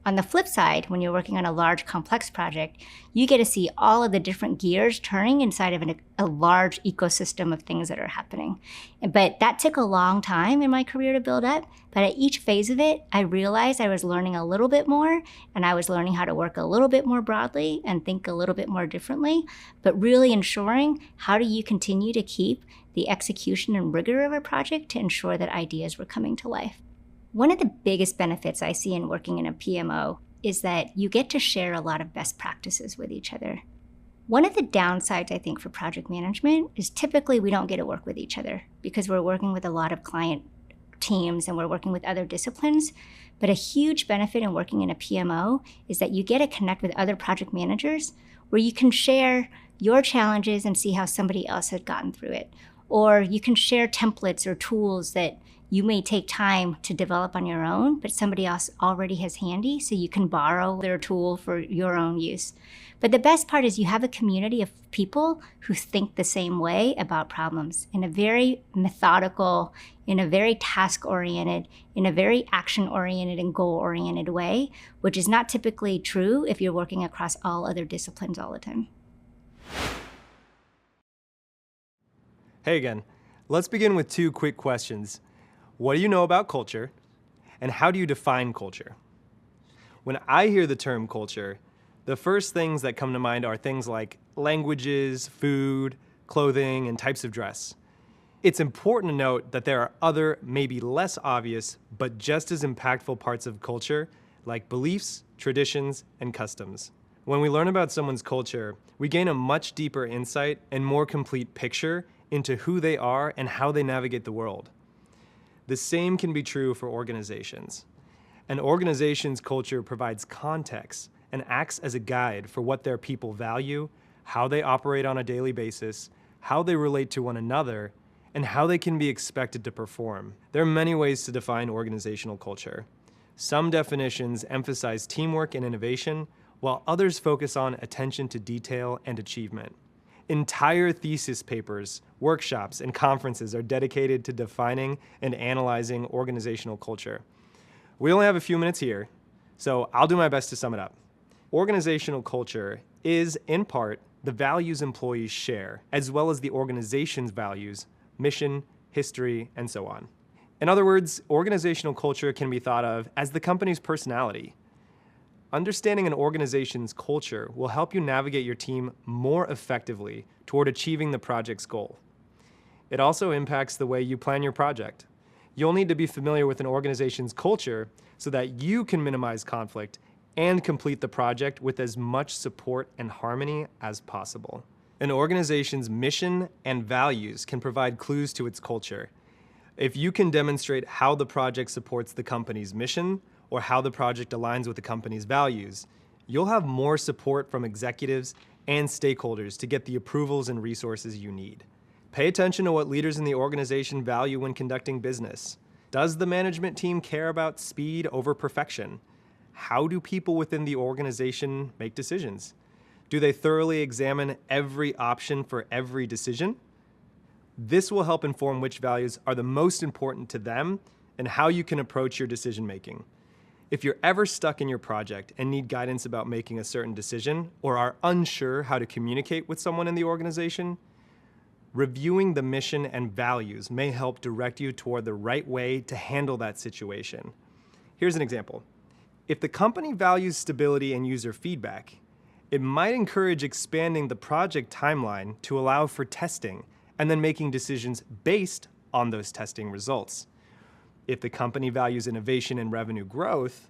On the flip side, when you're working on a large, complex project, you get to see all of the different gears turning inside of a large ecosystem of things that are happening. But that took a long time in my career to build up. But at each phase of it, I realized I was learning a little bit more, and I was learning how to work a little bit more broadly and think a little bit more differently, but really ensuring how do you continue to keep the execution and rigor of a project to ensure that ideas were coming to life. One of the biggest benefits I see in working in a PMO is that you get to share a lot of best practices with each other. One of the downsides, I think, for project management is typically we don't get to work with each other because we're working with a lot of client teams and we're working with other disciplines. But a huge benefit in working in a PMO is that you get to connect with other project managers where you can share your challenges and see how somebody else has gotten through it. Or you can share templates or tools that you may take time to develop on your own, but somebody else already has handy, so you can borrow their tool for your own use. But the best part is you have a community of people who think the same way about problems in a very methodical, in a very task-oriented, in a very action-oriented and goal-oriented way, which is not typically true if you're working across all other disciplines all the time. Hey again. Let's begin with two quick questions. What do you know about culture? And how do you define culture? When I hear the term culture, the first things that come to mind are things like languages, food, clothing, and types of dress. It's important to note that there are other, maybe less obvious, but just as impactful parts of culture, like beliefs, traditions, and customs. When we learn about someone's culture, we gain a much deeper insight and more complete picture into who they are and how they navigate the world. The same can be true for organizations. An organization's culture provides context and acts as a guide for what their people value, how they operate on a daily basis, how they relate to one another, and how they can be expected to perform. There are many ways to define organizational culture. Some definitions emphasize teamwork and innovation, while others focus on attention to detail and achievement. Entire thesis papers, workshops, and conferences are dedicated to defining and analyzing organizational culture. We only have a few minutes here, so I'll do my best to sum it up. Organizational culture is, in part, the values employees share, as well as the organization's values, mission, history, and so on. In other words, organizational culture can be thought of as the company's personality. Understanding an organization's culture will help you navigate your team more effectively toward achieving the project's goal. It also impacts the way you plan your project. You'll need to be familiar with an organization's culture so that you can minimize conflict and complete the project with as much support and harmony as possible. An organization's mission and values can provide clues to its culture. If you can demonstrate how the project supports the company's mission or how the project aligns with the company's values, you'll have more support from executives and stakeholders to get the approvals and resources you need. Pay attention to what leaders in the organization value when conducting business. Does the management team care about speed over perfection? How do people within the organization make decisions? Do they thoroughly examine every option for every decision? This will help inform which values are the most important to them and how you can approach your decision making. If you're ever stuck in your project and need guidance about making a certain decision or are unsure how to communicate with someone in the organization, reviewing the mission and values may help direct you toward the right way to handle that situation. Here's an example. If the company values stability and user feedback, it might encourage expanding the project timeline to allow for testing and then making decisions based on those testing results. If the company values innovation and revenue growth,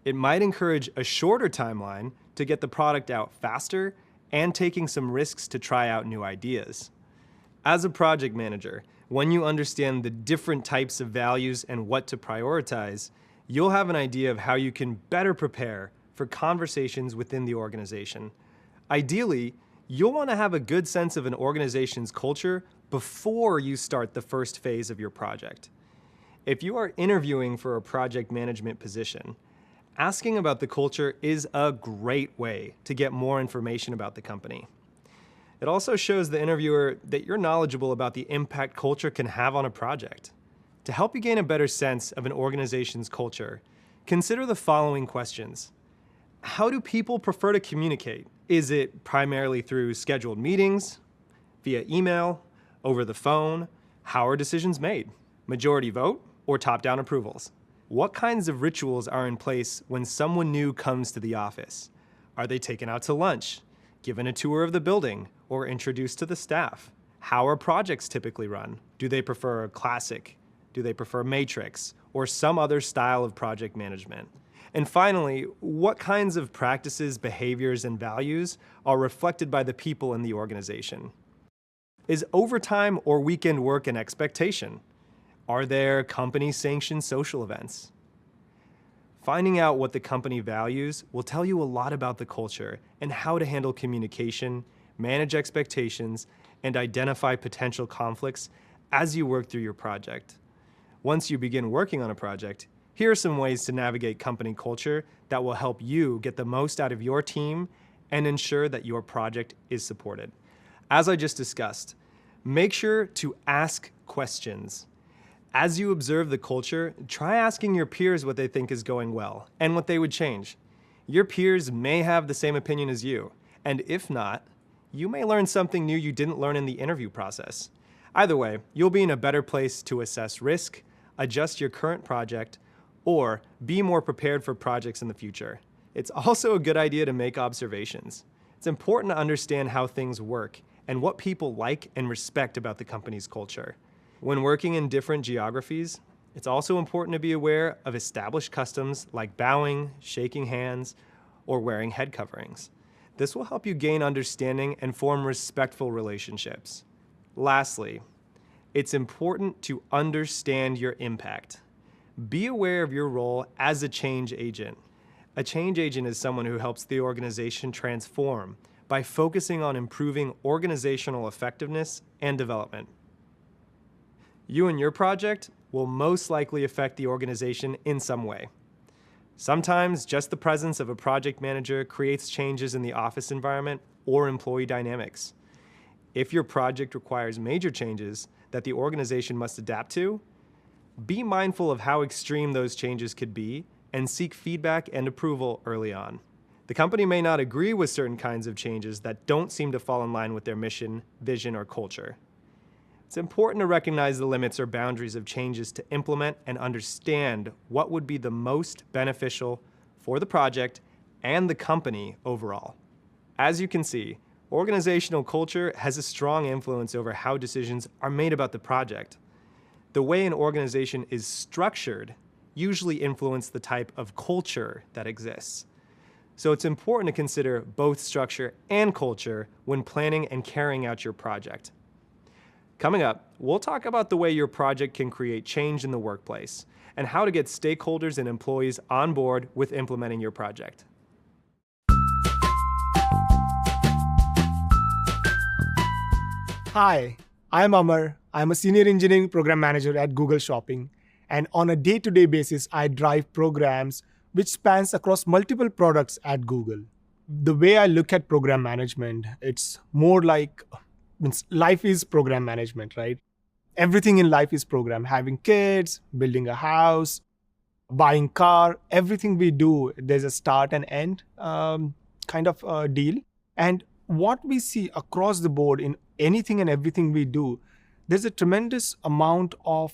it might encourage a shorter timeline to get the product out faster and taking some risks to try out new ideas. As a project manager, when you understand the different types of values and what to prioritize, you'll have an idea of how you can better prepare for conversations within the organization. Ideally, you'll want to have a good sense of an organization's culture before you start the first phase of your project. If you are interviewing for a project management position, asking about the culture is a great way to get more information about the company. It also shows the interviewer that you're knowledgeable about the impact culture can have on a project. To help you gain a better sense of an organization's culture, consider the following questions. How do people prefer to communicate? Is it primarily through scheduled meetings, via email, over the phone? How are decisions made? Majority vote or top-down approvals? What kinds of rituals are in place when someone new comes to the office? Are they taken out to lunch, given a tour of the building, or introduced to the staff? How are projects typically run? Do they prefer classic? Do they prefer matrix or some other style of project management? And finally, what kinds of practices, behaviors, and values are reflected by the people in the organization? Is overtime or weekend work an expectation? Are there company-sanctioned social events? Finding out what the company values will tell you a lot about the culture and how to handle communication, manage expectations, and identify potential conflicts as you work through your project. Once you begin working on a project, here are some ways to navigate company culture that will help you get the most out of your team and ensure that your project is supported. As I just discussed, make sure to ask questions. As you observe the culture, try asking your peers what they think is going well and what they would change. Your peers may have the same opinion as you, and if not, you may learn something new you didn't learn in the interview process. Either way, you'll be in a better place to assess risk, adjust your current project, or be more prepared for projects in the future. It's also a good idea to make observations. It's important to understand how things work and what people like and respect about the company's culture. When working in different geographies, it's also important to be aware of established customs like bowing, shaking hands, or wearing head coverings. This will help you gain understanding and form respectful relationships. Lastly, it's important to understand your impact. Be aware of your role as a change agent. A change agent is someone who helps the organization transform by focusing on improving organizational effectiveness and development. You and your project will most likely affect the organization in some way. Sometimes just the presence of a project manager creates changes in the office environment or employee dynamics. If your project requires major changes that the organization must adapt to, be mindful of how extreme those changes could be and seek feedback and approval early on. The company may not agree with certain kinds of changes that don't seem to fall in line with their mission, vision, or culture. It's important to recognize the limits or boundaries of changes to implement and understand what would be the most beneficial for the project and the company overall. As you can see, organizational culture has a strong influence over how decisions are made about the project. The way an organization is structured usually influences the type of culture that exists. So it's important to consider both structure and culture when planning and carrying out your project. Coming up, we'll talk about the way your project can create change in the workplace and how to get stakeholders and employees on board with implementing your project. Hi, I'm Amar. I'm a senior engineering program manager at Google Shopping. And on a day-to-day basis, I drive programs which spans across multiple products at Google. The way I look at program management, it's more like life is program management, right? Everything in life is program. Having kids, building a house, buying car, everything we do, there's a start and end kind of deal. And what we see across the board in anything and everything we do, there's a tremendous amount of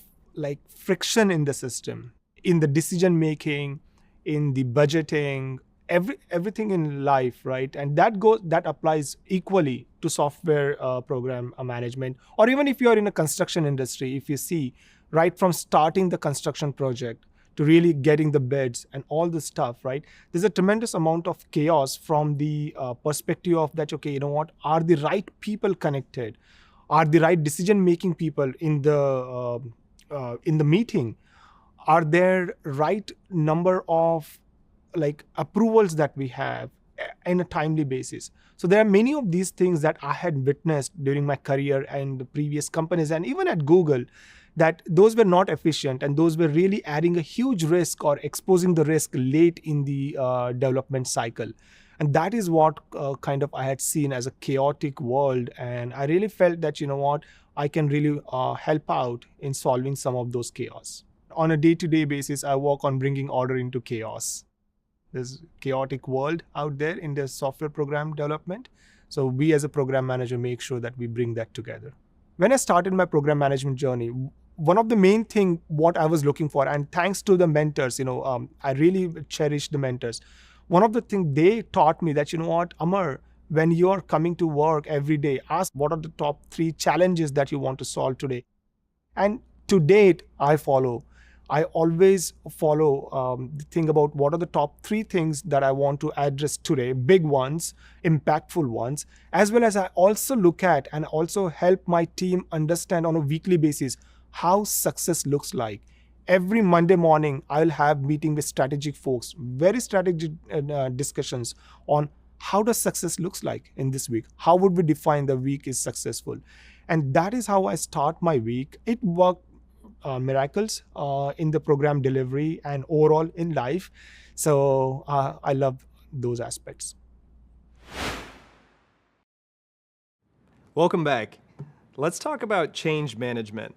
friction in the system, in the decision making, in the budgeting, everything in life, right? And that applies equally to software program management, or even if you're in a construction industry. If you see right from starting the construction project to really getting the bids and all this stuff, right? There's a tremendous amount of chaos from the perspective of that, okay, you know what, are the right people connected? Are the right decision-making people in the meeting? Are there right number of approvals that we have in a timely basis? So there are many of these things that I had witnessed during my career and the previous companies and even at Google, that those were not efficient and those were really adding a huge risk or exposing the risk late in the development cycle. And that is what I had seen as a chaotic world. And I really felt that, you know what, I can really help out in solving some of those chaos. On a day-to-day basis, I work on bringing order into chaos. There's a chaotic world out there in the software program development. So we as a program manager make sure that we bring that together. When I started my program management journey, one of the main thing what I was looking for, and thanks to the mentors, I really cherish the mentors. One of the things they taught me that, you know what, Amar, when you're coming to work every day, ask what are the top 3 challenges that you want to solve today. And to date, I always follow the thing about what are the top 3 things that I want to address today, big ones, impactful ones, as well as I also look at and also help my team understand on a weekly basis how success looks like. Every Monday morning, I'll have meeting with strategic folks, very strategic discussions on how does success looks like in this week? How would we define the week is successful? And that is how I start my week. It worked miracles in the program delivery and overall in life. So I love those aspects. Welcome back. Let's talk about change management.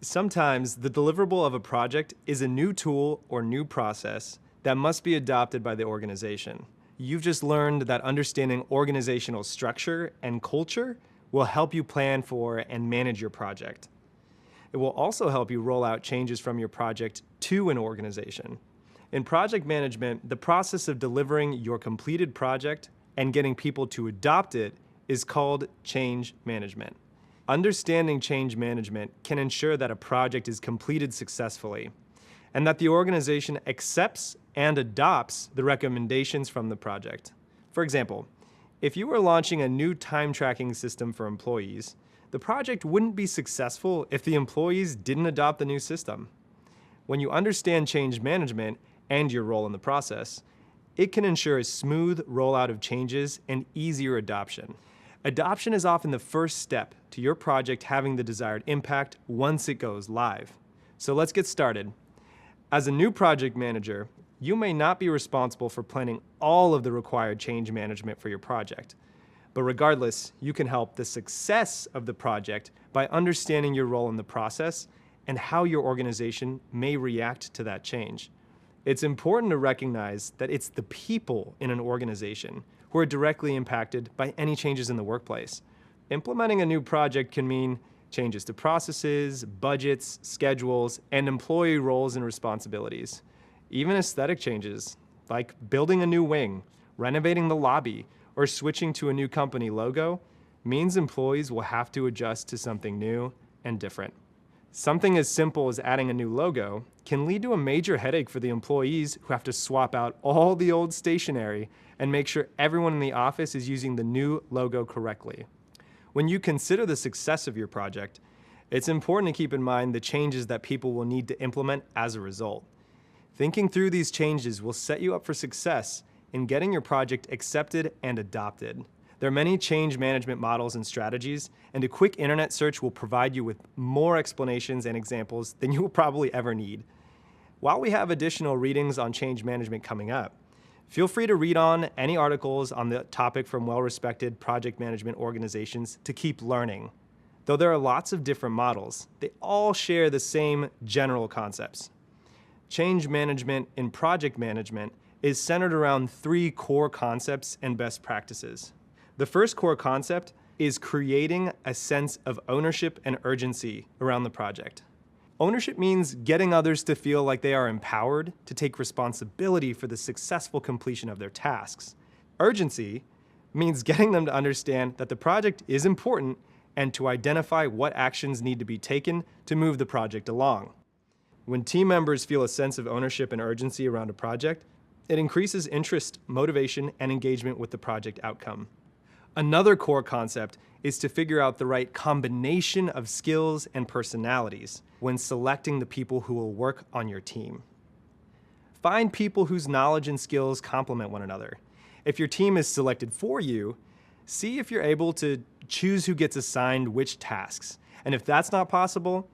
Sometimes the deliverable of a project is a new tool or new process that must be adopted by the organization. You've just learned that understanding organizational structure and culture will help you plan for and manage your project. It will also help you roll out changes from your project to an organization. In project management, the process of delivering your completed project and getting people to adopt it is called change management. Understanding change management can ensure that a project is completed successfully and that the organization accepts and adopts the recommendations from the project. For example, if you were launching a new time tracking system for employees, the project wouldn't be successful if the employees didn't adopt the new system. When you understand change management and your role in the process, it can ensure a smooth rollout of changes and easier adoption. Adoption is often the first step to your project having the desired impact once it goes live. So let's get started. As a new project manager, you may not be responsible for planning all of the required change management for your project. But regardless, you can help the success of the project by understanding your role in the process and how your organization may react to that change. It's important to recognize that it's the people in an organization who are directly impacted by any changes in the workplace. Implementing a new project can mean changes to processes, budgets, schedules, and employee roles and responsibilities. Even aesthetic changes, like building a new wing Renovating the lobby or switching to a new company logo means employees will have to adjust to something new and different. Something as simple as adding a new logo can lead to a major headache for the employees who have to swap out all the old stationery and make sure everyone in the office is using the new logo correctly. When you consider the success of your project, it's important to keep in mind the changes that people will need to implement as a result. Thinking through these changes will set you up for success in getting your project accepted and adopted. There are many change management models and strategies, and a quick internet search will provide you with more explanations and examples than you will probably ever need. While we have additional readings on change management coming up, feel free to read on any articles on the topic from well-respected project management organizations to keep learning. Though there are lots of different models, they all share the same general concepts. Change management in project management is centered around 3 core concepts and best practices. The first core concept is creating a sense of ownership and urgency around the project. Ownership means getting others to feel like they are empowered to take responsibility for the successful completion of their tasks. Urgency means getting them to understand that the project is important and to identify what actions need to be taken to move the project along. When team members feel a sense of ownership and urgency around a project, it increases interest, motivation, and engagement with the project outcome. Another core concept is to figure out the right combination of skills and personalities when selecting the people who will work on your team. Find people whose knowledge and skills complement one another. If your team is selected for you, see if you're able to choose who gets assigned which tasks. And if that's not possible,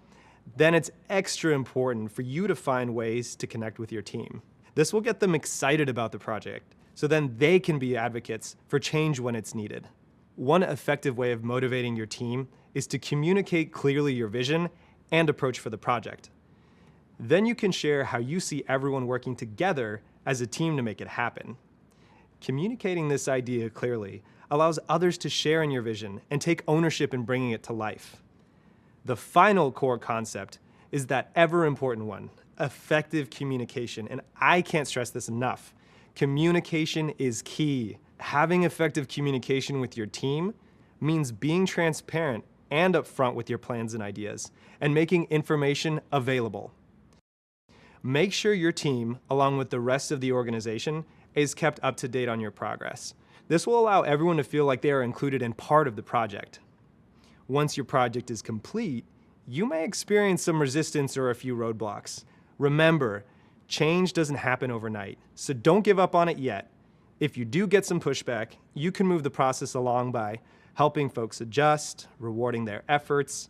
then it's extra important for you to find ways to connect with your team. This will get them excited about the project, so then they can be advocates for change when it's needed. One effective way of motivating your team is to communicate clearly your vision and approach for the project. Then you can share how you see everyone working together as a team to make it happen. Communicating this idea clearly allows others to share in your vision and take ownership in bringing it to life. The final core concept is that ever important one, effective communication, and I can't stress this enough. Communication is key. Having effective communication with your team means being transparent and upfront with your plans and ideas, and making information available. Make sure your team, along with the rest of the organization, is kept up to date on your progress. This will allow everyone to feel like they are included in part of the project. Once your project is complete, you may experience some resistance or a few roadblocks. Remember, change doesn't happen overnight, so don't give up on it yet. If you do get some pushback, you can move the process along by helping folks adjust, rewarding their efforts,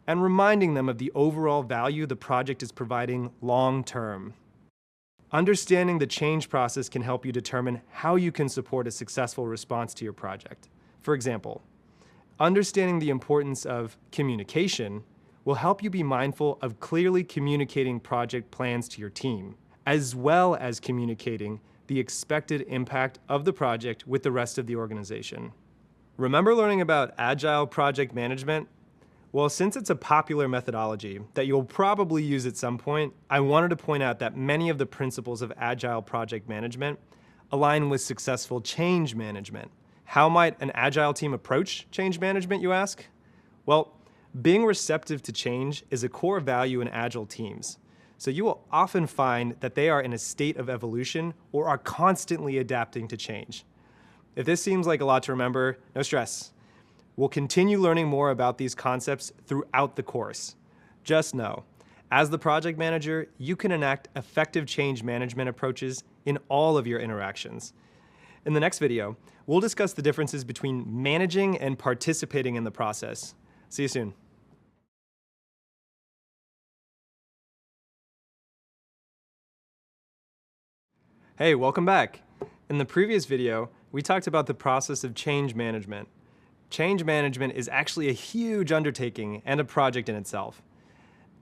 and reminding them of the overall value the project is providing long-term. Understanding the change process can help you determine how you can support a successful response to your project. For example, understanding the importance of communication will help you be mindful of clearly communicating project plans to your team, as well as communicating the expected impact of the project with the rest of the organization. Remember learning about Agile project management? Well, since it's a popular methodology that you'll probably use at some point, I wanted to point out that many of the principles of Agile project management align with successful change management. How might an Agile team approach change management, you ask? Well, being receptive to change is a core value in Agile teams. So you will often find that they are in a state of evolution or are constantly adapting to change. If this seems like a lot to remember, no stress. We'll continue learning more about these concepts throughout the course. Just know, as the project manager, you can enact effective change management approaches in all of your interactions. In the next video, we'll discuss the differences between managing and participating in the process. See you soon. Hey, welcome back. In the previous video, we talked about the process of change management. Change management is actually a huge undertaking and a project in itself.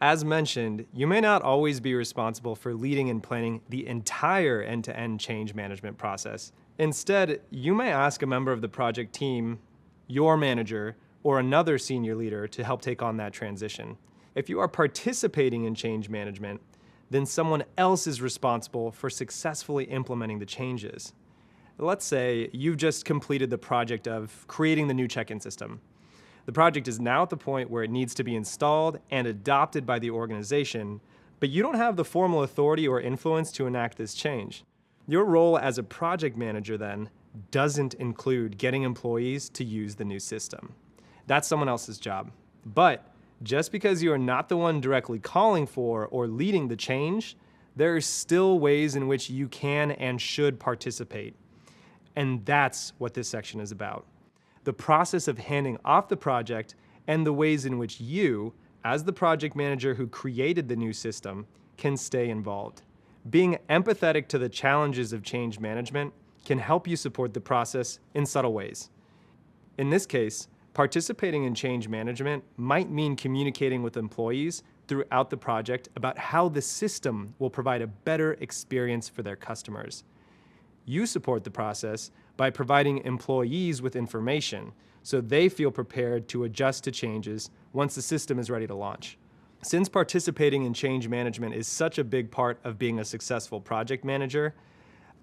As mentioned, you may not always be responsible for leading and planning the entire end-to-end change management process. Instead, you may ask a member of the project team, your manager, or another senior leader to help take on that transition. If you are participating in change management, then someone else is responsible for successfully implementing the changes. Let's say you've just completed the project of creating the new check-in system. The project is now at the point where it needs to be installed and adopted by the organization, but you don't have the formal authority or influence to enact this change. Your role as a project manager then doesn't include getting employees to use the new system. That's someone else's job. But just because you are not the one directly calling for or leading the change, there are still ways in which you can and should participate. And that's what this section is about. The process of handing off the project and the ways in which you, as the project manager who created the new system, can stay involved. Being empathetic to the challenges of change management can help you support the process in subtle ways. In this case, participating in change management might mean communicating with employees throughout the project about how the system will provide a better experience for their customers. You support the process by providing employees with information so they feel prepared to adjust to changes once the system is ready to launch. Since participating in change management is such a big part of being a successful project manager,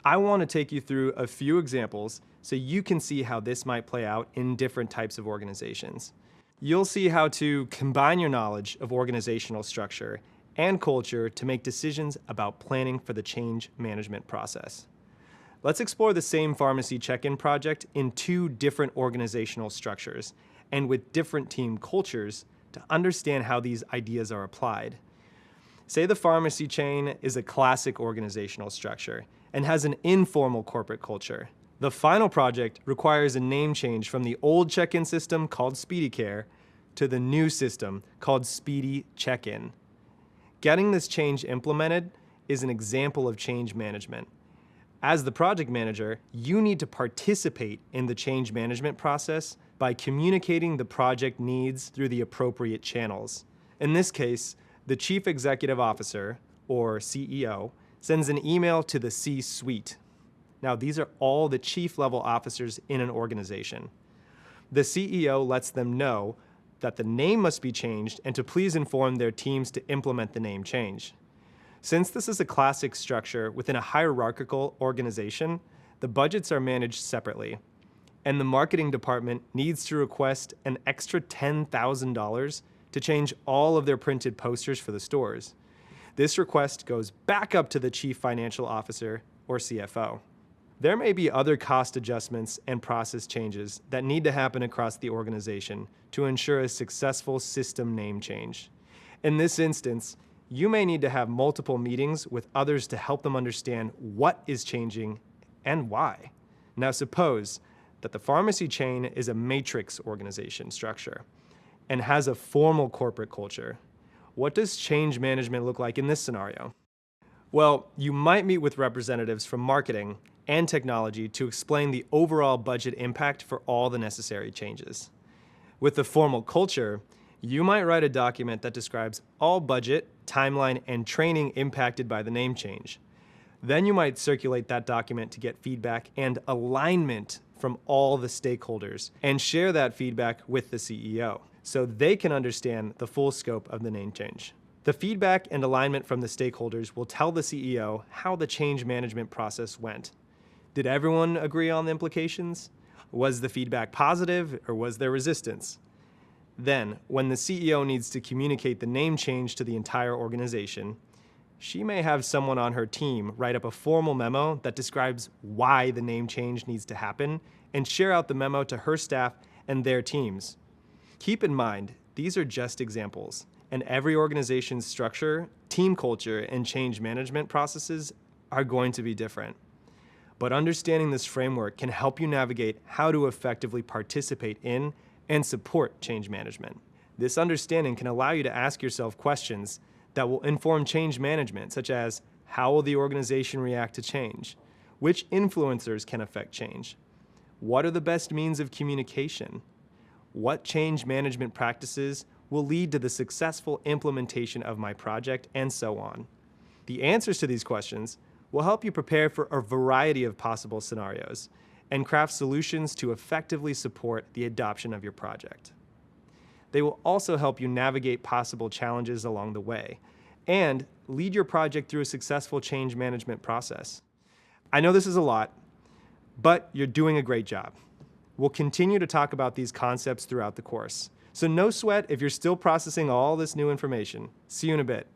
I want to take you through a few examples so you can see how this might play out in different types of organizations. You'll see how to combine your knowledge of organizational structure and culture to make decisions about planning for the change management process. Let's explore the same pharmacy check-in project in two different organizational structures and with different team cultures to understand how these ideas are applied. Say the pharmacy chain is a classic organizational structure and has an informal corporate culture. The final project requires a name change from the old check-in system called Speedy Care to the new system called Speedy Check-in. Getting this change implemented is an example of change management. As the project manager, you need to participate in the change management process by communicating the project needs through the appropriate channels. In this case, the Chief Executive Officer, or CEO, sends an email to the C-suite. Now, these are all the chief-level officers in an organization. The CEO lets them know that the name must be changed and to please inform their teams to implement the name change. Since this is a classic structure within a hierarchical organization, the budgets are managed separately, and the marketing department needs to request an extra $10,000 to change all of their printed posters for the stores. This request goes back up to the Chief Financial Officer, or CFO. There may be other cost adjustments and process changes that need to happen across the organization to ensure a successful system name change. In this instance, you may need to have multiple meetings with others to help them understand what is changing and why. Now suppose that the pharmacy chain is a matrix organization structure and has a formal corporate culture. What does change management look like in this scenario? Well, you might meet with representatives from marketing and technology to explain the overall budget impact for all the necessary changes. With the formal culture, you might write a document that describes all budget, timeline, and training impacted by the name change. Then you might circulate that document to get feedback and alignment from all the stakeholders and share that feedback with the CEO so they can understand the full scope of the name change. The feedback and alignment from the stakeholders will tell the CEO how the change management process went. Did everyone agree on the implications? Was the feedback positive or was there resistance? Then, when the CEO needs to communicate the name change to the entire organization, she may have someone on her team write up a formal memo that describes why the name change needs to happen and share out the memo to her staff and their teams. Keep in mind, these are just examples, and every organization's structure, team culture, and change management processes are going to be different. But understanding this framework can help you navigate how to effectively participate in and support change management. This understanding can allow you to ask yourself questions that will inform change management, such as how will the organization react to change? Which influencers can affect change? What are the best means of communication? What change management practices will lead to the successful implementation of my project, and so on. The answers to these questions will help you prepare for a variety of possible scenarios and craft solutions to effectively support the adoption of your project. They will also help you navigate possible challenges along the way and lead your project through a successful change management process. I know this is a lot, but you're doing a great job. We'll continue to talk about these concepts throughout the course. So no sweat if you're still processing all this new information. See you in a bit.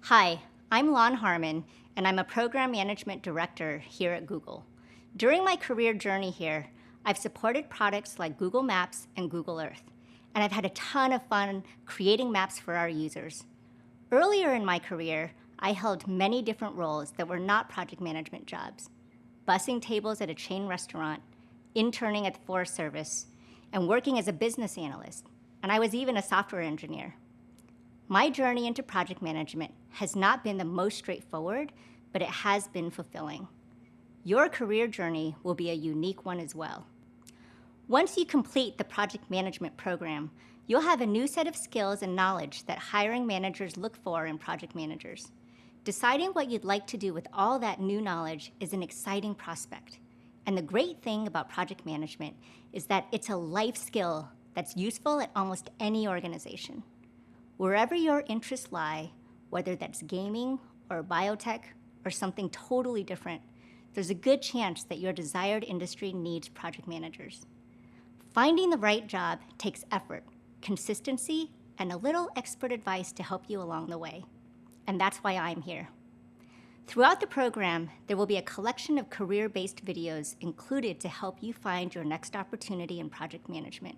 Hi, I'm Lon Harmon, and I'm a Program Management Director here at Google. During my career journey here, I've supported products like Google Maps and Google Earth, and I've had a ton of fun creating maps for our users. Earlier in my career, I held many different roles that were not project management jobs: bussing tables at a chain restaurant, interning at the Forest Service, and working as a business analyst, and I was even a software engineer. My journey into project management has not been the most straightforward, but it has been fulfilling. Your career journey will be a unique one as well. Once you complete the project management program, you'll have a new set of skills and knowledge that hiring managers look for in project managers. Deciding what you'd like to do with all that new knowledge is an exciting prospect. And the great thing about project management is that it's a life skill that's useful at almost any organization. Wherever your interests lie, whether that's gaming or biotech or something totally different, there's a good chance that your desired industry needs project managers. Finding the right job takes effort, consistency, and a little expert advice to help you along the way. And that's why I'm here. Throughout the program, there will be a collection of career-based videos included to help you find your next opportunity in project management.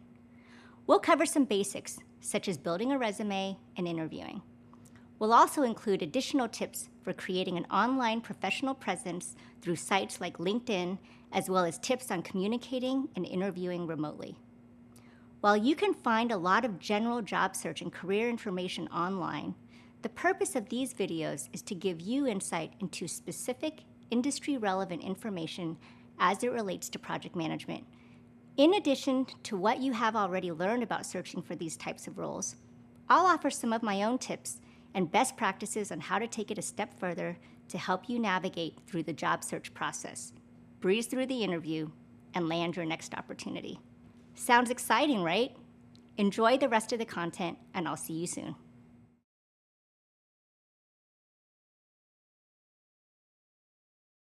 We'll cover some basics, such as building a resume and interviewing. We'll also include additional tips for creating an online professional presence through sites like LinkedIn, as well as tips on communicating and interviewing remotely. While you can find a lot of general job search and career information online, the purpose of these videos is to give you insight into specific industry-relevant information as it relates to project management. In addition to what you have already learned about searching for these types of roles, I'll offer some of my own tips and best practices on how to take it a step further to help you navigate through the job search process, breeze through the interview, and land your next opportunity. Sounds exciting, right? Enjoy the rest of the content, and I'll see you soon.